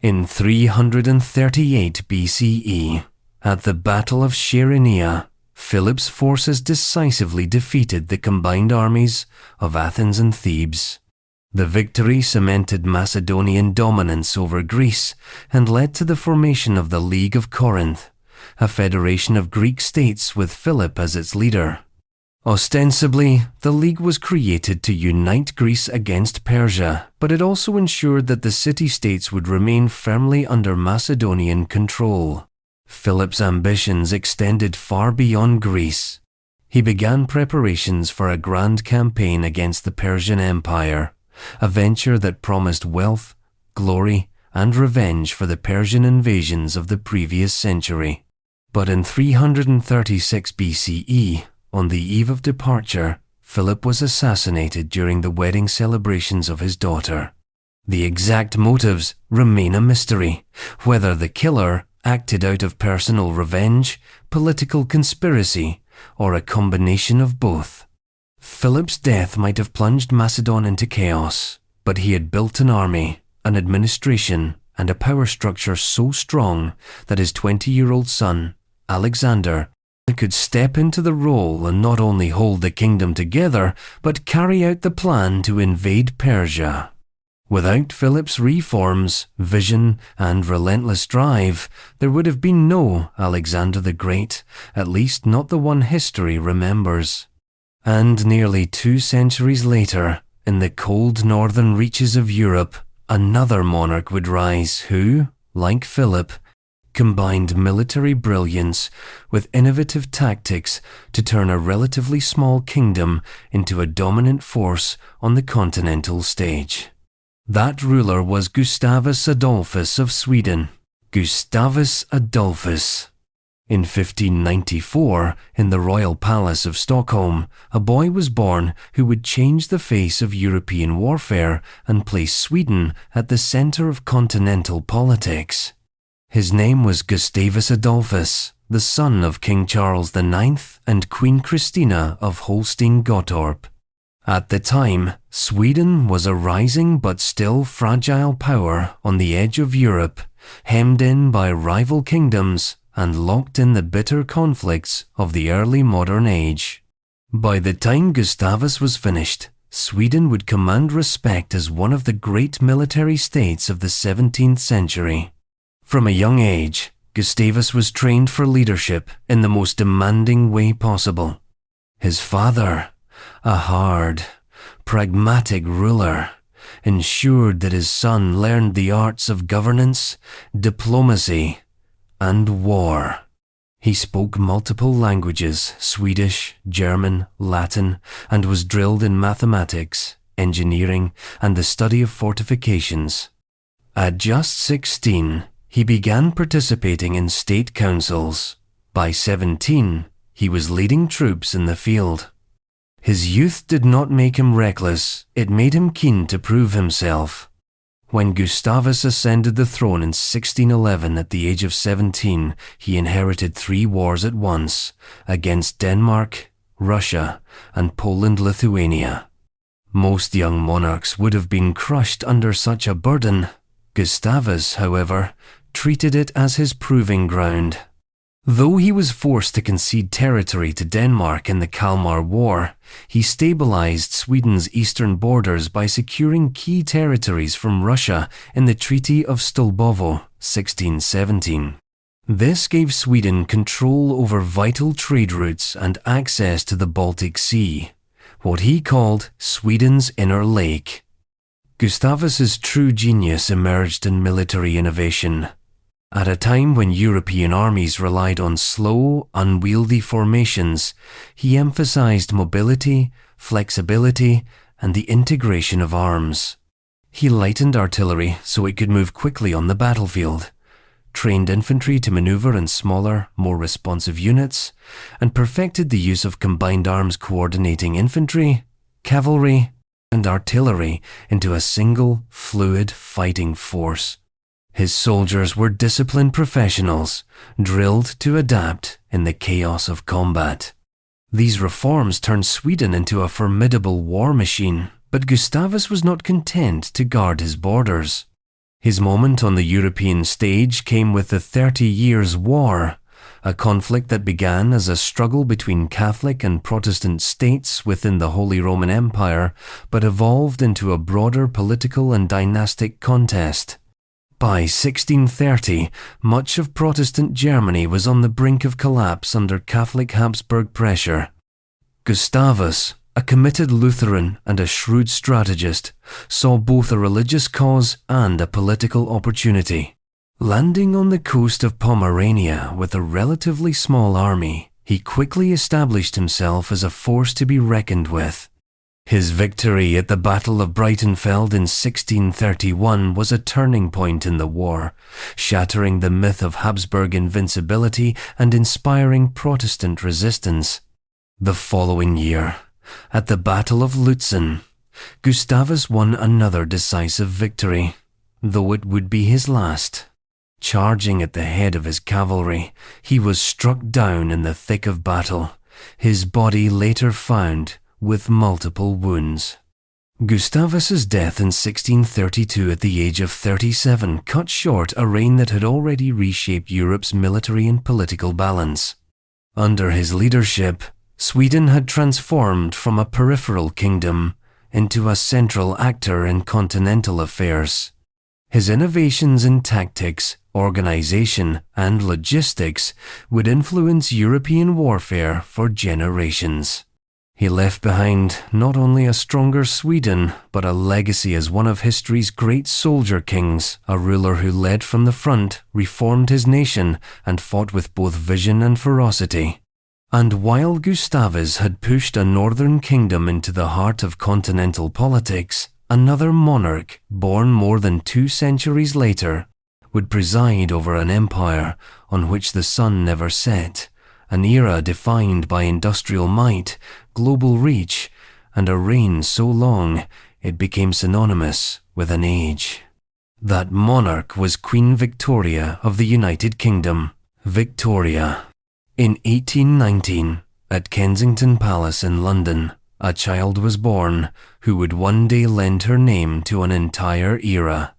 In 338 BCE, at the Battle of Chaeronea, Philip's forces decisively defeated the combined armies of Athens and Thebes. The victory cemented Macedonian dominance over Greece and led to the formation of the League of Corinth, a federation of Greek states with Philip as its leader. Ostensibly, the League was created to unite Greece against Persia, but it also ensured that the city-states would remain firmly under Macedonian control. Philip's ambitions extended far beyond Greece. He began preparations for a grand campaign against the Persian Empire, a venture that promised wealth, glory, and revenge for the Persian invasions of the previous century. But in 336 BCE, on the eve of departure, Philip was assassinated during the wedding celebrations of his daughter. The exact motives remain a mystery, whether the killer acted out of personal revenge, political conspiracy, or a combination of both. Philip's death might have plunged Macedon into chaos, but he had built an army, an administration, and a power structure so strong that his 20-year-old son, Alexander, could step into the role and not only hold the kingdom together, but carry out the plan to invade Persia. Without Philip's reforms, vision, and relentless drive, there would have been no Alexander the Great, at least not the one history remembers. And nearly 2 centuries later, in the cold northern reaches of Europe, another monarch would rise who, like Philip, combined military brilliance with innovative tactics to turn a relatively small kingdom into a dominant force on the continental stage. That ruler was Gustavus Adolphus of Sweden. Gustavus Adolphus. In 1594, in the royal palace of Stockholm, a boy was born who would change the face of European warfare and place Sweden at the center of continental politics. His name was Gustavus Adolphus, the son of King Charles IX and Queen Christina of Holstein-Gottorp. At the time, Sweden was a rising but still fragile power on the edge of Europe, hemmed in by rival kingdoms and locked in the bitter conflicts of the early modern age. By the time Gustavus was finished, Sweden would command respect as one of the great military states of the 17th century. From a young age, Gustavus was trained for leadership in the most demanding way possible. His father, a hard, pragmatic ruler, ensured that his son learned the arts of governance, diplomacy, and war. He spoke multiple languages, Swedish, German, Latin, and was drilled in mathematics, engineering, and the study of fortifications. At just 16, he began participating in state councils. By 17, he was leading troops in the field. His youth did not make him reckless, it made him keen to prove himself. When Gustavus ascended the throne in 1611 at the age of 17, he inherited 3 wars at once against Denmark, Russia, and Poland-Lithuania. Most young monarchs would have been crushed under such a burden. Gustavus, however, treated it as his proving ground. Though he was forced to concede territory to Denmark in the Kalmar War, he stabilized Sweden's eastern borders by securing key territories from Russia in the Treaty of Stolbovo, 1617. This gave Sweden control over vital trade routes and access to the Baltic Sea, what he called Sweden's inner lake. Gustavus's true genius emerged in military innovation. At a time when European armies relied on slow, unwieldy formations, he emphasized mobility, flexibility, and the integration of arms. He lightened artillery so it could move quickly on the battlefield, trained infantry to maneuver in smaller, more responsive units, and perfected the use of combined arms coordinating infantry, cavalry, and artillery into a single, fluid fighting force. His soldiers were disciplined professionals, drilled to adapt in the chaos of combat. These reforms turned Sweden into a formidable war machine, but Gustavus was not content to guard his borders. His moment on the European stage came with the 30 Years' War, a conflict that began as a struggle between Catholic and Protestant states within the Holy Roman Empire, but evolved into a broader political and dynastic contest. By 1630, much of Protestant Germany was on the brink of collapse under Catholic Habsburg pressure. Gustavus, a committed Lutheran and a shrewd strategist, saw both a religious cause and a political opportunity. Landing on the coast of Pomerania with a relatively small army, he quickly established himself as a force to be reckoned with. His victory at the Battle of Breitenfeld in 1631 was a turning point in the war, shattering the myth of Habsburg invincibility and inspiring Protestant resistance. The following year, at the Battle of Lutzen, Gustavus won another decisive victory, though it would be his last. Charging at the head of his cavalry, he was struck down in the thick of battle, his body later found with multiple wounds. Gustavus's death in 1632 at the age of 37 cut short a reign that had already reshaped Europe's military and political balance. Under his leadership, Sweden had transformed from a peripheral kingdom into a central actor in continental affairs. His innovations in tactics, organization, and logistics would influence European warfare for generations. He left behind not only a stronger Sweden, but a legacy as one of history's great soldier kings, a ruler who led from the front, reformed his nation, and fought with both vision and ferocity. And while Gustavus had pushed a northern kingdom into the heart of continental politics, another monarch, born more than 2 centuries later, would preside over an empire on which the sun never set, an era defined by industrial might, global reach, and a reign so long it became synonymous with an age. That monarch was Queen Victoria of the United Kingdom. Victoria. In 1819, at Kensington Palace in London, a child was born who would one day lend her name to an entire era.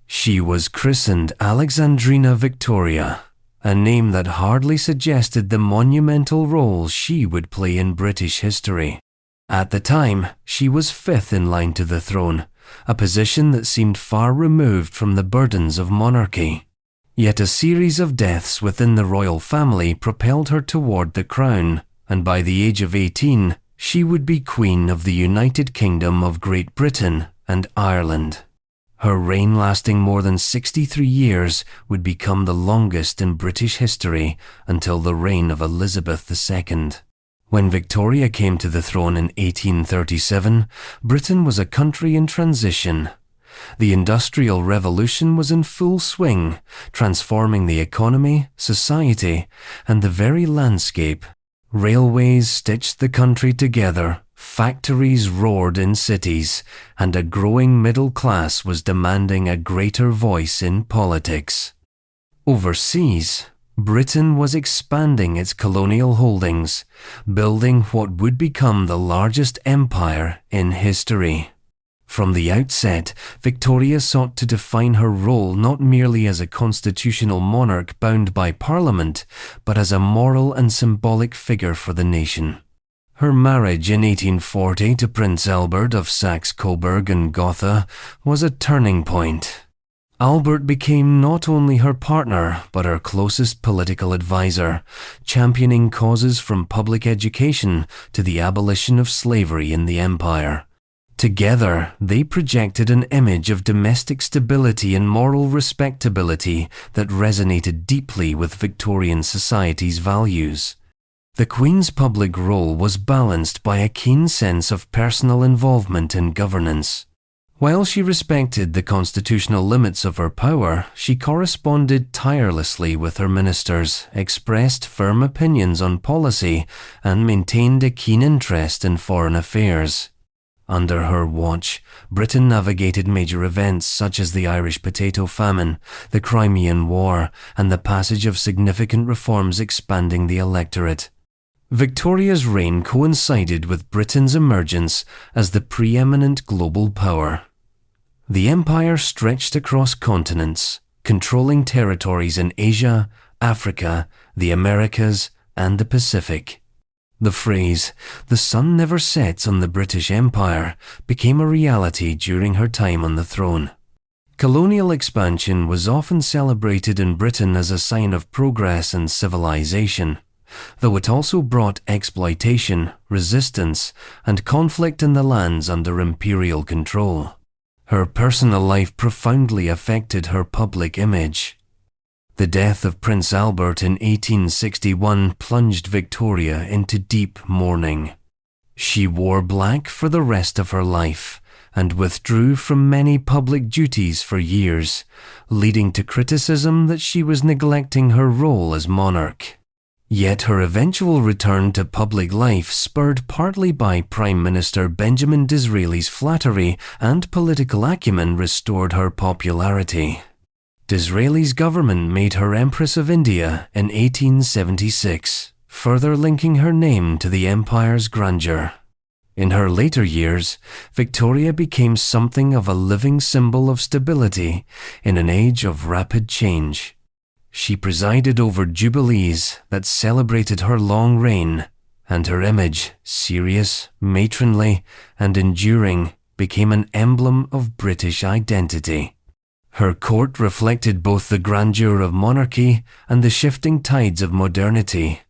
She was christened Alexandrina Victoria, a name that hardly suggested the monumental role she would play in British history. At the time, she was 5th in line to the throne, a position that seemed far removed from the burdens of monarchy. Yet a series of deaths within the royal family propelled her toward the crown, and by the age of 18, she would be Queen of the United Kingdom of Great Britain and Ireland. Her reign, lasting more than 63 years, would become the longest in British history until the reign of Elizabeth II. When Victoria came to the throne in 1837, Britain was a country in transition. The Industrial Revolution was in full swing, transforming the economy, society, and the very landscape. Railways stitched the country together, factories roared in cities, and a growing middle class was demanding a greater voice in politics. Overseas, Britain was expanding its colonial holdings, building what would become the largest empire in history. From the outset, Victoria sought to define her role not merely as a constitutional monarch bound by Parliament, but as a moral and symbolic figure for the nation. Her marriage in 1840 to Prince Albert of Saxe-Coburg and Gotha was a turning point. Albert became not only her partner, but her closest political advisor, championing causes from public education to the abolition of slavery in the empire. Together, they projected an image of domestic stability and moral respectability that resonated deeply with Victorian society's values. The Queen's public role was balanced by a keen sense of personal involvement in governance. While she respected the constitutional limits of her power, she corresponded tirelessly with her ministers, expressed firm opinions on policy, and maintained a keen interest in foreign affairs. Under her watch, Britain navigated major events such as the Irish potato famine, the Crimean War, and the passage of significant reforms expanding the electorate. Victoria's reign coincided with Britain's emergence as the preeminent global power. The empire stretched across continents, controlling territories in Asia, Africa, the Americas, and the Pacific. The phrase, "the sun never sets on the British Empire," became a reality during her time on the throne. Colonial expansion was often celebrated in Britain as a sign of progress and civilization, though it also brought exploitation, resistance, and conflict in the lands under imperial control. Her personal life profoundly affected her public image. The death of Prince Albert in 1861 plunged Victoria into deep mourning. She wore black for the rest of her life and withdrew from many public duties for years, leading to criticism that she was neglecting her role as monarch. Yet her eventual return to public life, spurred partly by Prime Minister Benjamin Disraeli's flattery and political acumen, restored her popularity. Disraeli's government made her Empress of India in 1876, further linking her name to the empire's grandeur. In her later years, Victoria became something of a living symbol of stability in an age of rapid change. She presided over jubilees that celebrated her long reign, and her image, serious, matronly, and enduring, became an emblem of British identity. Her court reflected both the grandeur of monarchy and the shifting tides of modernity,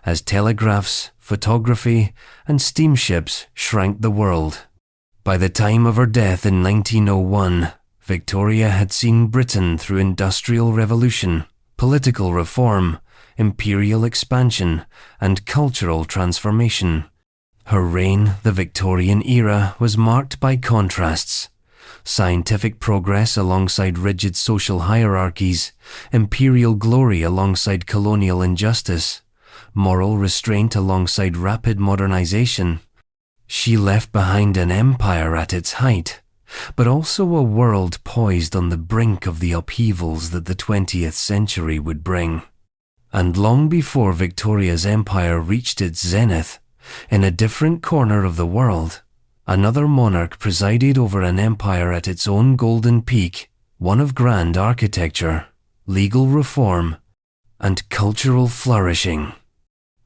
as telegraphs, photography, and steamships shrank the world. By the time of her death in 1901, Victoria had seen Britain through industrial revolution, political reform, imperial expansion, and cultural transformation. Her reign, the Victorian era, was marked by contrasts. Scientific progress alongside rigid social hierarchies, imperial glory alongside colonial injustice, moral restraint alongside rapid modernization. She left behind an empire at its height, but also a world poised on the brink of the upheavals that the 20th century would bring. And long before Victoria's empire reached its zenith, in a different corner of the world, another monarch presided over an empire at its own golden peak, one of grand architecture, legal reform, and cultural flourishing.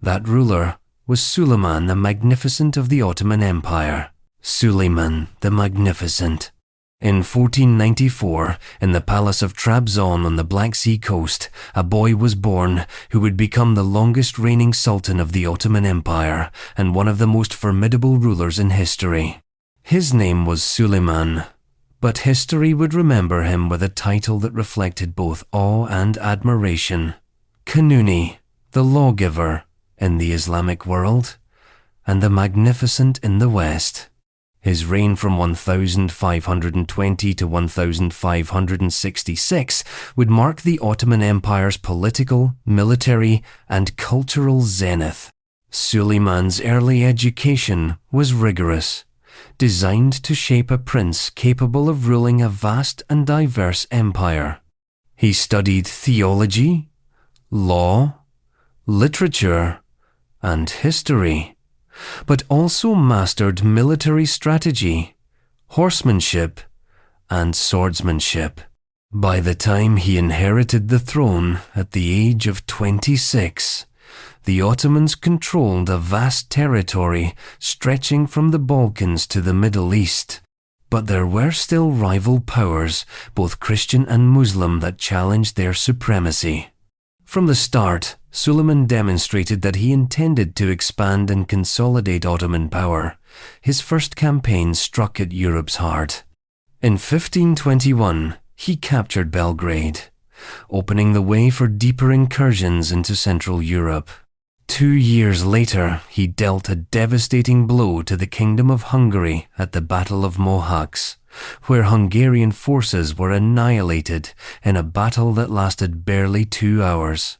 That ruler was Suleiman the Magnificent of the Ottoman Empire. Suleiman the Magnificent. In 1494, in the palace of Trabzon on the Black Sea coast, a boy was born who would become the longest reigning sultan of the Ottoman Empire and one of the most formidable rulers in history. His name was Suleiman, but history would remember him with a title that reflected both awe and admiration: Kanuni, the lawgiver in the Islamic world, and the Magnificent in the West. His reign from 1520 to 1566 would mark the Ottoman Empire's political, military, and cultural zenith. Suleiman's early education was rigorous, designed to shape a prince capable of ruling a vast and diverse empire. He studied theology, law, literature, and history, but also mastered military strategy, horsemanship, and swordsmanship. By the time he inherited the throne at the age of 26, the Ottomans controlled a vast territory stretching from the Balkans to the Middle East. But there were still rival powers, both Christian and Muslim, that challenged their supremacy. From the start, Suleiman demonstrated that he intended to expand and consolidate Ottoman power. His first campaign struck at Europe's heart. In 1521, he captured Belgrade, opening the way for deeper incursions into Central Europe. 2 years later, he dealt a devastating blow to the Kingdom of Hungary at the Battle of Mohacs, where Hungarian forces were annihilated in a battle that lasted barely 2 hours.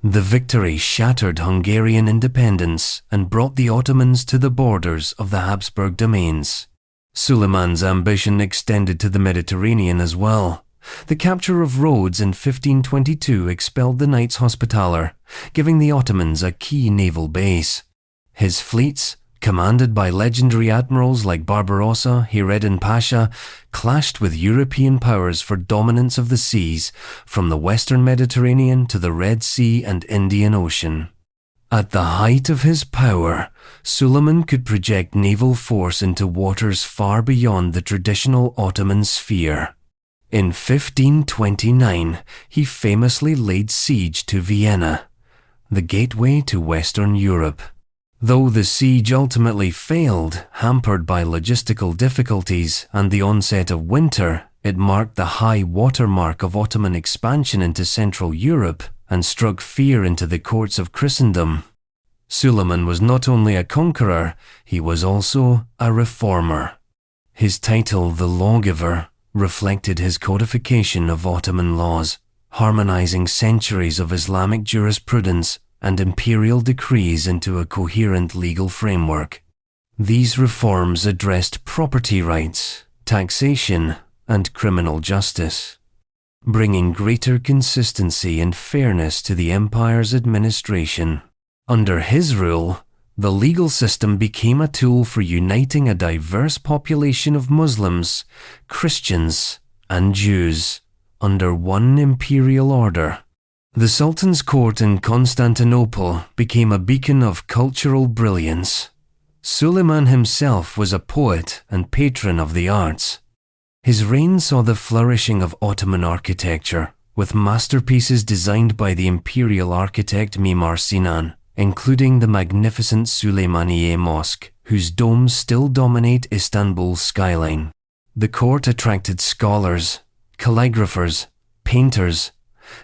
The victory shattered Hungarian independence and brought the Ottomans to the borders of the Habsburg domains. Suleiman's ambition extended to the Mediterranean as well. The capture of Rhodes in 1522 expelled the Knights Hospitaller, giving the Ottomans a key naval base. His fleets, commanded by legendary admirals like Barbarossa, Hayreddin Pasha, clashed with European powers for dominance of the seas, from the western Mediterranean to the Red Sea and Indian Ocean. At the height of his power, Suleiman could project naval force into waters far beyond the traditional Ottoman sphere. In 1529, he famously laid siege to Vienna, the gateway to Western Europe. Though the siege ultimately failed, hampered by logistical difficulties and the onset of winter, it marked the high watermark of Ottoman expansion into Central Europe and struck fear into the courts of Christendom. Suleiman was not only a conqueror, he was also a reformer. His title, the Lawgiver, reflected his codification of Ottoman laws, harmonizing centuries of Islamic jurisprudence and imperial decrees into a coherent legal framework. These reforms addressed property rights, taxation, and criminal justice, bringing greater consistency and fairness to the empire's administration. Under his rule, the legal system became a tool for uniting a diverse population of Muslims, Christians, and Jews under one imperial order. The Sultan's court in Constantinople became a beacon of cultural brilliance. Suleiman himself was a poet and patron of the arts. His reign saw the flourishing of Ottoman architecture, with masterpieces designed by the imperial architect Mimar Sinan, including the magnificent Süleymaniye Mosque, whose domes still dominate Istanbul's skyline. The court attracted scholars, calligraphers, painters,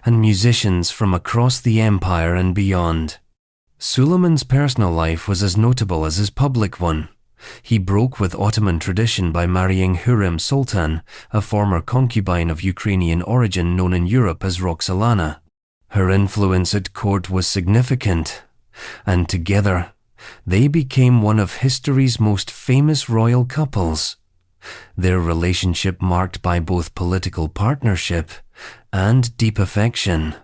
and musicians from across the empire and beyond. Suleiman's personal life was as notable as his public one. He broke with Ottoman tradition by marrying Hürrem Sultan, a former concubine of Ukrainian origin known in Europe as Roxolana. Her influence at court was significant, and together they became one of history's most famous royal couples. Their relationship marked by both political partnership and deep affection.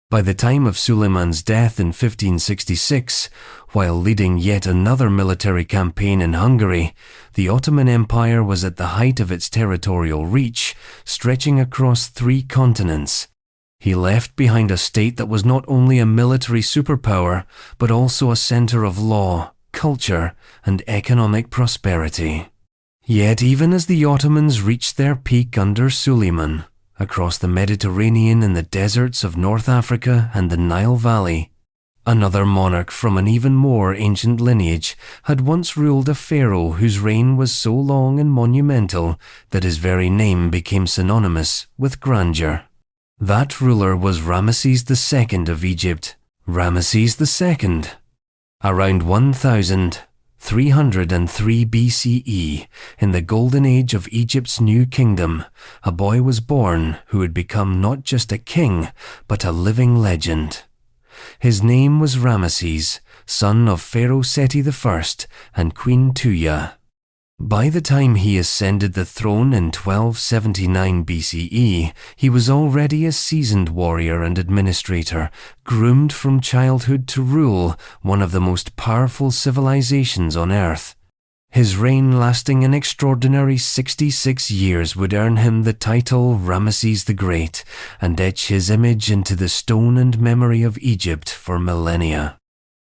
By the time of Suleiman's death in 1566, while leading yet another military campaign in Hungary, the Ottoman Empire was at the height of its territorial reach, stretching across 3 continents. He left behind a state that was not only a military superpower, but also a center of law, culture, and economic prosperity. Yet even as the Ottomans reached their peak under Suleiman, across the Mediterranean and the deserts of North Africa and the Nile Valley, another monarch from an even more ancient lineage had once ruled a pharaoh whose reign was so long and monumental that his very name became synonymous with grandeur. That ruler was Ramesses II of Egypt. Ramesses II. Around 1303 BCE, in the golden age of Egypt's new kingdom, a boy was born who would become not just a king, but a living legend. His name was Ramesses, son of Pharaoh Seti I and Queen Tuya. By the time he ascended the throne in 1279 BCE, he was already a seasoned warrior and administrator, groomed from childhood to rule one of the most powerful civilizations on earth. His reign, lasting an extraordinary 66 years, would earn him the title Ramesses the Great and etch his image into the stone and memory of Egypt for millennia.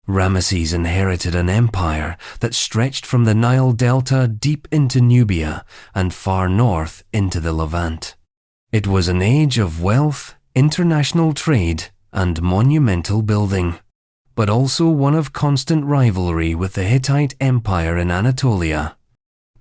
Ramesses inherited an empire that stretched from the Nile Delta deep into Nubia and far north into the Levant. It was an age of wealth, international trade, and monumental building, but also one of constant rivalry with the Hittite Empire in Anatolia.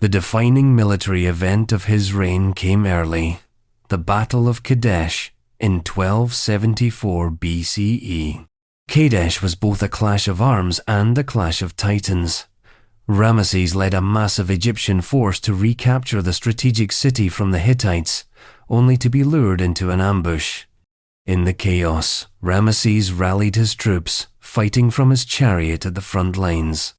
The defining military event of his reign came early, the Battle of Kadesh in 1274 BCE. Kadesh was both a clash of arms and a clash of titans. Ramesses led a massive Egyptian force to recapture the strategic city from the Hittites, only to be lured into an ambush. In the chaos, Ramesses rallied his troops, fighting from his chariot at the front lines.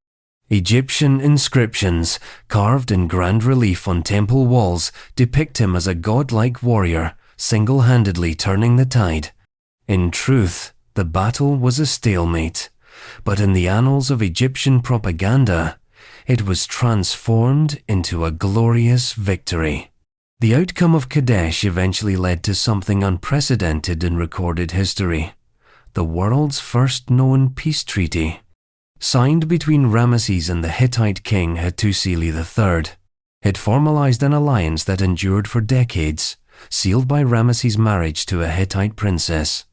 Egyptian inscriptions, carved in grand relief on temple walls, depict him as a godlike warrior, single-handedly turning the tide. In truth, the battle was a stalemate, but in the annals of Egyptian propaganda, it was transformed into a glorious victory. The outcome of Kadesh eventually led to something unprecedented in recorded history: the world's first known peace treaty, signed between Ramesses and the Hittite king Hattusili III. It formalized an alliance that endured for decades, sealed by Ramesses' marriage to a Hittite princess.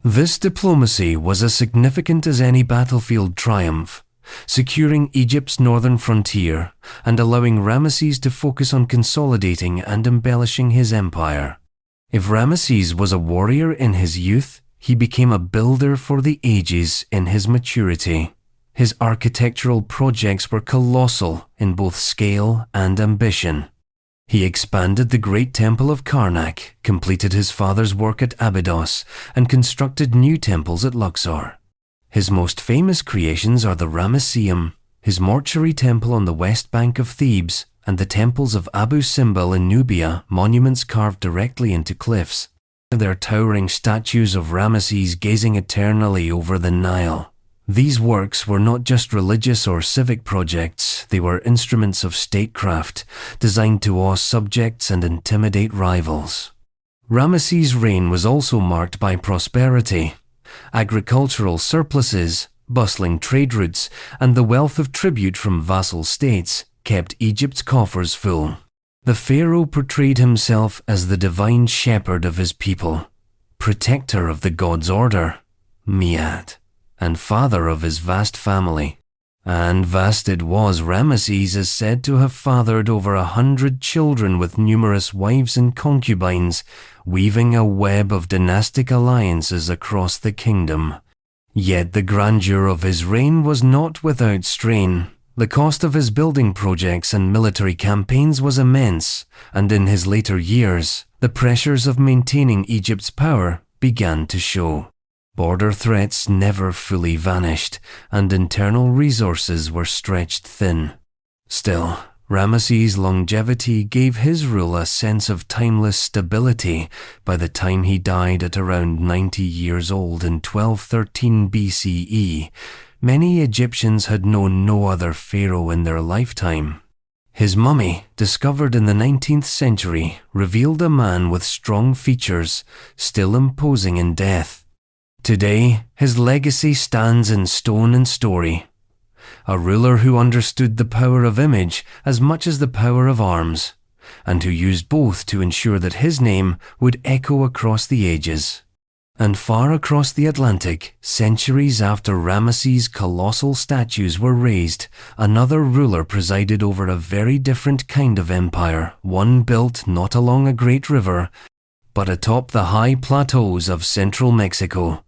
This diplomacy was as significant as any battlefield triumph, securing Egypt's northern frontier and allowing Ramesses to focus on consolidating and embellishing his empire. If Ramesses was a warrior in his youth, he became a builder for the ages in his maturity. His architectural projects were colossal in both scale and ambition. He expanded the great temple of Karnak, completed his father's work at Abydos, and constructed new temples at Luxor. His most famous creations are the Ramesseum, his mortuary temple on the west bank of Thebes, and the temples of Abu Simbel in Nubia, monuments carved directly into cliffs. Their towering statues of Ramesses gazing eternally over the Nile. These works were not just religious or civic projects, they were instruments of statecraft, designed to awe subjects and intimidate rivals. Ramesses' reign was also marked by prosperity. Agricultural surpluses, bustling trade routes, and the wealth of tribute from vassal states kept Egypt's coffers full. The pharaoh portrayed himself as the divine shepherd of his people, protector of the god's order, Miat, and father of his vast family. And vast it was. Ramesses is said to have fathered over 100 children with numerous wives and concubines, weaving a web of dynastic alliances across the kingdom. Yet the grandeur of his reign was not without strain. The cost of his building projects and military campaigns was immense, and in his later years, the pressures of maintaining Egypt's power began to show. Border threats never fully vanished, and internal resources were stretched thin. Still, Ramesses' longevity gave his rule a sense of timeless stability. By the time he died at around 90 years old in 1213 BCE, many Egyptians had known no other pharaoh in their lifetime. His mummy, discovered in the 19th century, revealed a man with strong features, still imposing in death. Today, his legacy stands in stone and story. A ruler who understood the power of image as much as the power of arms, and who used both to ensure that his name would echo across the ages. And far across the Atlantic, centuries after Ramesses' colossal statues were raised, another ruler presided over a very different kind of empire, one built not along a great river, but atop the high plateaus of central Mexico,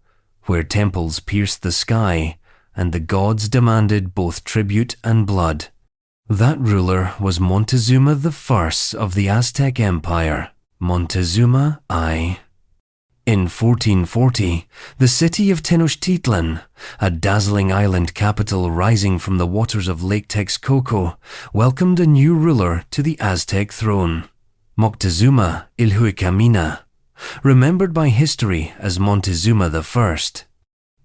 where temples pierced the sky, and the gods demanded both tribute and blood. That ruler was Moctezuma I of the Aztec Empire, Moctezuma I. In 1440, the city of Tenochtitlan, a dazzling island capital rising from the waters of Lake Texcoco, welcomed a new ruler to the Aztec throne, Moctezuma I, remembered by history as Montezuma I.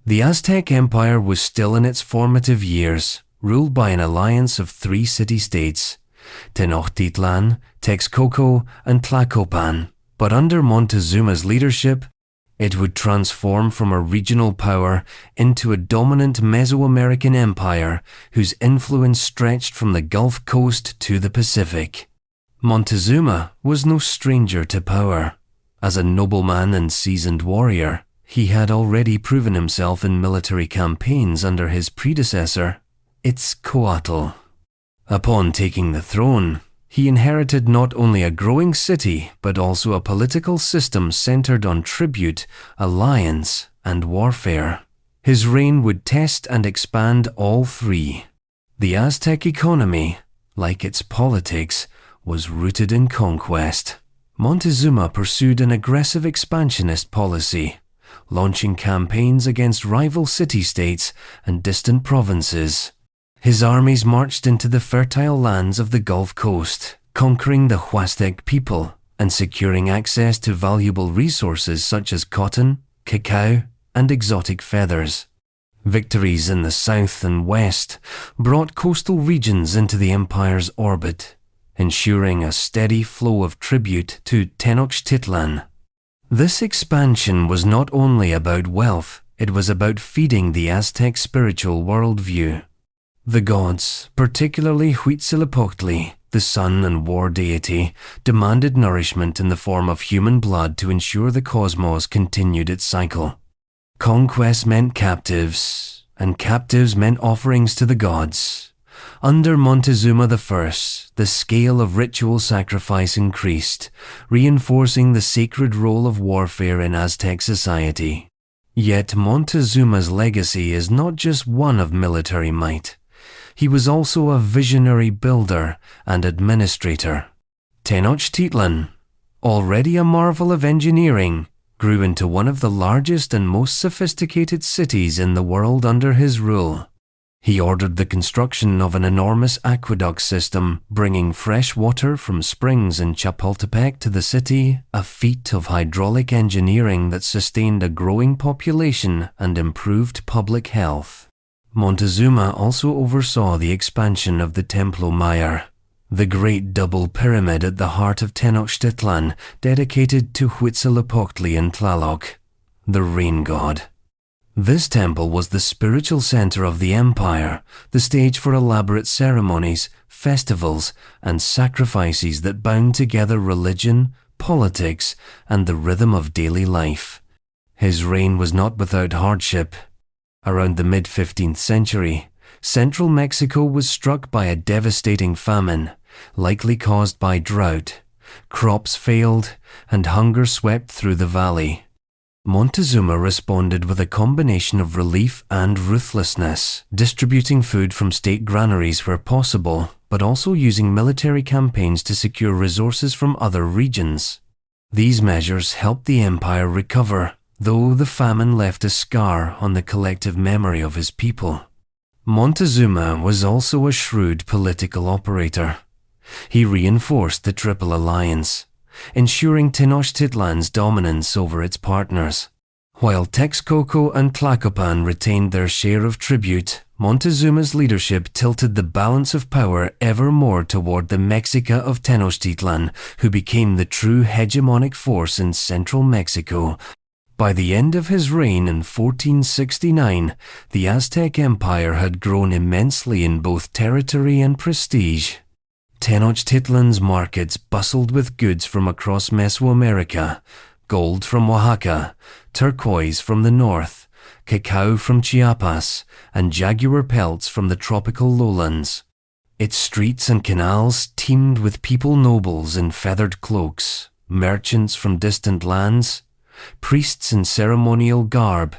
The Aztec Empire was still in its formative years, ruled by an alliance of three city-states, Tenochtitlan, Texcoco, and Tlacopan. But under Montezuma's leadership, it would transform from a regional power into a dominant Mesoamerican empire whose influence stretched from the Gulf Coast to the Pacific. Montezuma was no stranger to power. As a nobleman and seasoned warrior, he had already proven himself in military campaigns under his predecessor, Itzcoatl. Upon taking the throne, he inherited not only a growing city, but also a political system centered on tribute, alliance, and warfare. His reign would test and expand all three. The Aztec economy, like its politics, was rooted in conquest. Montezuma pursued an aggressive expansionist policy, launching campaigns against rival city-states and distant provinces. His armies marched into the fertile lands of the Gulf Coast, conquering the Huastec people and securing access to valuable resources such as cotton, cacao, and exotic feathers. Victories in the south and west brought coastal regions into the empire's orbit, ensuring a steady flow of tribute to Tenochtitlan. This expansion was not only about wealth, it was about feeding the Aztec spiritual worldview. The gods, particularly Huitzilopochtli, the sun and war deity, demanded nourishment in the form of human blood to ensure the cosmos continued its cycle. Conquest meant captives, and captives meant offerings to the gods. Under Montezuma I, the scale of ritual sacrifice increased, reinforcing the sacred role of warfare in Aztec society. Yet Montezuma's legacy is not just one of military might. He was also a visionary builder and administrator. Tenochtitlan, already a marvel of engineering, grew into one of the largest and most sophisticated cities in the world under his rule. He ordered the construction of an enormous aqueduct system, bringing fresh water from springs in Chapultepec to the city, a feat of hydraulic engineering that sustained a growing population and improved public health. Montezuma also oversaw the expansion of the Templo Mayor, the great double pyramid at the heart of Tenochtitlan, dedicated to Huitzilopochtli and Tlaloc, the rain god. This temple was the spiritual center of the empire, the stage for elaborate ceremonies, festivals, and sacrifices that bound together religion, politics, and the rhythm of daily life. His reign was not without hardship. Around the mid-15th century, central Mexico was struck by a devastating famine, likely caused by drought. Crops failed, and hunger swept through the valley. Montezuma responded with a combination of relief and ruthlessness, distributing food from state granaries where possible, but also using military campaigns to secure resources from other regions. These measures helped the empire recover, though the famine left a scar on the collective memory of his people. Montezuma was also a shrewd political operator. He reinforced the Triple Alliance, ensuring Tenochtitlan's dominance over its partners. While Texcoco and Tlacopan retained their share of tribute, Montezuma's leadership tilted the balance of power ever more toward the Mexica of Tenochtitlan, who became the true hegemonic force in central Mexico. By the end of his reign in 1469, the Aztec Empire had grown immensely in both territory and prestige. Tenochtitlan's markets bustled with goods from across Mesoamerica, gold from Oaxaca, turquoise from the north, cacao from Chiapas, and jaguar pelts from the tropical lowlands. Its streets and canals teemed with people nobles in feathered cloaks, merchants from distant lands, priests in ceremonial garb,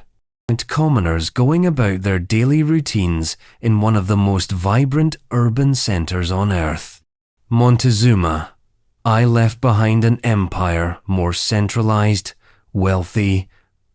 and commoners going about their daily routines in one of the most vibrant urban centers on earth. Montezuma I left behind an empire more centralized, wealthy,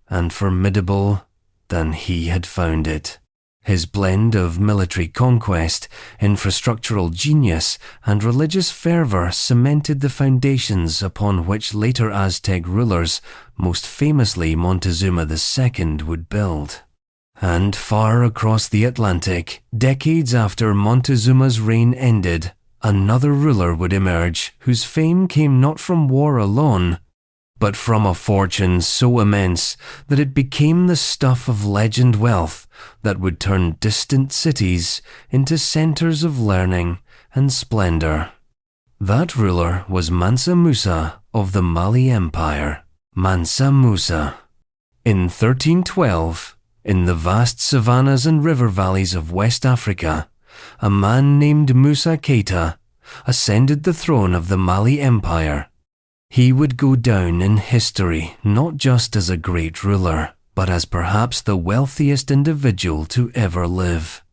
and formidable than he had found it. His blend of military conquest, infrastructural genius, and religious fervor cemented the foundations upon which later Aztec rulers, most famously Moctezuma II, would build. And far across the Atlantic, decades after Montezuma's reign ended, another ruler would emerge whose fame came not from war alone, but from a fortune so immense that it became the stuff of legend wealth that would turn distant cities into centers of learning and splendor. That ruler was Mansa Musa of the Mali Empire. Mansa Musa. In 1312, in the vast savannas and river valleys of West Africa, a man named Musa Keita ascended the throne of the Mali Empire. He would go down in history not just as a great ruler, but as perhaps the wealthiest individual to ever live.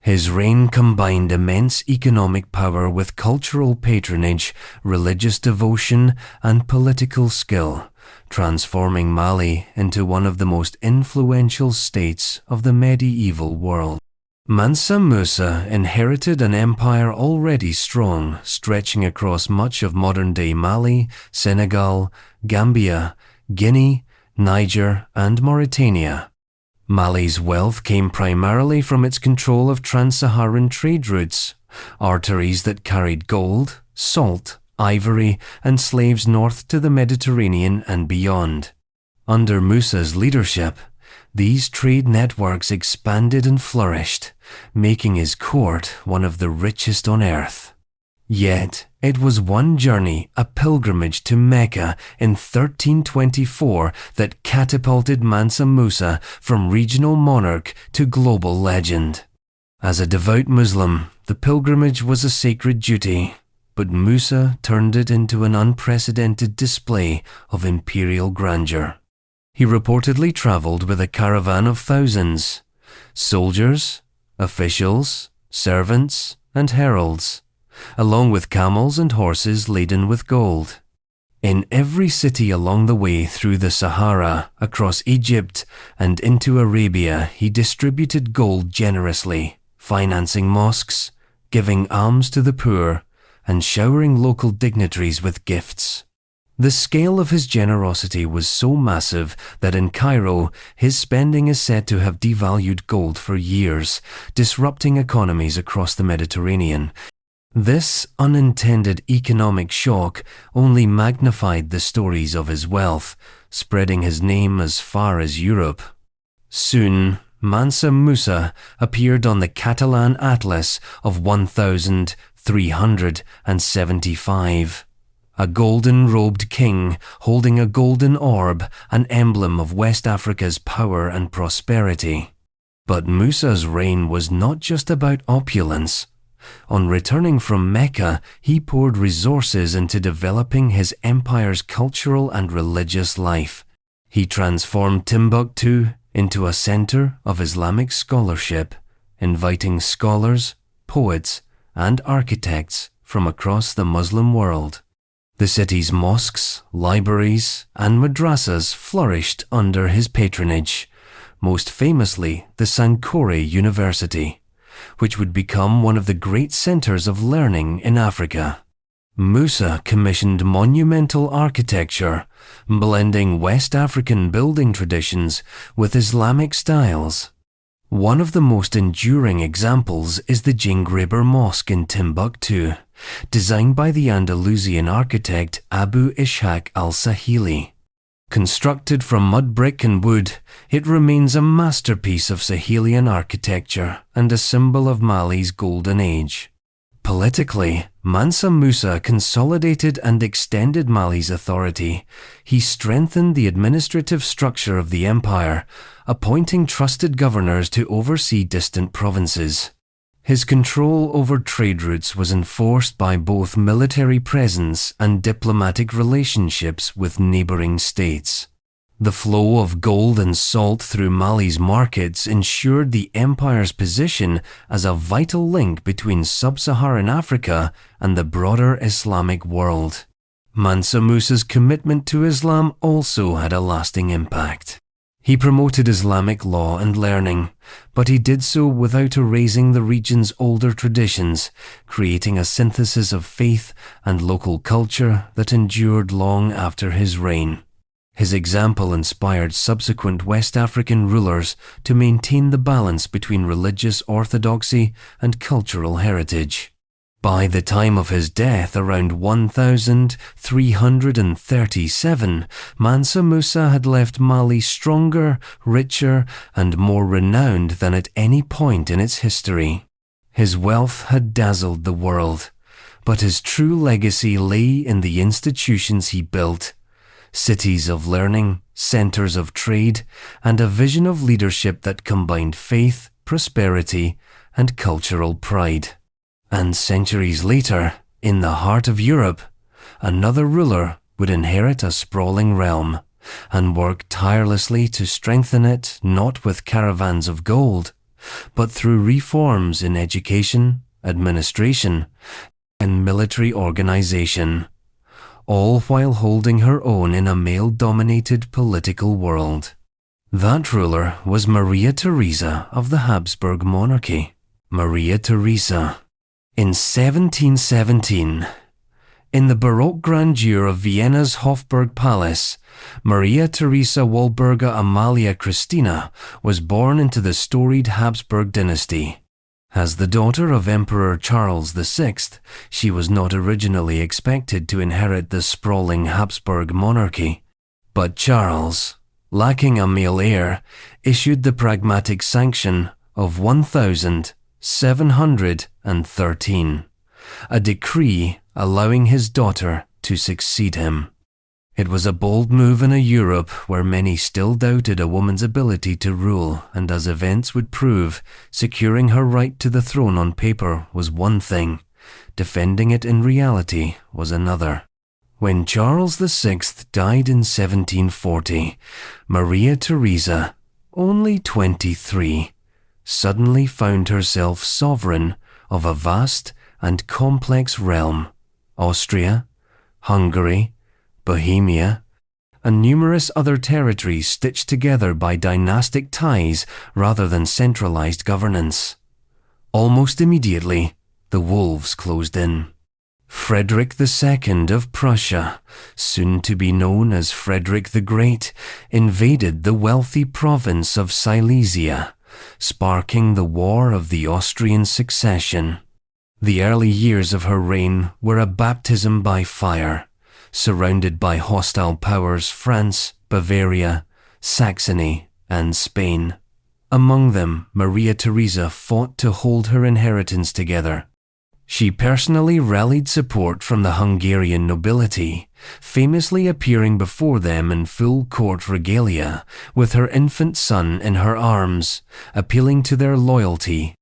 His reign combined immense economic power with cultural patronage, religious devotion, and political skill, transforming Mali into one of the most influential states of the medieval world. Mansa Musa inherited an empire already strong, stretching across much of modern-day Mali, Senegal, Gambia, Guinea, Niger, and Mauritania. Mali's wealth came primarily from its control of trans-Saharan trade routes, arteries that carried gold, salt, ivory, and slaves north to the Mediterranean and beyond. Under Musa's leadership, these trade networks expanded and flourished, making his court one of the richest on earth. Yet, it was one journey, a pilgrimage to Mecca in 1324 that catapulted Mansa Musa from regional monarch to global legend. As a devout Muslim, the pilgrimage was a sacred duty, but Musa turned it into an unprecedented display of imperial grandeur. He reportedly traveled with a caravan of thousands, soldiers, officials, servants, and heralds, along with camels and horses laden with gold. In every city along the way through the Sahara, across Egypt, and into Arabia, he distributed gold generously, financing mosques, giving alms to the poor, and showering local dignitaries with gifts. The scale of his generosity was so massive that in Cairo, his spending is said to have devalued gold for years, disrupting economies across the Mediterranean. This unintended economic shock only magnified the stories of his wealth, spreading his name as far as Europe. Soon, Mansa Musa appeared on the Catalan Atlas of 1375. A golden-robed king holding a golden orb, an emblem of West Africa's power and prosperity. But Musa's reign was not just about opulence. On returning from Mecca, he poured resources into developing his empire's cultural and religious life. He transformed Timbuktu into a center of Islamic scholarship, inviting scholars, poets, and architects from across the Muslim world. The city's mosques, libraries, and madrasas flourished under his patronage, most famously the Sankore University, which would become one of the great centers of learning in Africa. Musa commissioned monumental architecture, blending West African building traditions with Islamic styles. One of the most enduring examples is the Djingueber Mosque in Timbuktu, designed by the Andalusian architect Abu Ishaq al-Sahili. Constructed from mud brick and wood, it remains a masterpiece of Sahelian architecture and a symbol of Mali's golden age. Politically, Mansa Musa consolidated and extended Mali's authority. He strengthened the administrative structure of the empire, appointing trusted governors to oversee distant provinces. His control over trade routes was enforced by both military presence and diplomatic relationships with neighboring states. The flow of gold and salt through Mali's markets ensured the empire's position as a vital link between sub-Saharan Africa and the broader Islamic world. Mansa Musa's commitment to Islam also had a lasting impact. He promoted Islamic law and learning, but he did so without erasing the region's older traditions, creating a synthesis of faith and local culture that endured long after his reign. His example inspired subsequent West African rulers to maintain the balance between religious orthodoxy and cultural heritage. By the time of his death around 1337, Mansa Musa had left Mali stronger, richer, and more renowned than at any point in its history. His wealth had dazzled the world, but his true legacy lay in the institutions he built: cities of learning, centers of trade, and a vision of leadership that combined faith, prosperity, and cultural pride. And centuries later, in the heart of Europe, another ruler would inherit a sprawling realm and work tirelessly to strengthen it, not with caravans of gold, but through reforms in education, administration, and military organization, all while holding her own in a male-dominated political world. That ruler was Maria Theresa of the Habsburg monarchy. Maria Theresa. In 1717, in the Baroque grandeur of Vienna's Hofburg Palace, Maria Theresa Walburga Amalia Christina was born into the storied Habsburg dynasty. As the daughter of Emperor Charles VI, she was not originally expected to inherit the sprawling Habsburg monarchy. But Charles, lacking a male heir, issued the pragmatic sanction of 1713, a decree allowing his daughter to succeed him. It was a bold move in a Europe where many still doubted a woman's ability to rule, and as events would prove, securing her right to the throne on paper was one thing, defending it in reality was another. When Charles VI died in 1740, Maria Theresa, only 23, suddenly found herself sovereign of a vast and complex realm: Austria, Hungary, Bohemia, and numerous other territories stitched together by dynastic ties rather than centralized governance. Almost immediately, the wolves closed in. Frederick II of Prussia, soon to be known as Frederick the Great, invaded the wealthy province of Silesia, sparking the War of the Austrian Succession. The early years of her reign were a baptism by fire. Surrounded by hostile powers France, Bavaria, Saxony, and Spain. Among them, Maria Theresa fought to hold her inheritance together. She personally rallied support from the Hungarian nobility, famously appearing before them in full court regalia, with her infant son in her arms, appealing to their loyalty.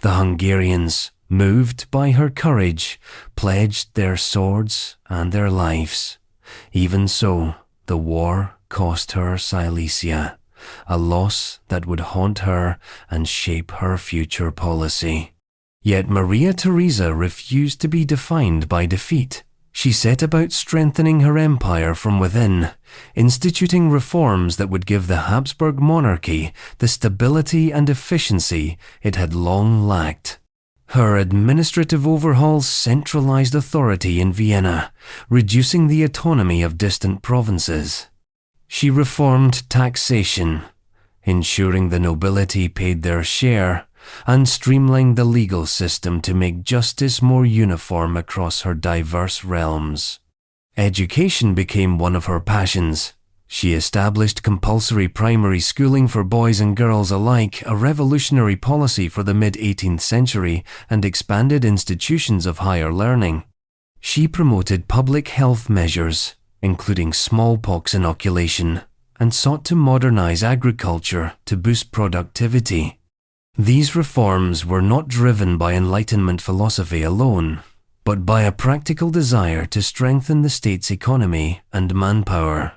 The Hungarians, moved by her courage, pledged their swords and their lives. Even so, the war cost her Silesia, a loss that would haunt her and shape her future policy. Yet Maria Theresa refused to be defined by defeat. She set about strengthening her empire from within, instituting reforms that would give the Habsburg monarchy the stability and efficiency it had long lacked. Her administrative overhauls centralized authority in Vienna, reducing the autonomy of distant provinces. She reformed taxation, ensuring the nobility paid their share, and streamlined the legal system to make justice more uniform across her diverse realms. Education became one of her passions. She established compulsory primary schooling for boys and girls alike, a revolutionary policy for the mid-18th century, and expanded institutions of higher learning. She promoted public health measures, including smallpox inoculation, and sought to modernize agriculture to boost productivity. These reforms were not driven by Enlightenment philosophy alone, but by a practical desire to strengthen the state's economy and manpower.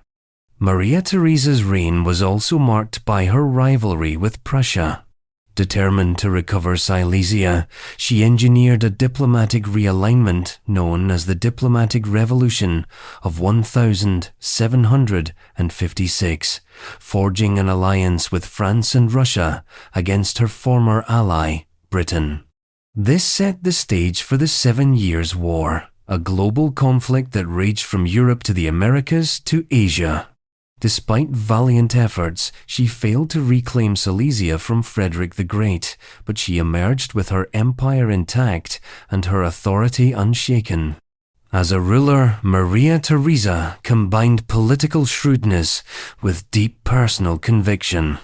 Maria Theresa's reign was also marked by her rivalry with Prussia. Determined to recover Silesia, she engineered a diplomatic realignment known as the Diplomatic Revolution of 1756, forging an alliance with France and Russia against her former ally, Britain. This set the stage for the 7 Years' War, a global conflict that raged from Europe to the Americas to Asia. Despite valiant efforts, she failed to reclaim Silesia from Frederick the Great, but she emerged with her empire intact and her authority unshaken. As a ruler, Maria Theresa combined political shrewdness with deep personal conviction.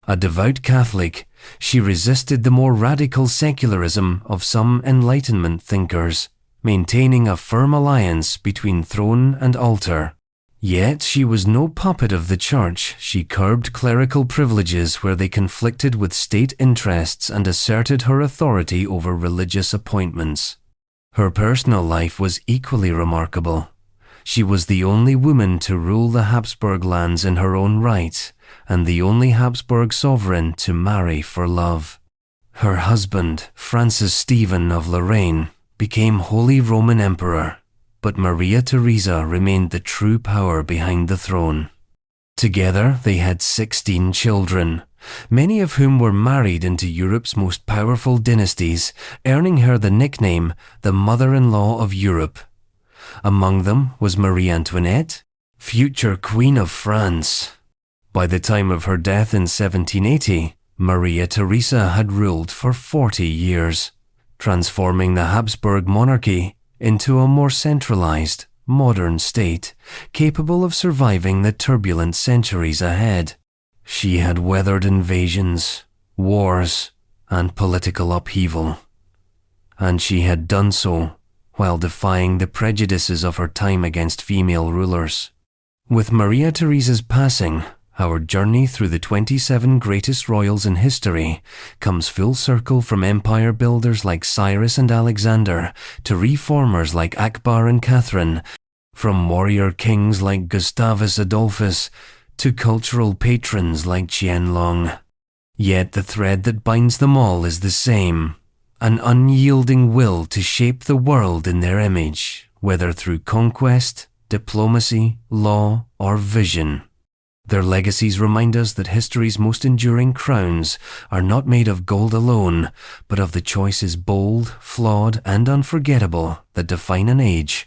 A devout Catholic, she resisted the more radical secularism of some Enlightenment thinkers, maintaining a firm alliance between throne and altar. Yet she was no puppet of the church. She curbed clerical privileges where they conflicted with state interests and asserted her authority over religious appointments. Her personal life was equally remarkable. She was the only woman to rule the Habsburg lands in her own right, and the only Habsburg sovereign to marry for love. Her husband, Francis Stephen of Lorraine, became Holy Roman Emperor, but Maria Theresa remained the true power behind the throne. Together they had 16 children, many of whom were married into Europe's most powerful dynasties, earning her the nickname the Mother-in-law of Europe. Among them was Marie Antoinette, future Queen of France. By the time of her death in 1780, Maria Theresa had ruled for 40 years, transforming the Habsburg monarchy into a more centralized, modern state, capable of surviving the turbulent centuries ahead. She had weathered invasions, wars, and political upheaval. And she had done so while defying the prejudices of her time against female rulers. With Maria Theresa's passing, our journey through the 27 greatest royals in history comes full circle, from empire builders like Cyrus and Alexander to reformers like Akbar and Catherine, from warrior kings like Gustavus Adolphus to cultural patrons like Qianlong. Yet the thread that binds them all is the same: an unyielding will to shape the world in their image, whether through conquest, diplomacy, law, or vision. Their legacies remind us that history's most enduring crowns are not made of gold alone, but of the choices bold, flawed, and unforgettable that define an age